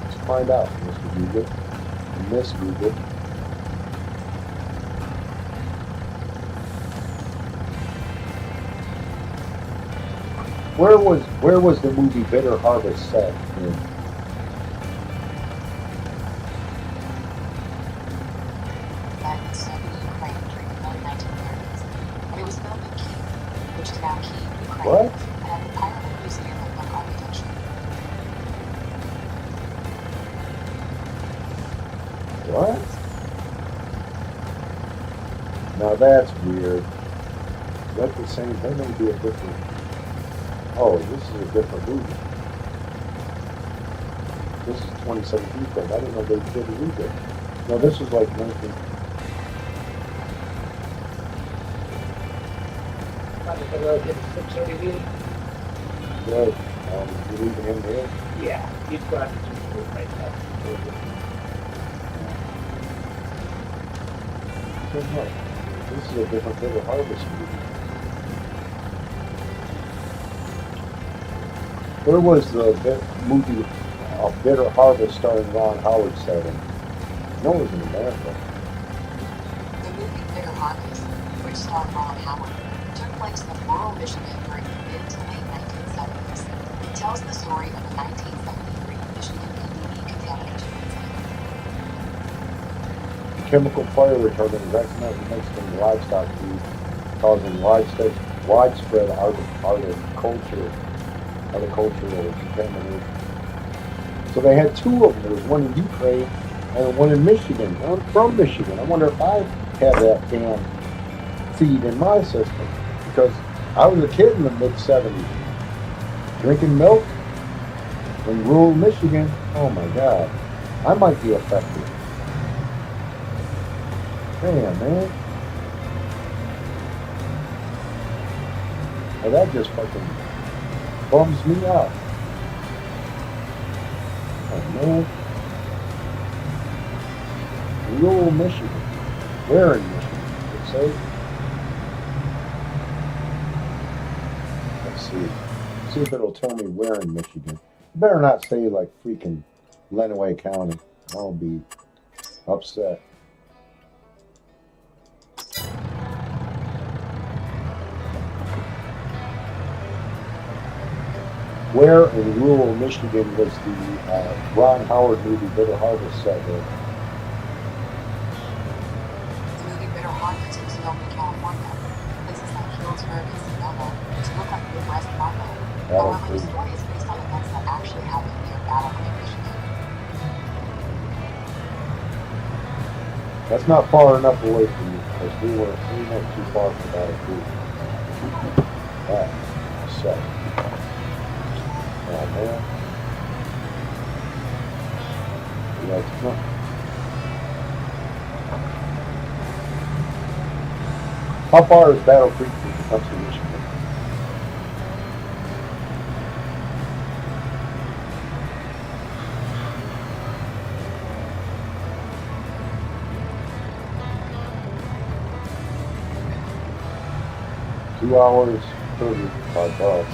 Let's find out, Mr. Google. Miss Google. Where was the movie Bitter Harvest set in? That in Soviet Ukraine during the early 1930s, and it was filmed in Kyiv, which is now Kyiv, Ukraine, What? and at the Parliament Museum of Folk Architecture. What? Now that's weird. Is that the same? That may be a different. Oh, this is a different movie. This is 2017 film. I didn't know they did a remake. No, this was like 19. Hello, get 6:30. Good. You leaving him here? Yeah, he's got to do it right now. So what? This is a different Bitter Harvest movie. Where was the movie Bitter Harvest starring Ron Howard set in? No, it was in America. The movie Bitter Harvest, which starred Ron Howard, took place in rural Michigan during the mid to late 1970s. It tells the story of a 1973 Michigan PBE contamination incident. Chemical fire retardant is accidentally mixed in livestock feed, causing widespread agricultural contamination. So they had two of them. There was one in Ukraine and one in Michigan. I'm from Michigan. I wonder if I had that damn feed in my system. Because I was a kid in the mid-70s. Drinking milk in rural Michigan. Oh my God. I might be affected. Damn, man. Well, that just fucking bums me out. Oh, man. Rural Michigan. Where in Michigan? Let's say. Let's see. See if it'll tell me where in Michigan. Better not say like freaking Lenawee County. I'll be upset. Where in rural Michigan was the Ron Howard movie Bitter Harvest set in? The movie Bitter Harvest was filmed in California, places like Healdsburg and Sonoma, which look like Midwest Fargo. However, the story is based on events that actually happened near Battle Creek, Michigan. That's not far enough away from you because we weren't too far from Battle Creek. That sucks. Oh man. Yeah, it's not. How far is Battle Creek from Tecumseh, Michigan? $2 30 by bus.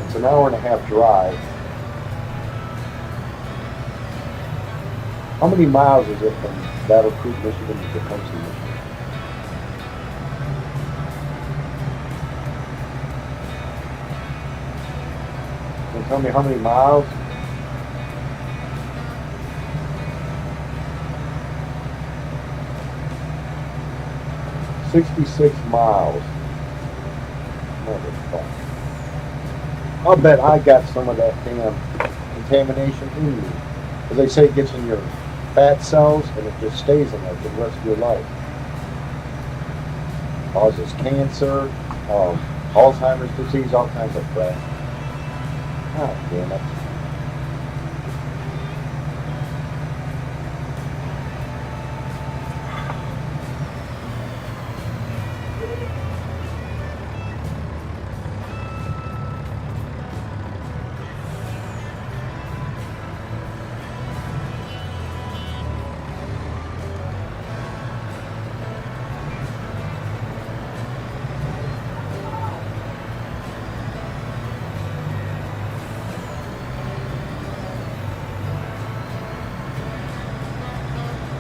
It's an hour and a half drive. How many miles is it from Battle Creek, Michigan to Tecumseh, Michigan? Can you tell me how many miles? $66 miles. Motherfucker. I'll bet I got some of that damn contamination in me. Because they say it gets in your fat cells and it just stays in there for the rest of your life. Causes cancer, Alzheimer's disease, all kinds of crap. God damn it.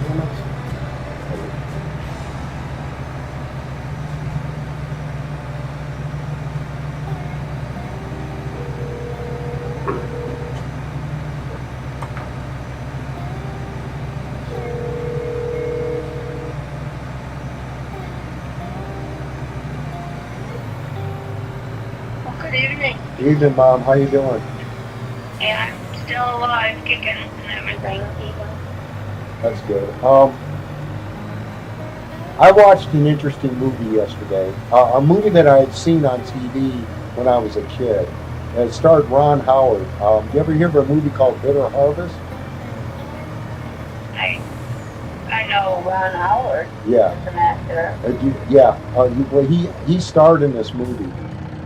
limits. Well, good evening. Evening, Mom. How you doing? Yeah, I'm still alive, kicking and everything. That's good. I watched an interesting movie yesterday. A movie that I had seen on TV when I was a kid. And it starred Ron Howard. You ever hear of a movie called Bitter Harvest? I know Ron Howard Yeah. is an actor. Well, he starred in this movie.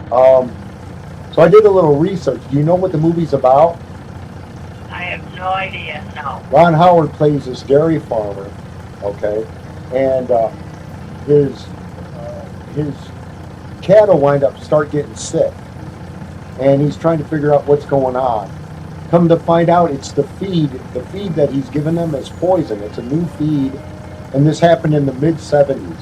So I did a little research. Do you know what the movie's about? I have no idea, no. Ron Howard plays this dairy farmer, okay, and his cattle start getting sick, and he's trying to figure out what's going on. Come to find out, it's the feed. The feed that he's given them is poison. It's a new feed, and this happened in the mid-70s.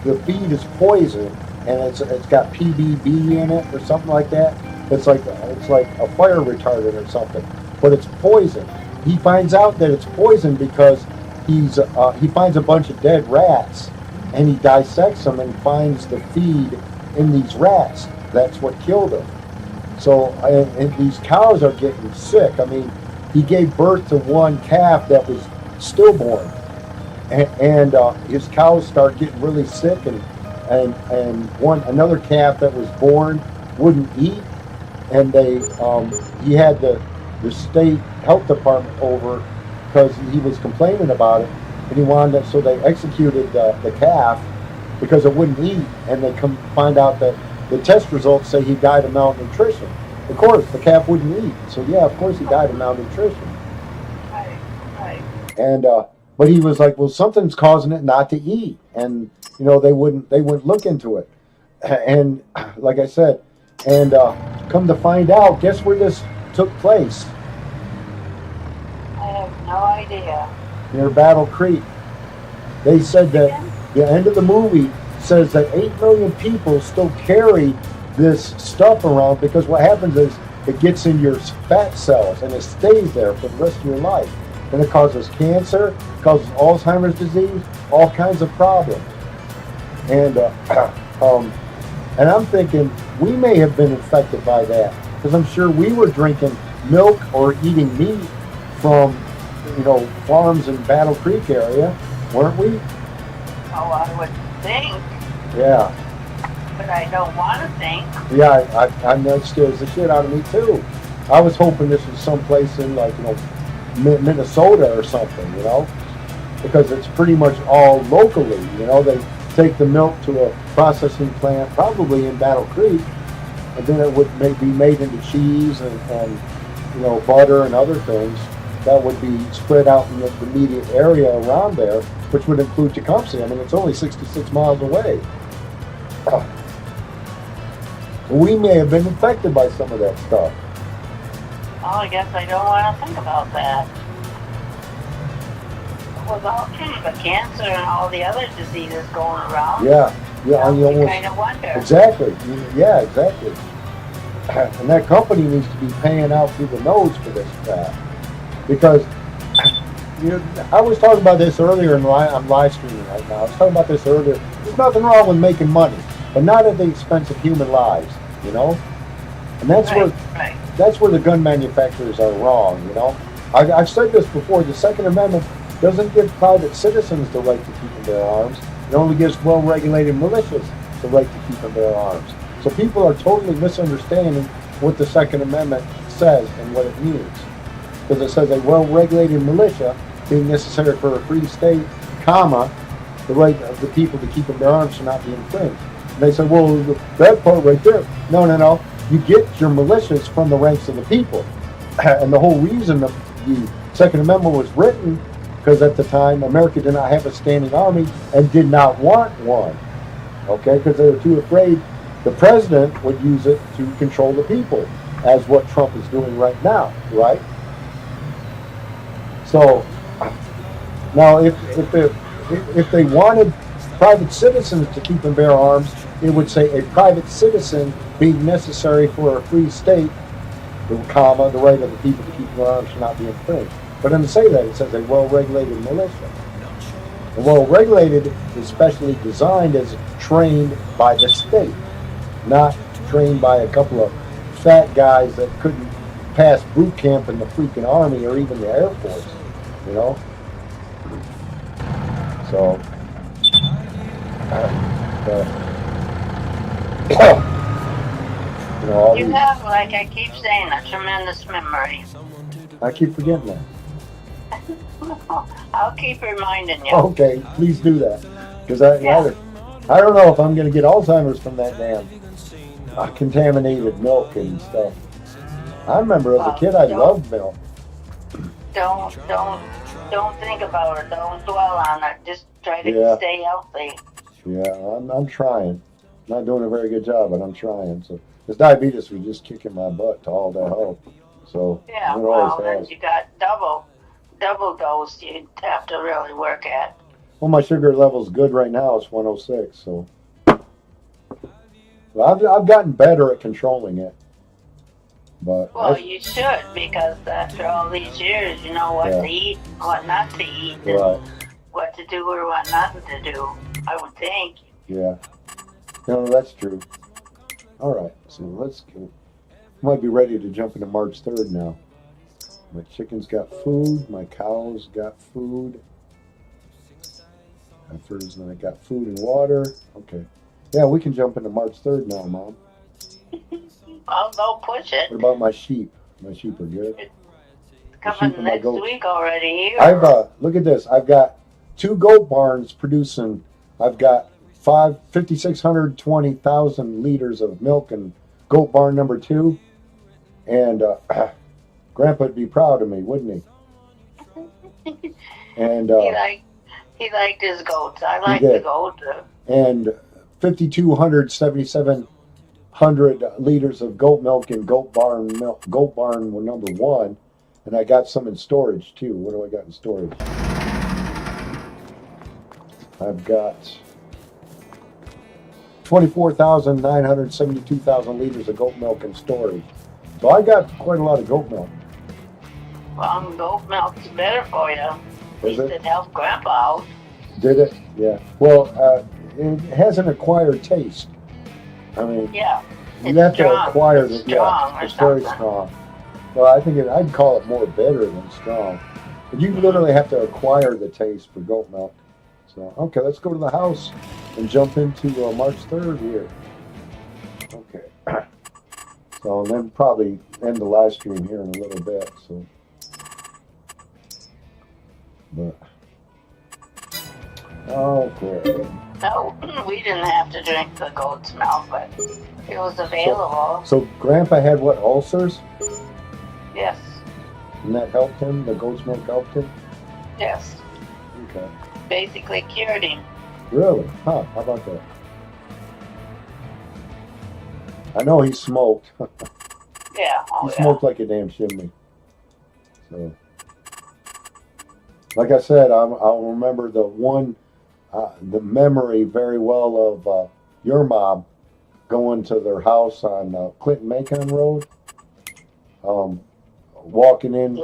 The feed is poison, and it's got PBB in it or something like that. It's like a fire retardant or something, but it's poison. He finds out that it's poison because he finds a bunch of dead rats, and he dissects them and finds the feed in these rats. That's what killed them. So and these cows are getting sick. I mean, he gave birth to one calf that was stillborn, and his cows start getting really sick, and another calf that was born wouldn't eat, and he had the state health department over because he was complaining about it, and he wanted it, so they executed the calf because it wouldn't eat, and they come find out that the test results say he died of malnutrition. Of course, the calf wouldn't eat, so yeah, of course he died of malnutrition. Right. And but he was like, well, something's causing it not to eat, and they wouldn't look into it. And like I said, and come to find out, guess where this took place? I have no idea. Near Battle Creek. They said that the end of the movie says that 8 million people still carry this stuff around because what happens is it gets in your fat cells and it stays there for the rest of your life. And it causes cancer, causes Alzheimer's disease, all kinds of problems. And and I'm thinking we may have been infected by that because I'm sure we were drinking milk or eating meat from farms in Battle Creek area, weren't we? Oh, I would think, Yeah. but I don't want to think. Yeah, that scares the shit out of me too. I was hoping this was someplace in Minnesota or something, because it's pretty much all locally. They take the milk to a processing plant, probably in Battle Creek, and then it would be made into cheese and butter and other things that would be spread out in the immediate area around there, which would include Tecumseh. I mean, it's only 66 miles away. We may have been infected by some of that stuff. Oh, I guess I don't want to think about that. With all the cancer and all the other diseases going around. Yeah, you almost kind of wonder. exactly. Yeah, exactly. And that company needs to be paying out through the nose for this crap, because I was talking about this earlier I'm live streaming right now. I was talking about this earlier. There's nothing wrong with making money, but not at the expense of human lives, And that's that's where the gun manufacturers are wrong, I've said this before. The Second Amendment doesn't give private citizens the right to keep and bear arms. It only gives well-regulated militias the right to keep and bear arms. So people are totally misunderstanding what the Second Amendment says and what it means. Because it says a well-regulated militia being necessary for a free state, the right of the people to keep and bear arms should not be infringed. And they say, well, that part right there. No. You get your militias from the ranks of the people. And the whole reason the Second Amendment was written, because at the time America did not have a standing army and did not want one. Okay, because they were too afraid the president would use it to control the people, as what Trump is doing right now, right? So now, if they wanted private citizens to keep and bear arms, it would say a private citizen being necessary for a free state, the comma, the right of the people to keep their arms should not be infringed. But it doesn't say that. It says a well-regulated militia. And well-regulated is specially designed as trained by the state, not trained by a couple of fat guys that couldn't pass boot camp in the freaking army or even the Air Force, you know? So, you know, all You these, have, like I keep saying, a tremendous memory. I keep forgetting that. I'll keep reminding you. Okay, please do that. Because Yeah. I don't know if I'm going to get Alzheimer's from that damn contaminated milk and stuff. I remember as a kid, I loved milk. Don't think about it. Don't dwell on it. Just try to Yeah. stay healthy. Yeah, I'm trying. Not doing a very good job, but I'm trying. So this diabetes was just kicking my butt to all that help. So Yeah, it well, always then has. you got double dose you'd have to really work at. Well, my sugar level's good right now. It's 106. So well, I've gotten better at controlling it. But Well, you should, because after all these years, you know what Yeah. to eat, what not to eat, and right, what to do or what not to do, I would think. yeah. No, that's true. All right, so let's go. Might be ready to jump into March 3rd now. My chickens got food. My cows got food. Heifers, and I got food and water. Okay. Yeah, we can jump into March 3rd now, Mom. I'll go push it. What about my sheep? My sheep are good. It's sheep coming and my next goats. week already here. I've look at this. I've got 2 goat barns producing. I've got 5,620,000 liters of milk in goat barn number 2, and Grandpa'd be proud of me, wouldn't he? And He liked his goats. I like did. the goat. and 5,277 liters of goat milk in goat barn were number 1, and I got some in storage too. What do I got in storage? I've got 24,972,000 liters of goat milk in storage. So I got quite a lot of goat milk. Well, goat milk's better for you. At Is least it? it helps Grandpa out. Did it? Yeah. Well, it has an acquired taste. I mean, Yeah. you It's have strong. to acquire It's it. strong Yeah, or it's very something. strong. Well, I think I'd call it more bitter than strong. But you literally have to acquire the taste for goat milk. So, okay, let's go to the house and jump into March 3rd here. Okay. So, and then probably end the live stream here in a little bit. So, but okay. No, we didn't have to drink the goat's milk, but it was available. So, Grandpa had what, ulcers? Yes. And that helped him? The goat's milk helped him? Yes. Okay. Basically cured him. Really? Huh? How about that? I know he smoked. Yeah. Oh, He yeah. smoked like a damn chimney. So, like I said, I'll remember the memory very well of your mom going to their house on Clinton Macon Road. Walking in. The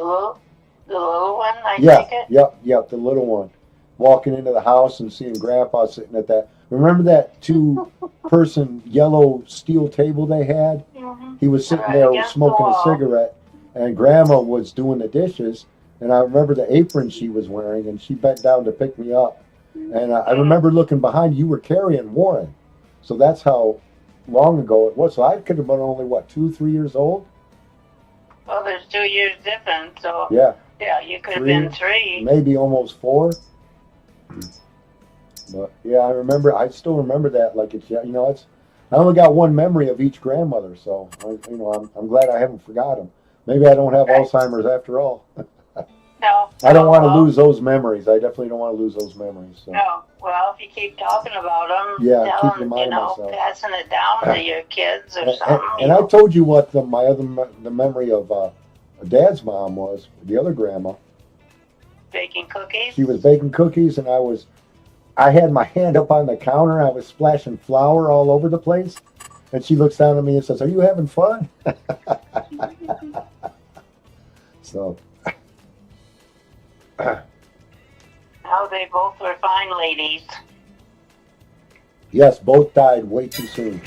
little one, I Yeah, take it? yep, the little one. Walking into the house and seeing Grandpa sitting at that. Remember that 2-person yellow steel table they had? Mhm. He was sitting Right there against the smoking a wall. cigarette, and Grandma was doing the dishes. And I remember the apron she was wearing, and she bent down to pick me up. And I remember looking behind, you were carrying Warren. So that's how long ago it was. So I could have been only, 2-3 years old? Well, there's 2 years difference, so Yeah, yeah, you could have 3, been 3. maybe almost 4. But yeah, I still remember that like it's, I only got one memory of each grandmother, so I'm glad I haven't forgot them. Maybe I don't have Right. Alzheimer's after all. No. I don't want to well, lose those memories. I definitely don't want to lose those memories. So. No. Well, if you keep talking about them, Yeah, tell keep them, reminding myself. passing it down to your kids or And, something. and I told you what the memory of Dad's mom was, the other grandma. baking cookies. She was baking cookies, and I had my hand up on the counter. I was splashing flour all over the place. And she looks down at me and says, "Are you having fun?" So, Oh, they both were fine ladies. yes, both died way too soon.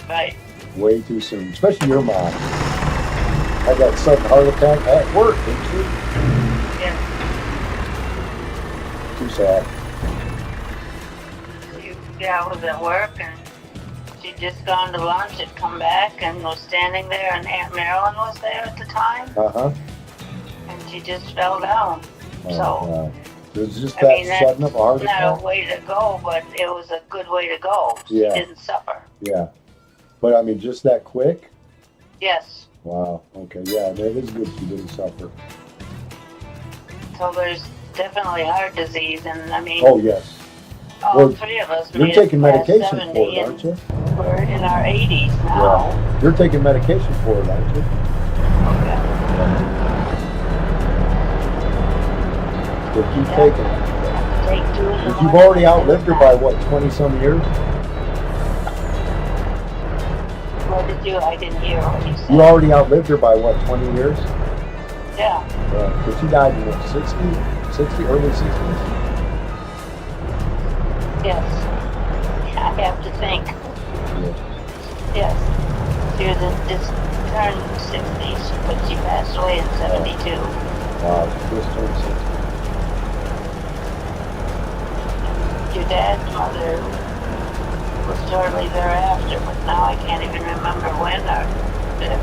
Right. Way too soon. Especially your mom. I got sudden heart attack at work, didn't she? Yeah. Too sad. I was at work and she'd just gone to lunch, had come back and was standing there, and Aunt Marilyn was there at the time, Uh-huh. and she just fell down. Oh, So, wow. It was just I mean, that sudden of a heart not attack? a way to go, but it was a good way to go. Yeah. She didn't suffer. Yeah. But, I mean, just that quick? Yes. Wow. Okay, yeah, it is good she didn't suffer. So there's definitely heart disease, and I mean, Oh, yes. all well, three of us You're made taking it past medication 70, for it, and aren't you? we're in our 80s now. Yeah. You're taking medication for it, aren't you? Okay. So keep Yeah. taking it. Take 2 in the Because you've morning, already and outlived her by, what, 20-some years? What did you? I didn't hear what you said. You already outlived her by, what, 20 years? Yeah. Because she died in, what, 60, early 60s? Yes. I have to think. Yeah. Yes. She was in this turned 60s, but she passed away in 72. Wow, she just turned 60. Your dad's mother was shortly thereafter, but now I can't even remember when or if.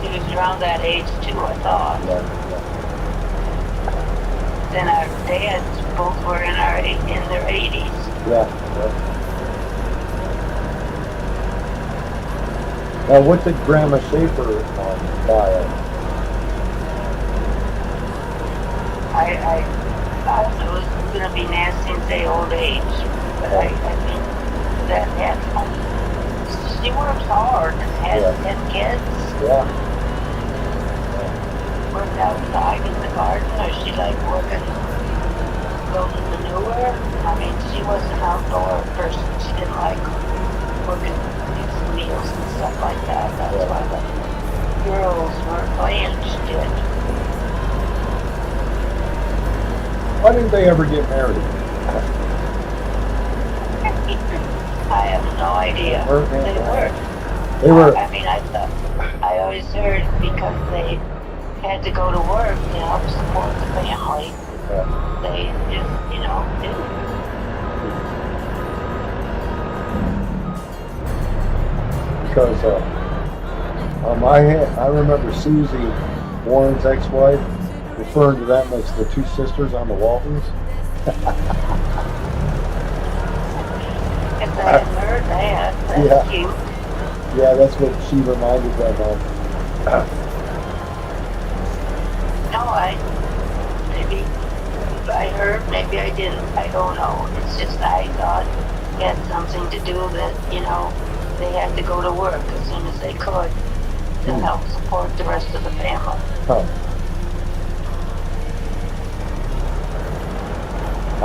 She was around that age too, I thought. Yeah, Then our dads both were in their 80s. yeah. Now, what did Grandma Schaefer die of? I thought it was going to be nasty and say old age, but I think that she worked hard and had Yeah. 10 kids, Yeah. worked outside in the garden, or she liked working, building manure. I mean, she was an outdoor person. She didn't like working, fixing meals and stuff like that. That's Yeah. why the girls weren't playing she did. Why didn't they ever get married? I have no idea. They were. I mean, I always heard because they had to go to work to help support the family. They just, didn't. Because I remember Susie, Warren's ex-wife, referring to them as the two sisters on the Waltons. If they had heard that, that's Yeah. cute. Yeah, that's what she reminded them of. No, maybe I heard, maybe I didn't. I don't know. It's just I thought it had something to do that, they had to go to work as soon as they could to help support the rest of the family. Huh.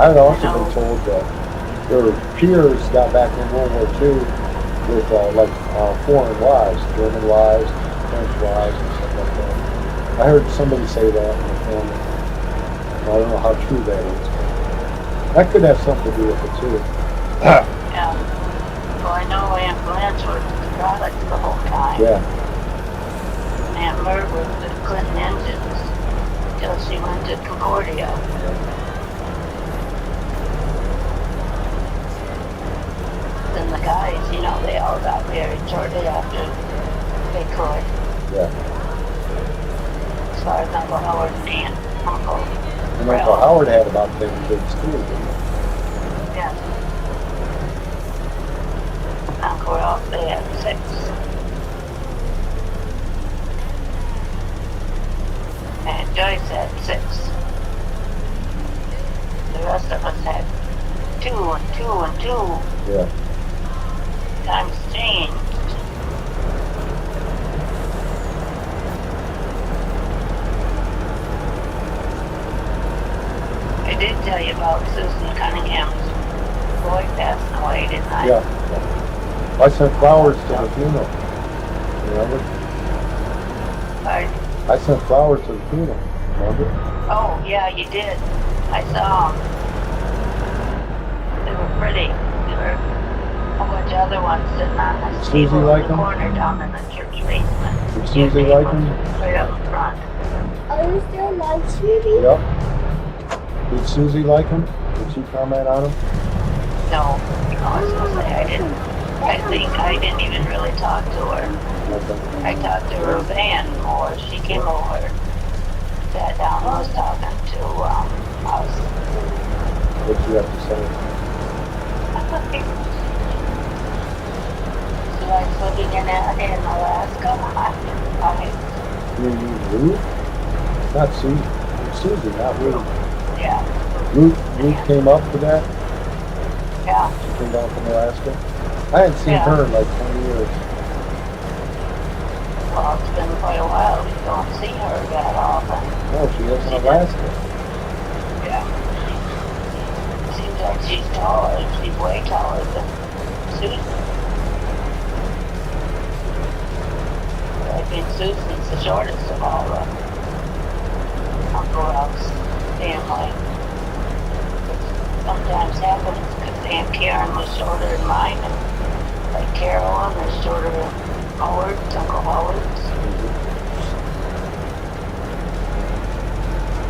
I'd also been told that their peers got back in World War II with foreign wives, German wives, French wives, and stuff like that. I heard somebody say that in the family. I don't know how true that is. That could have something to do with it too. Yeah. Well, I know Aunt Blanche worked at the products the whole time. Yeah. Aunt Mert worked at Clinton Engines till she went to Concordia. Then the guys, they all got married shortly after they could. Yeah. As far as Uncle Howard and Uncle And Uncle Howard had about 10 kids too, didn't he? Yeah. Uncle Ralph, they had 6. And Joyce had 6. The rest of us had 2 and 2 and 2. Yeah. Times changed. did tell you about Susan Cunningham's boy passing away, didn't I? Yeah. I sent flowers to the funeral. Remember? Pardon? I sent flowers to the funeral. Remember? Oh, yeah, you did. I saw them. They were pretty. There were a bunch of other ones sitting on the Susie table like in the 'em? corner down in the church basement. Did Susie like them? Right up front. Are you still like Susie? Yep. Did Susie like them? Did she comment on them? No, I was gonna say I didn't. I think I didn't even really talk to her. Okay. I talked to her van more. She came over, sat down, and was talking to us. What'd you have to say? She likes living in Alaska. You Ruth? Not Susie. Susie, not Ruth. Yeah, Ruth came up for that? yeah. She came down from Alaska? I hadn't seen Yeah. her in like 20 years. Well, it's been quite a while. We don't see her that often. No, she lives in Alaska. Yeah. Seems like she's taller. She's way taller than Susan. I think Susan's the shortest of all the Uncle Ralph's family. Sometimes happens because Aunt Karen was shorter than mine, and like Carolyn was shorter than Howard's, Uncle Howard's.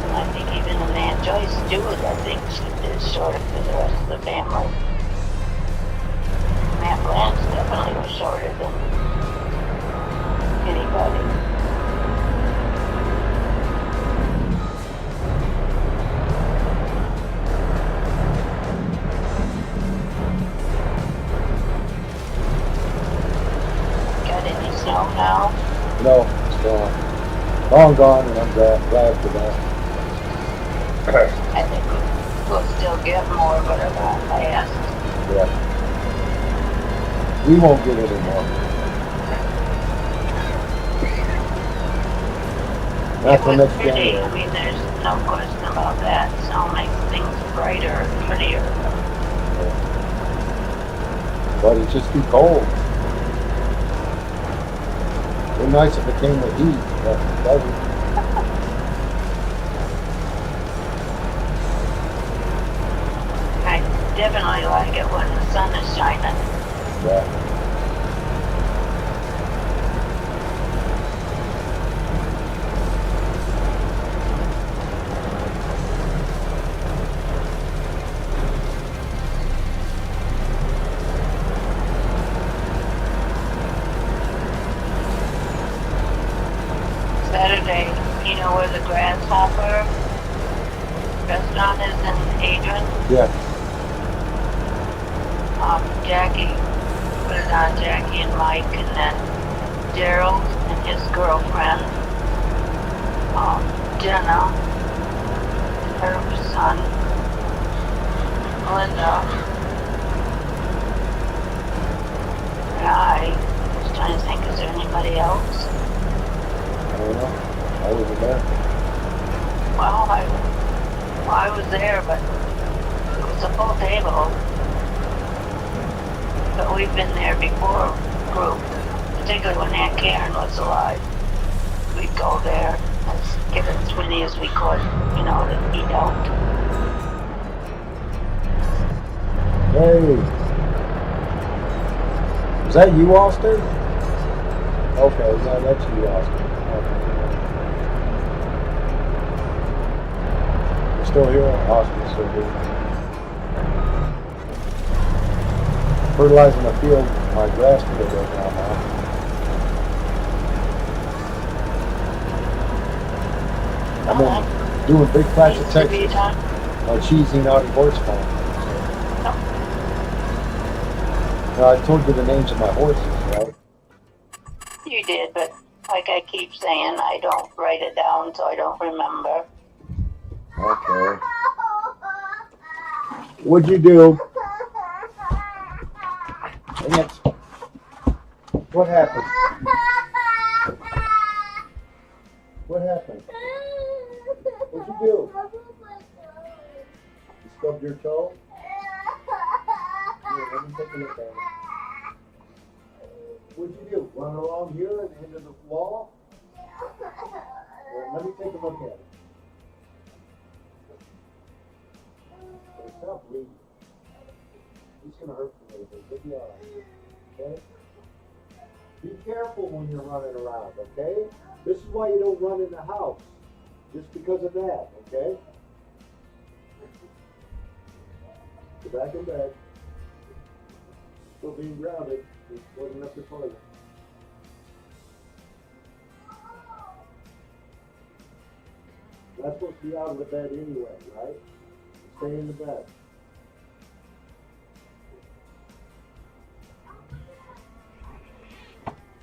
And I think even in Aunt Joyce Stewart, I think she is shorter than the rest of the family. Aunt Blanche definitely was shorter than anybody. Got any snow now? No, it's gone. Long gone, and I'm glad for that. I think we'll still get more, but it won't last. Yeah. We won't get any more. Not till It was next pretty. I January. mean, there's no question about that. Snow makes things brighter and prettier. But it's just too cold. It'd be nice if it came with heat, but it doesn't. I definitely like it when the sun is shining. Yeah. Saturday, you know where the Grasshopper restaurant is in Adrian? Yeah. Jackie put it on, Jackie and Mike, and then Gerald and his girlfriend, Jenna, her son, Linda, and I was trying to think, is there anybody else? I don't know. I wasn't there. Well, I was there, but it was a full table. But we've been there before, group, particularly when Aunt Karen was alive. We'd go there and get as many as we could, you know, to eat out. Hey. Is that you, Austin? Okay, yeah, that's you, Austin. Okay. You're still here? Austin's still here. Fertilizing the field, my grass field right now. I'm in doing big patch of Needs to be Texas done. on Cheesy Naughty Horse Farm. Oh. Now, I told you the names of my horses, right? You did, but like I keep saying, I don't write it down, so I don't remember. Okay. What'd you do? Ants. What happened? What happened? What'd you do? stubbed your toe? Here, let me take a look at it. What'd you do? Run around here and into the wall? Well, let me take a look at it. It's not bleeding. It's gonna hurt a little bit. You'll be alright. Okay? Be careful when you're running around, okay? This is why you don't run in the house. Just because of that, okay? Go back in bed. Still being grounded. Just wasn't up the toilet. Not supposed to be out of the bed anyway, right? Stay in the bed.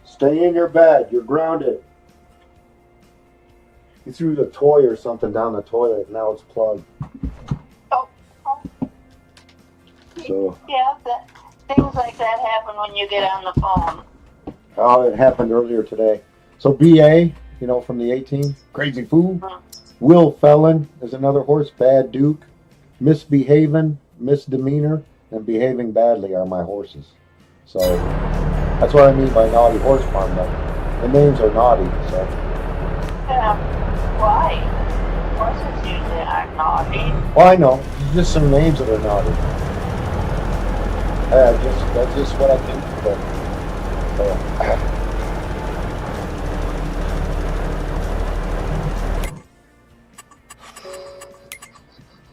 Stay in your bed. You're grounded. You threw the toy or something down the toilet. Now it's plugged. Oh. So, Yeah, things like that happen when you get on the phone. Oh, it happened earlier today. So BA, you know, from the 18, Crazy Fool. Will Felon is another horse. Bad Duke. Misbehaving, Misdemeanor, and Behaving Badly are my horses. So that's what I mean by naughty horse farm. The names are naughty. So Yeah. Why? Horses usually aren't naughty. well, I know. It's just some names that are naughty. That's just what I think.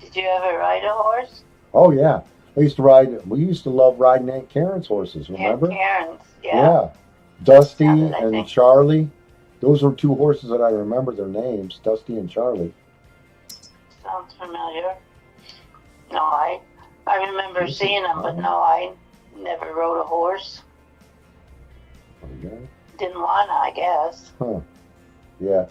Did you ever ride a horse? Oh yeah, I used to ride. We used to love riding Aunt Karen's horses. Remember? Karen's, Yeah. Dusty How did I and think? Charlie. Those were two horses that I remember their names, Dusty and Charlie. Sounds familiar. No, I remember seeing them, but no, I never rode a horse. Oh, yeah. Didn't wanna, I guess. Yeah.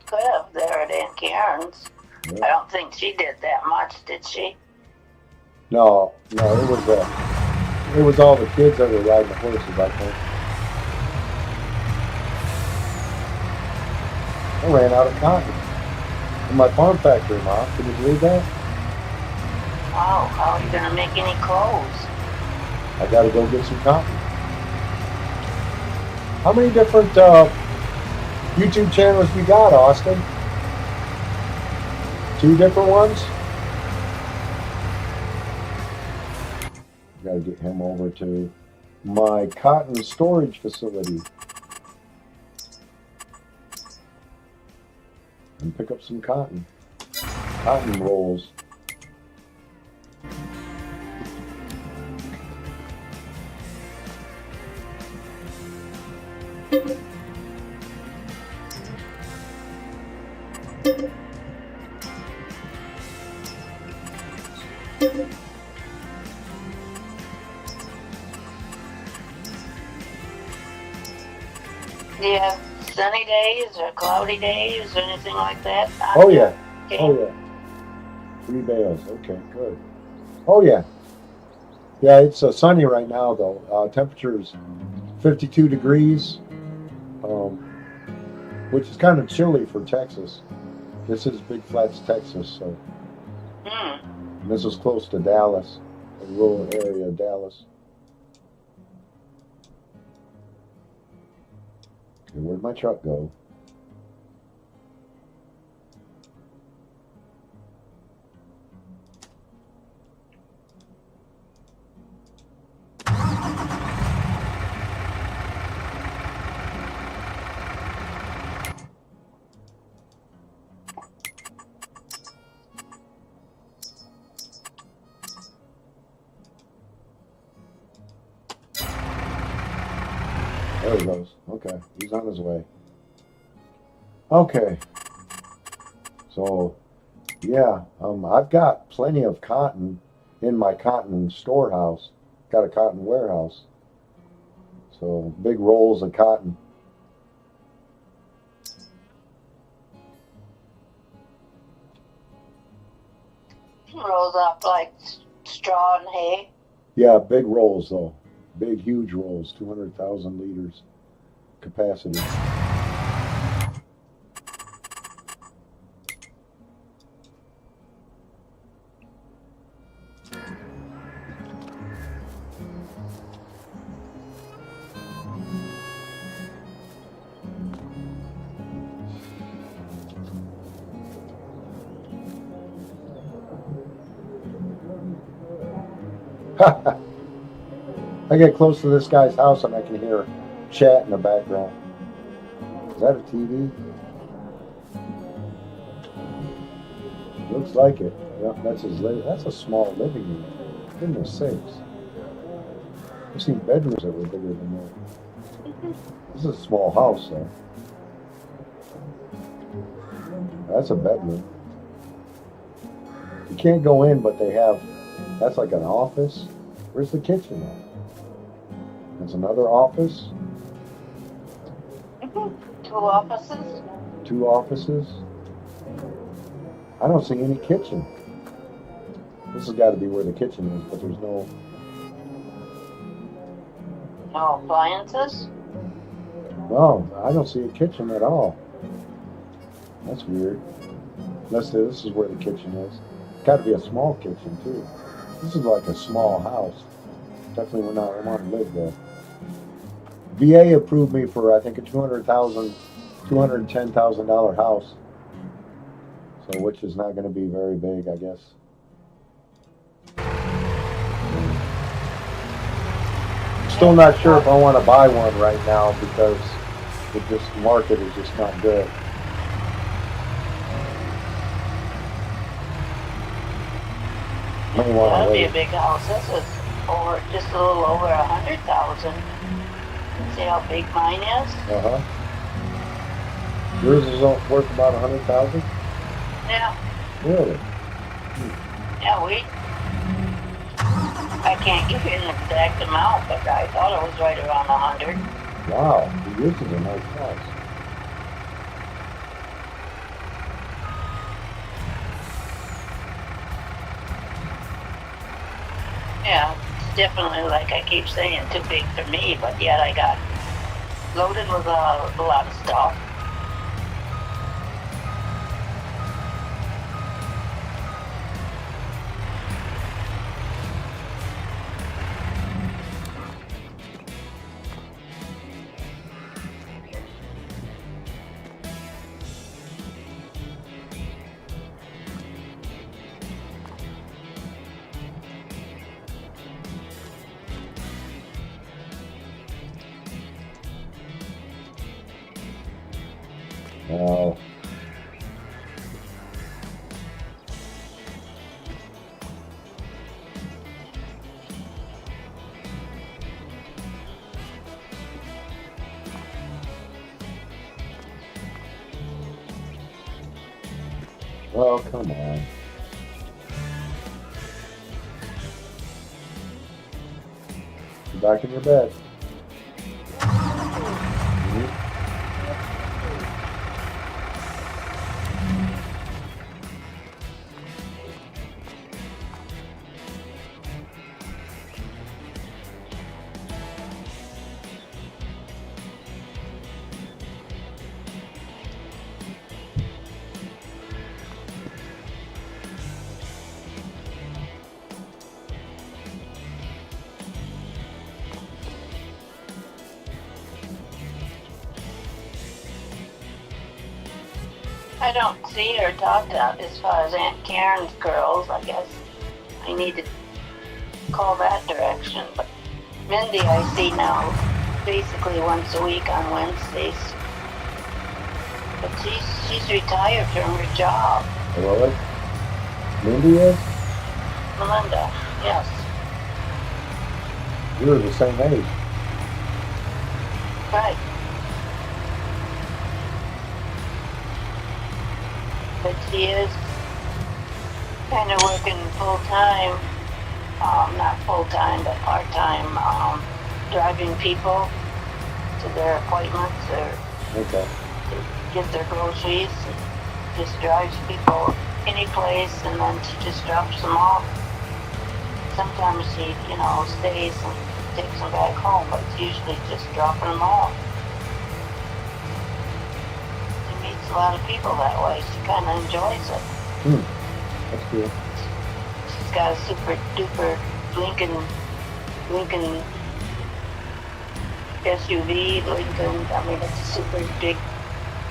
Could have there at Aunt Karen's. Yeah. I don't think she did that much, did she? No, it was all the kids that were riding the horses, I think. I ran out of cotton in my farm factory, Mom. Can you believe that? Wow, how are you gonna make any clothes? I got to go get some cotton. How many different YouTube channels we got, Austin? 2 different ones? Got to get him over to my cotton storage facility and pick up some cotton rolls. Do you have sunny days or cloudy days or anything like that? Oh yeah. Okay. Oh yeah. 3 bales. Okay, good. Oh yeah. Yeah, it's sunny right now though. Temperature's 52 degrees, which is kind of chilly for Texas. This is Big Flats, Texas, so this is close to Dallas, a rural area of Dallas. Okay, where'd my truck go? There he goes. Okay, he's on his way. Okay. So, yeah, I've got plenty of cotton in my cotton storehouse. Got a cotton warehouse. So, big rolls of cotton. Rolls up like straw and hay. Yeah, big rolls though. Big, huge rolls. 200,000 liters capacity. I get close to this guy's house and I can hear chat in the background. Is that a TV? Looks like it. Yep, that's his. That's a small living room. Goodness sakes. I've seen bedrooms that were bigger than that. This is a small house, though. That's a bedroom. You can't go in, but they have. That's like an office. Where's the kitchen at? There's another office. Two offices? 2 offices. I don't see any kitchen. This has got to be where the kitchen is, but there's no. No appliances? No, I don't see a kitchen at all. That's weird. Unless this is where the kitchen is. Got to be a small kitchen too. This is like a small house. Definitely would not want to live there. VA approved me for I think a $210,000 house. So which is not going to be very big, I guess. Still not sure if I want to buy one right now because this market is just not good. May want to That'd be a wait. big house. This is over, just a little over 100,000. See how big mine is? Uh-huh. Yours is worth about 100,000? Yeah. Really? Yeah, I can't give you an exact amount, but I thought it was right around 100. Wow. Yours is a nice house. Yeah, it's definitely, like I keep saying, too big for me, but yet I got loaded with a lot of stuff. Wow. Oh, come on. You back in your bed. Mhm. I don't see or talk to as far as Aunt Karen's girls. I guess I need to call that direction. But Mindy I see now basically once a week on Wednesdays. But she's retired from her job. Really? Mindy is? Melinda, yes. You're the same age. Right. But she is kind of working full time, not full time, but part time, driving people to their appointments or Okay. to get their groceries. And just drives people any place and then she just drops them off. Sometimes she, stays and takes them back home, but it's usually just dropping them off. She meets a lot of people that way. She kind of enjoys it. That's cool. She's got a super duper Lincoln SUV, Lincoln. I mean, it's a super big,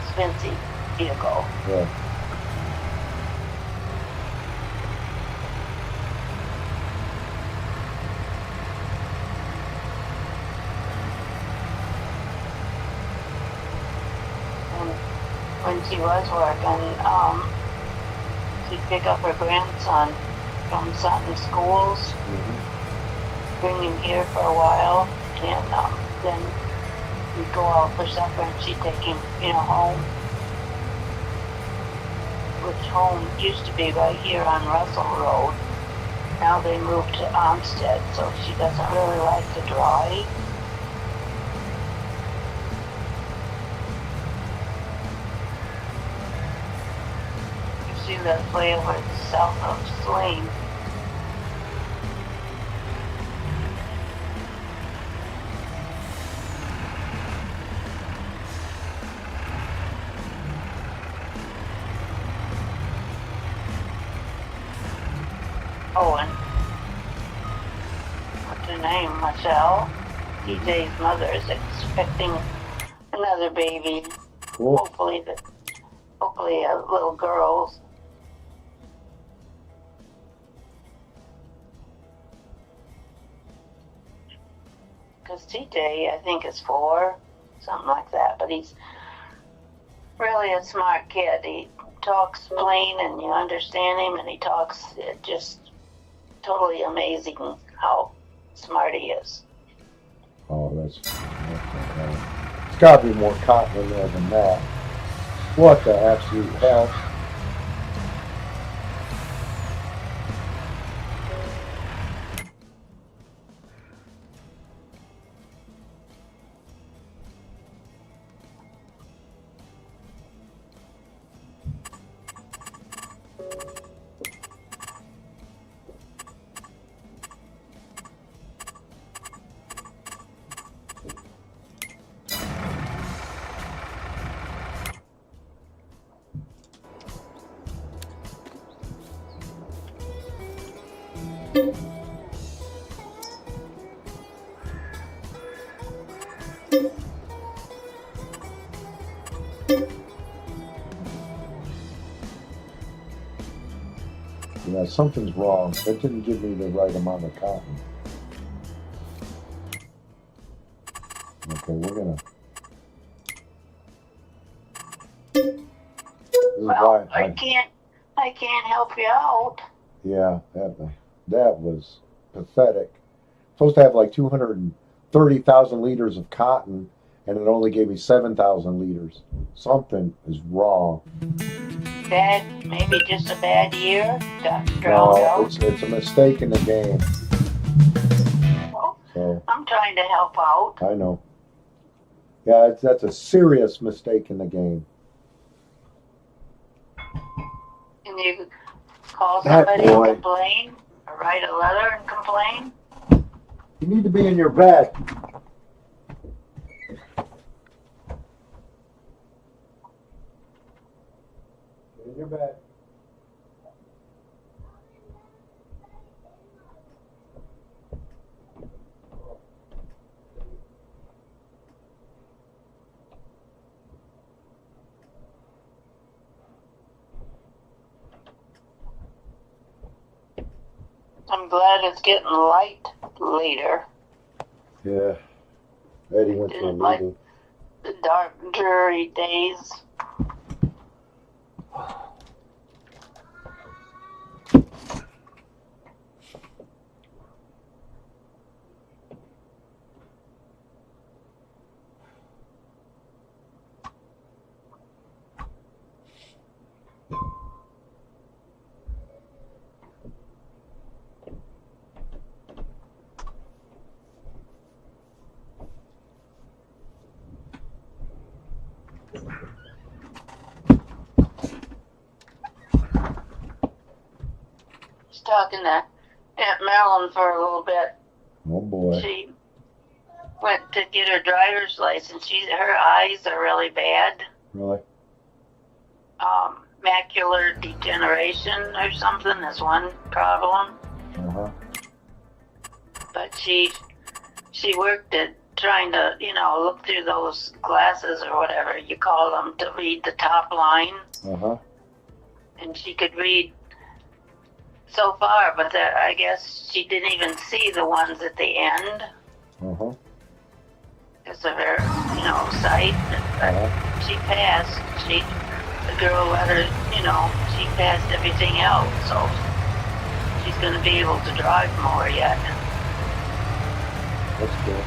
expensive vehicle. Yeah. when she was working, she'd pick up her grandson from Sutton schools, bring him here for a while, and then we'd go out for supper and she'd take him, home. Which home used to be right here on Russell Road. Now they moved to Olmsted, so she doesn't really like to drive. She lives way over south of Swain. Oh, and what's her name? Michelle. DJ's mother is expecting another baby. Cool. Hopefully a little girl. Because TJ, I think, is 4, something like that. But he's really a smart kid. He talks plain and you understand him, and he talks just totally amazing how smart he is. Oh, that's okay. It's got to be more cotton in there than that. What the absolute hell? Yeah, something's wrong. That didn't give me the right amount of cotton. Okay, we're gonna. This is Well, why I can't help you out. yeah, that was pathetic. Supposed to have like 230,000 liters of cotton, and it only gave me 7,000 liters. Something is wrong. Bad, maybe just a bad year. Got drowned No, out. it's a mistake in the game. Well, So I'm trying to help out. I know. Yeah, that's a serious mistake in the game. Can you call That somebody boy. and complain? Or write a letter and complain? You need to be in your bed. Get in your bed. I'm glad it's getting light later. Yeah. Eddie went to a Didn't like meeting. the dark, dreary days. Was talking to Aunt Marilyn for a little bit. Oh boy. She went to get her driver's license. Her eyes are really bad. Really? Macular degeneration or something is one problem. Uh-huh. But she worked at trying to, look through those glasses or whatever you call them to read the top line. Uh-huh. And she could read so far, but I guess she didn't even see the ones at the end Uh-huh. because of her, sight. But Uh-huh. she passed. She the girl let her, she passed everything else, so she's going to be able to drive more yet. That's cool.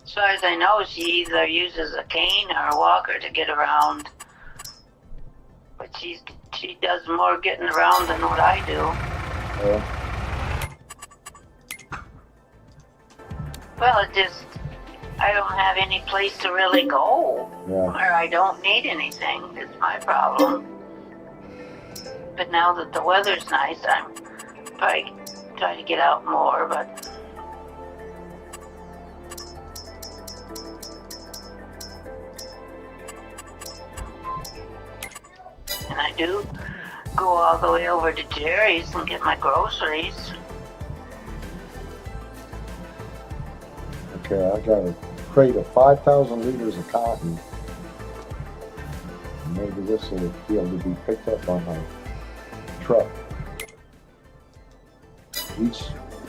As far as I know, she either uses a cane or a walker to get around. But she does more getting around than what I do. Yeah. Well, I don't have any place to really go. Yeah. Or I don't need anything. It's my problem. But now that the weather's nice, I'm probably try to get out more, but and I do go all the way over to Jerry's and get my groceries. Okay, I got a crate of 5,000 liters of cotton. Maybe this will be able to be picked up on my truck. Each,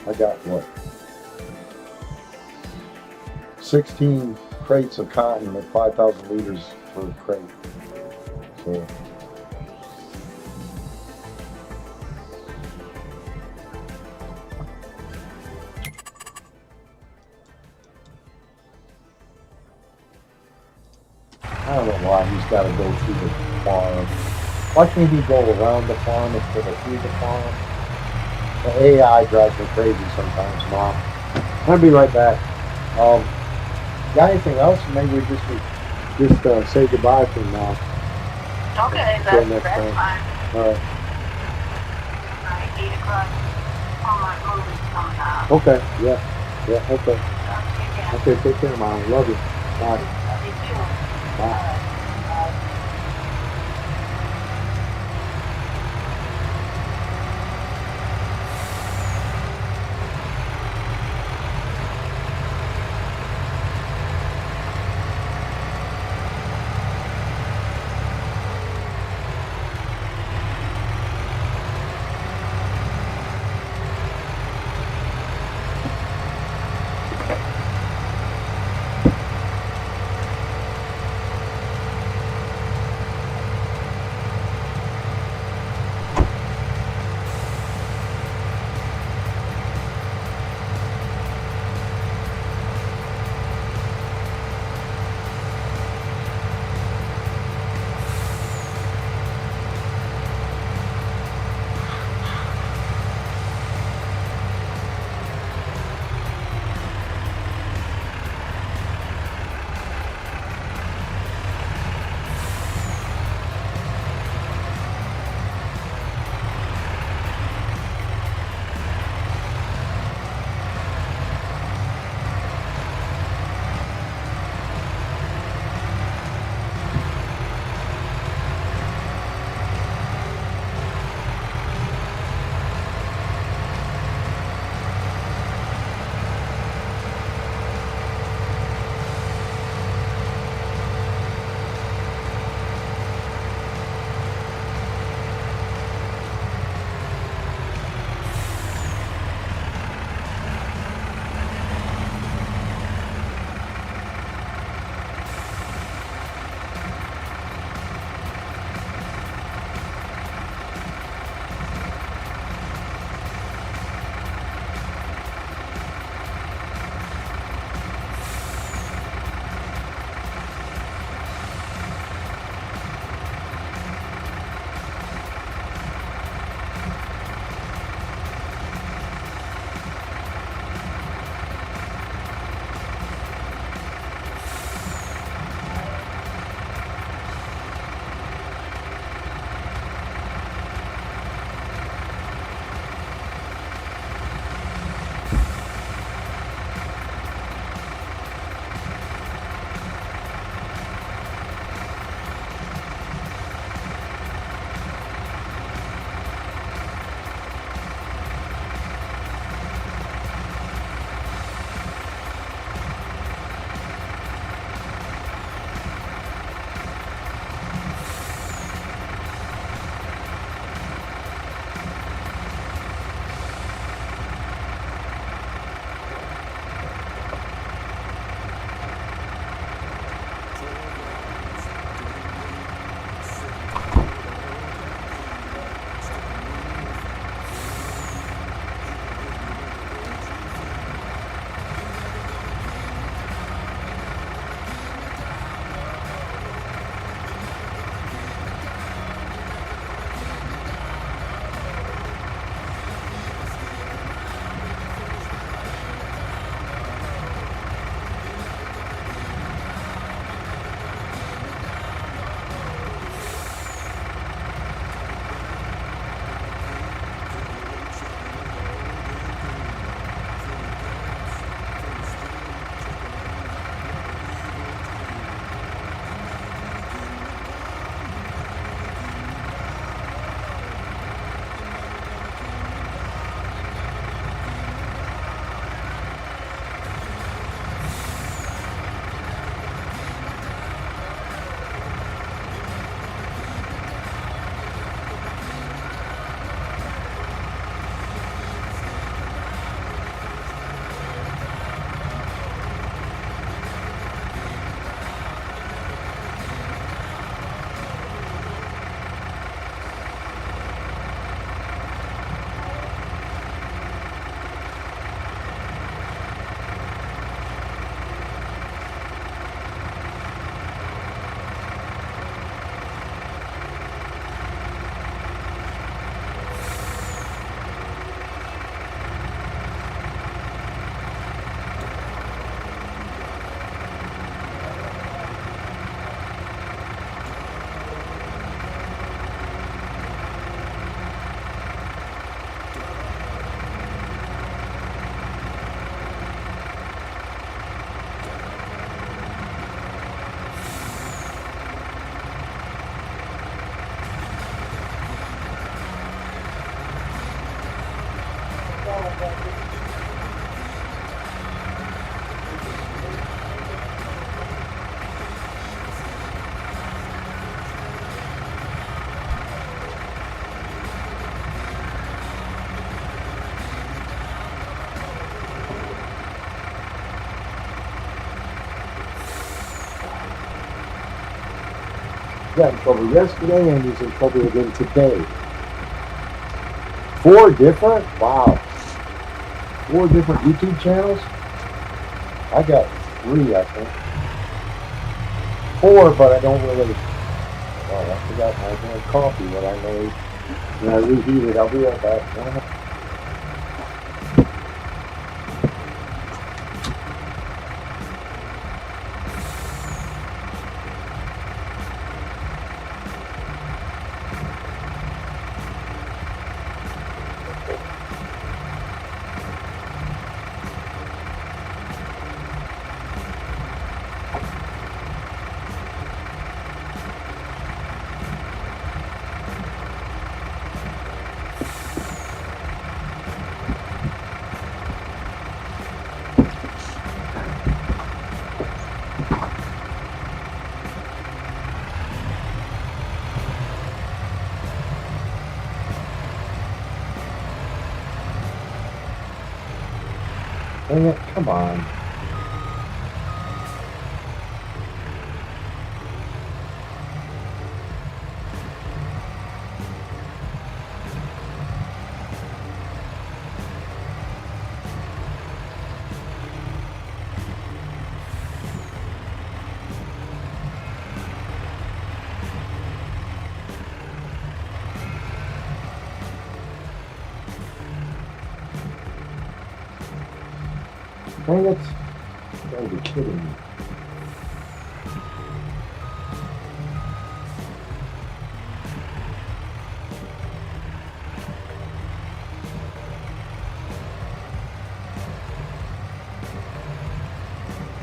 I got what? 16 crates of cotton at 5,000 liters per crate. So. I don't know why he's got to go through the farm. Why can't he go around the farm instead of through the farm? The AI drives me crazy sometimes, Mom. I'll be right back. Got anything else? Maybe we just say goodbye to him now. Okay, Till that's next time. fine. All right. Alright, 8 o'clock. All my movies coming out. Okay. Yeah. Yeah. Okay. Talk to you again. Okay. Take care, Mom. Love you. Bye. Love you too. Bye. Bye. got in trouble yesterday and he's in trouble again today. 4 different? Wow. 4 different YouTube channels? I got 3, I think. 4, but I don't really. Oh, I forgot my damn coffee that I made. When I reheat it, I'll be right back. Dang it, come on. Dang it. You gotta be kidding me.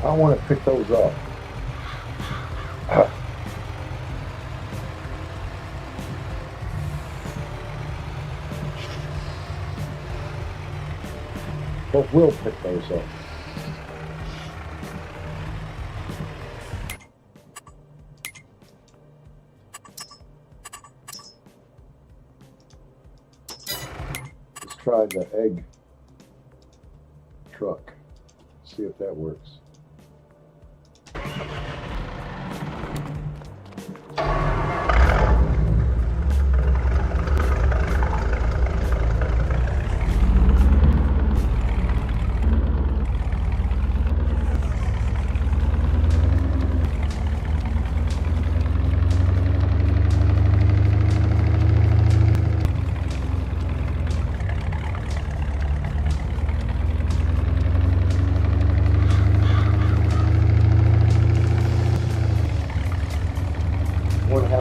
I want to pick those up. But we'll pick those up. Let's try the egg truck. See if that works.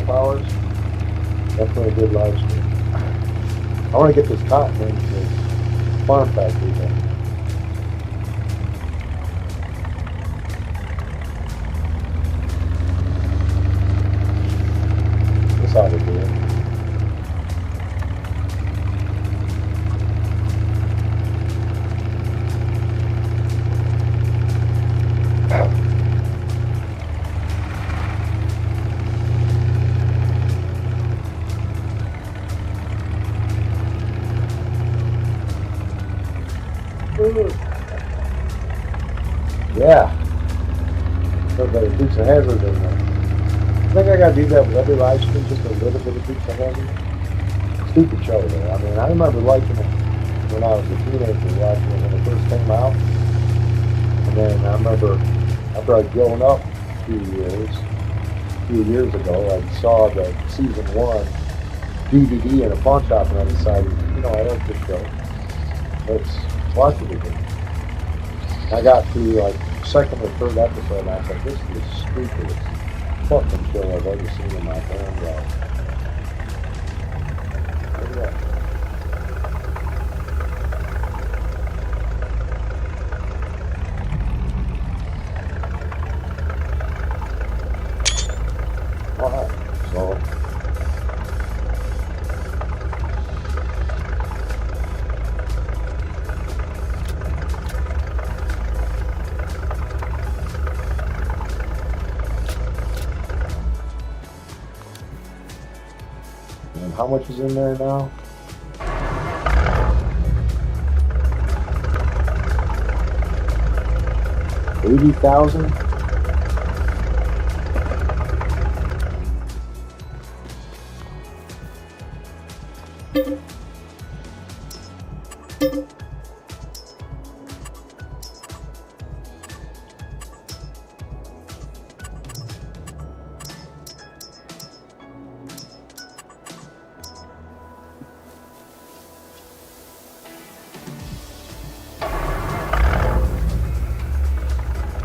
Hours. Definitely a good live stream. I want to get this cotton into this farm factory though. This ought to do it. Yeah. Everybody Dukes of Hazzard in there. I think I gotta do that with every live stream, just a little bit of Dukes of Hazzard. Stupid show though. I mean, I remember liking it when I was a teenager, watching it when it first came out. And then I remember after I'd grown up a few years ago, I saw the season 1 DVD in a pawn shop and I decided, you know, I like this show. Let's watch it again. I got to like 2nd or 3rd episode and I was like, this is the stupidest fucking show I've ever seen in my damn life. Look at that. Alright, so and how much is in there now? $80,000?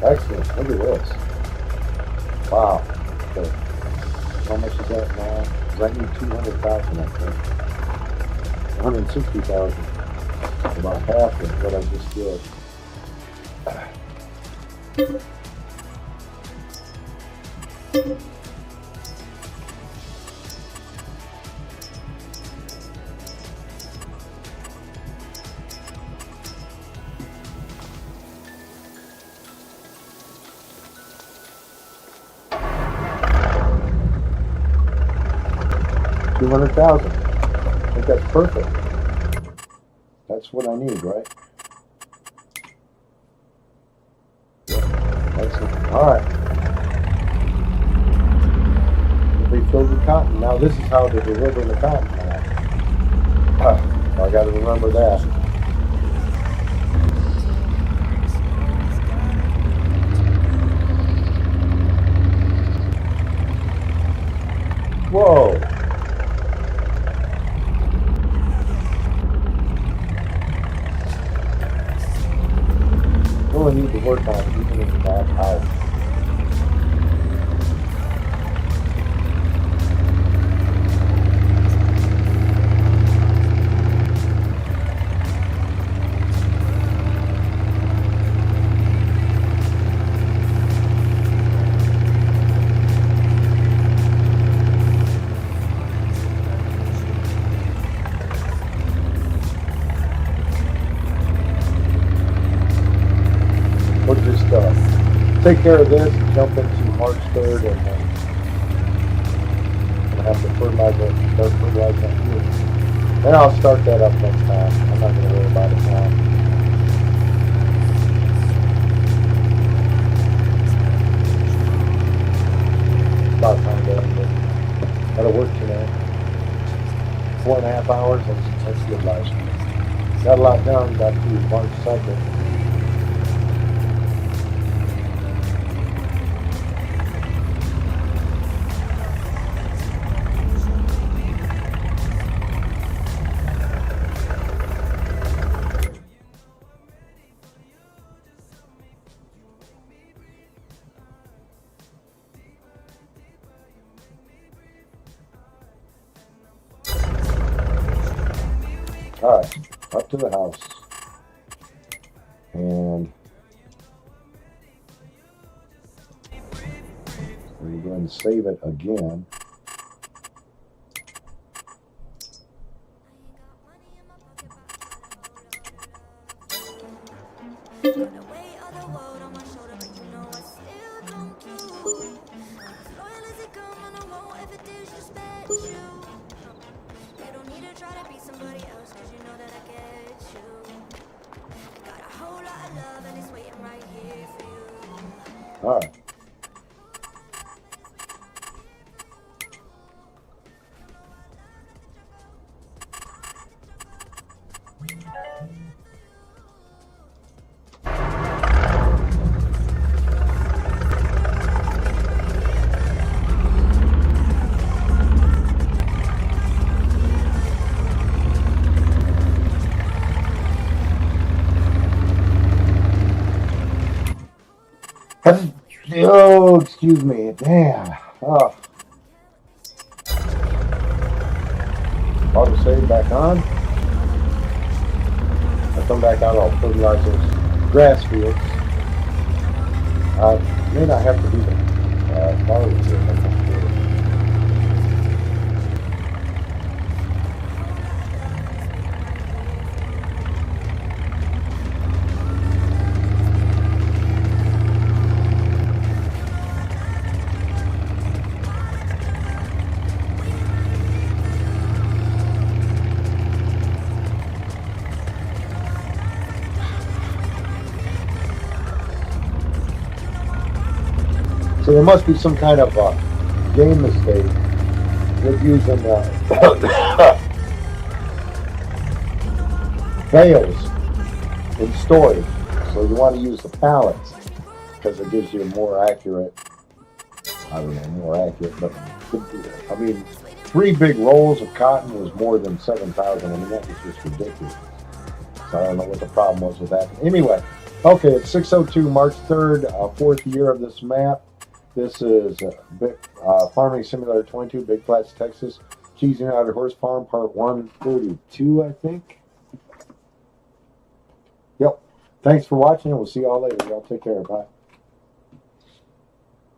Excellent. Look at this. Wow. Okay. How much is that now? 'Cause I need 200,000, I think. 160,000. About half of what I just did. $200,000. I think that's perfect. That's what I need, right? Yeah. Excellent. All right. They filled the cotton. Now this is how to deliver the cotton. I got to remember that. Whoa. Really need to work on it, even in the back house. We'll just take care of this and jump into March 3rd, and then I'm gonna have to start fertilizing that field. Then I'll start that up next time. I'm not gonna worry about it now. About time to end it. That'll work tonight. 4.5 hours. That's good life. Got a lot done. Got to March 2nd. All right, up to the house, and we're going to save it again. All right. Oh, excuse me. Damn. Oh. Auto save back on. I come back out, I'll fertilize those grass fields. May not have to do the barley here, I'm not sure. So there must be some kind of game mistake with using bales in storage. So you want to use the pallets because it gives you a more accurate, I don't know, more accurate, but I mean, 3 big rolls of cotton was more than 7,000. I mean, that was just ridiculous. So I don't know what the problem was with that. Anyway, Okay, it's 6:02, March 3rd, fourth year of this map. This is Farming Simulator 22, Big Flats, Texas. Cheesing Out of Horse Farm, part 132, I think. Yep. Thanks for watching, and we'll see y'all later. Y'all take care. Bye.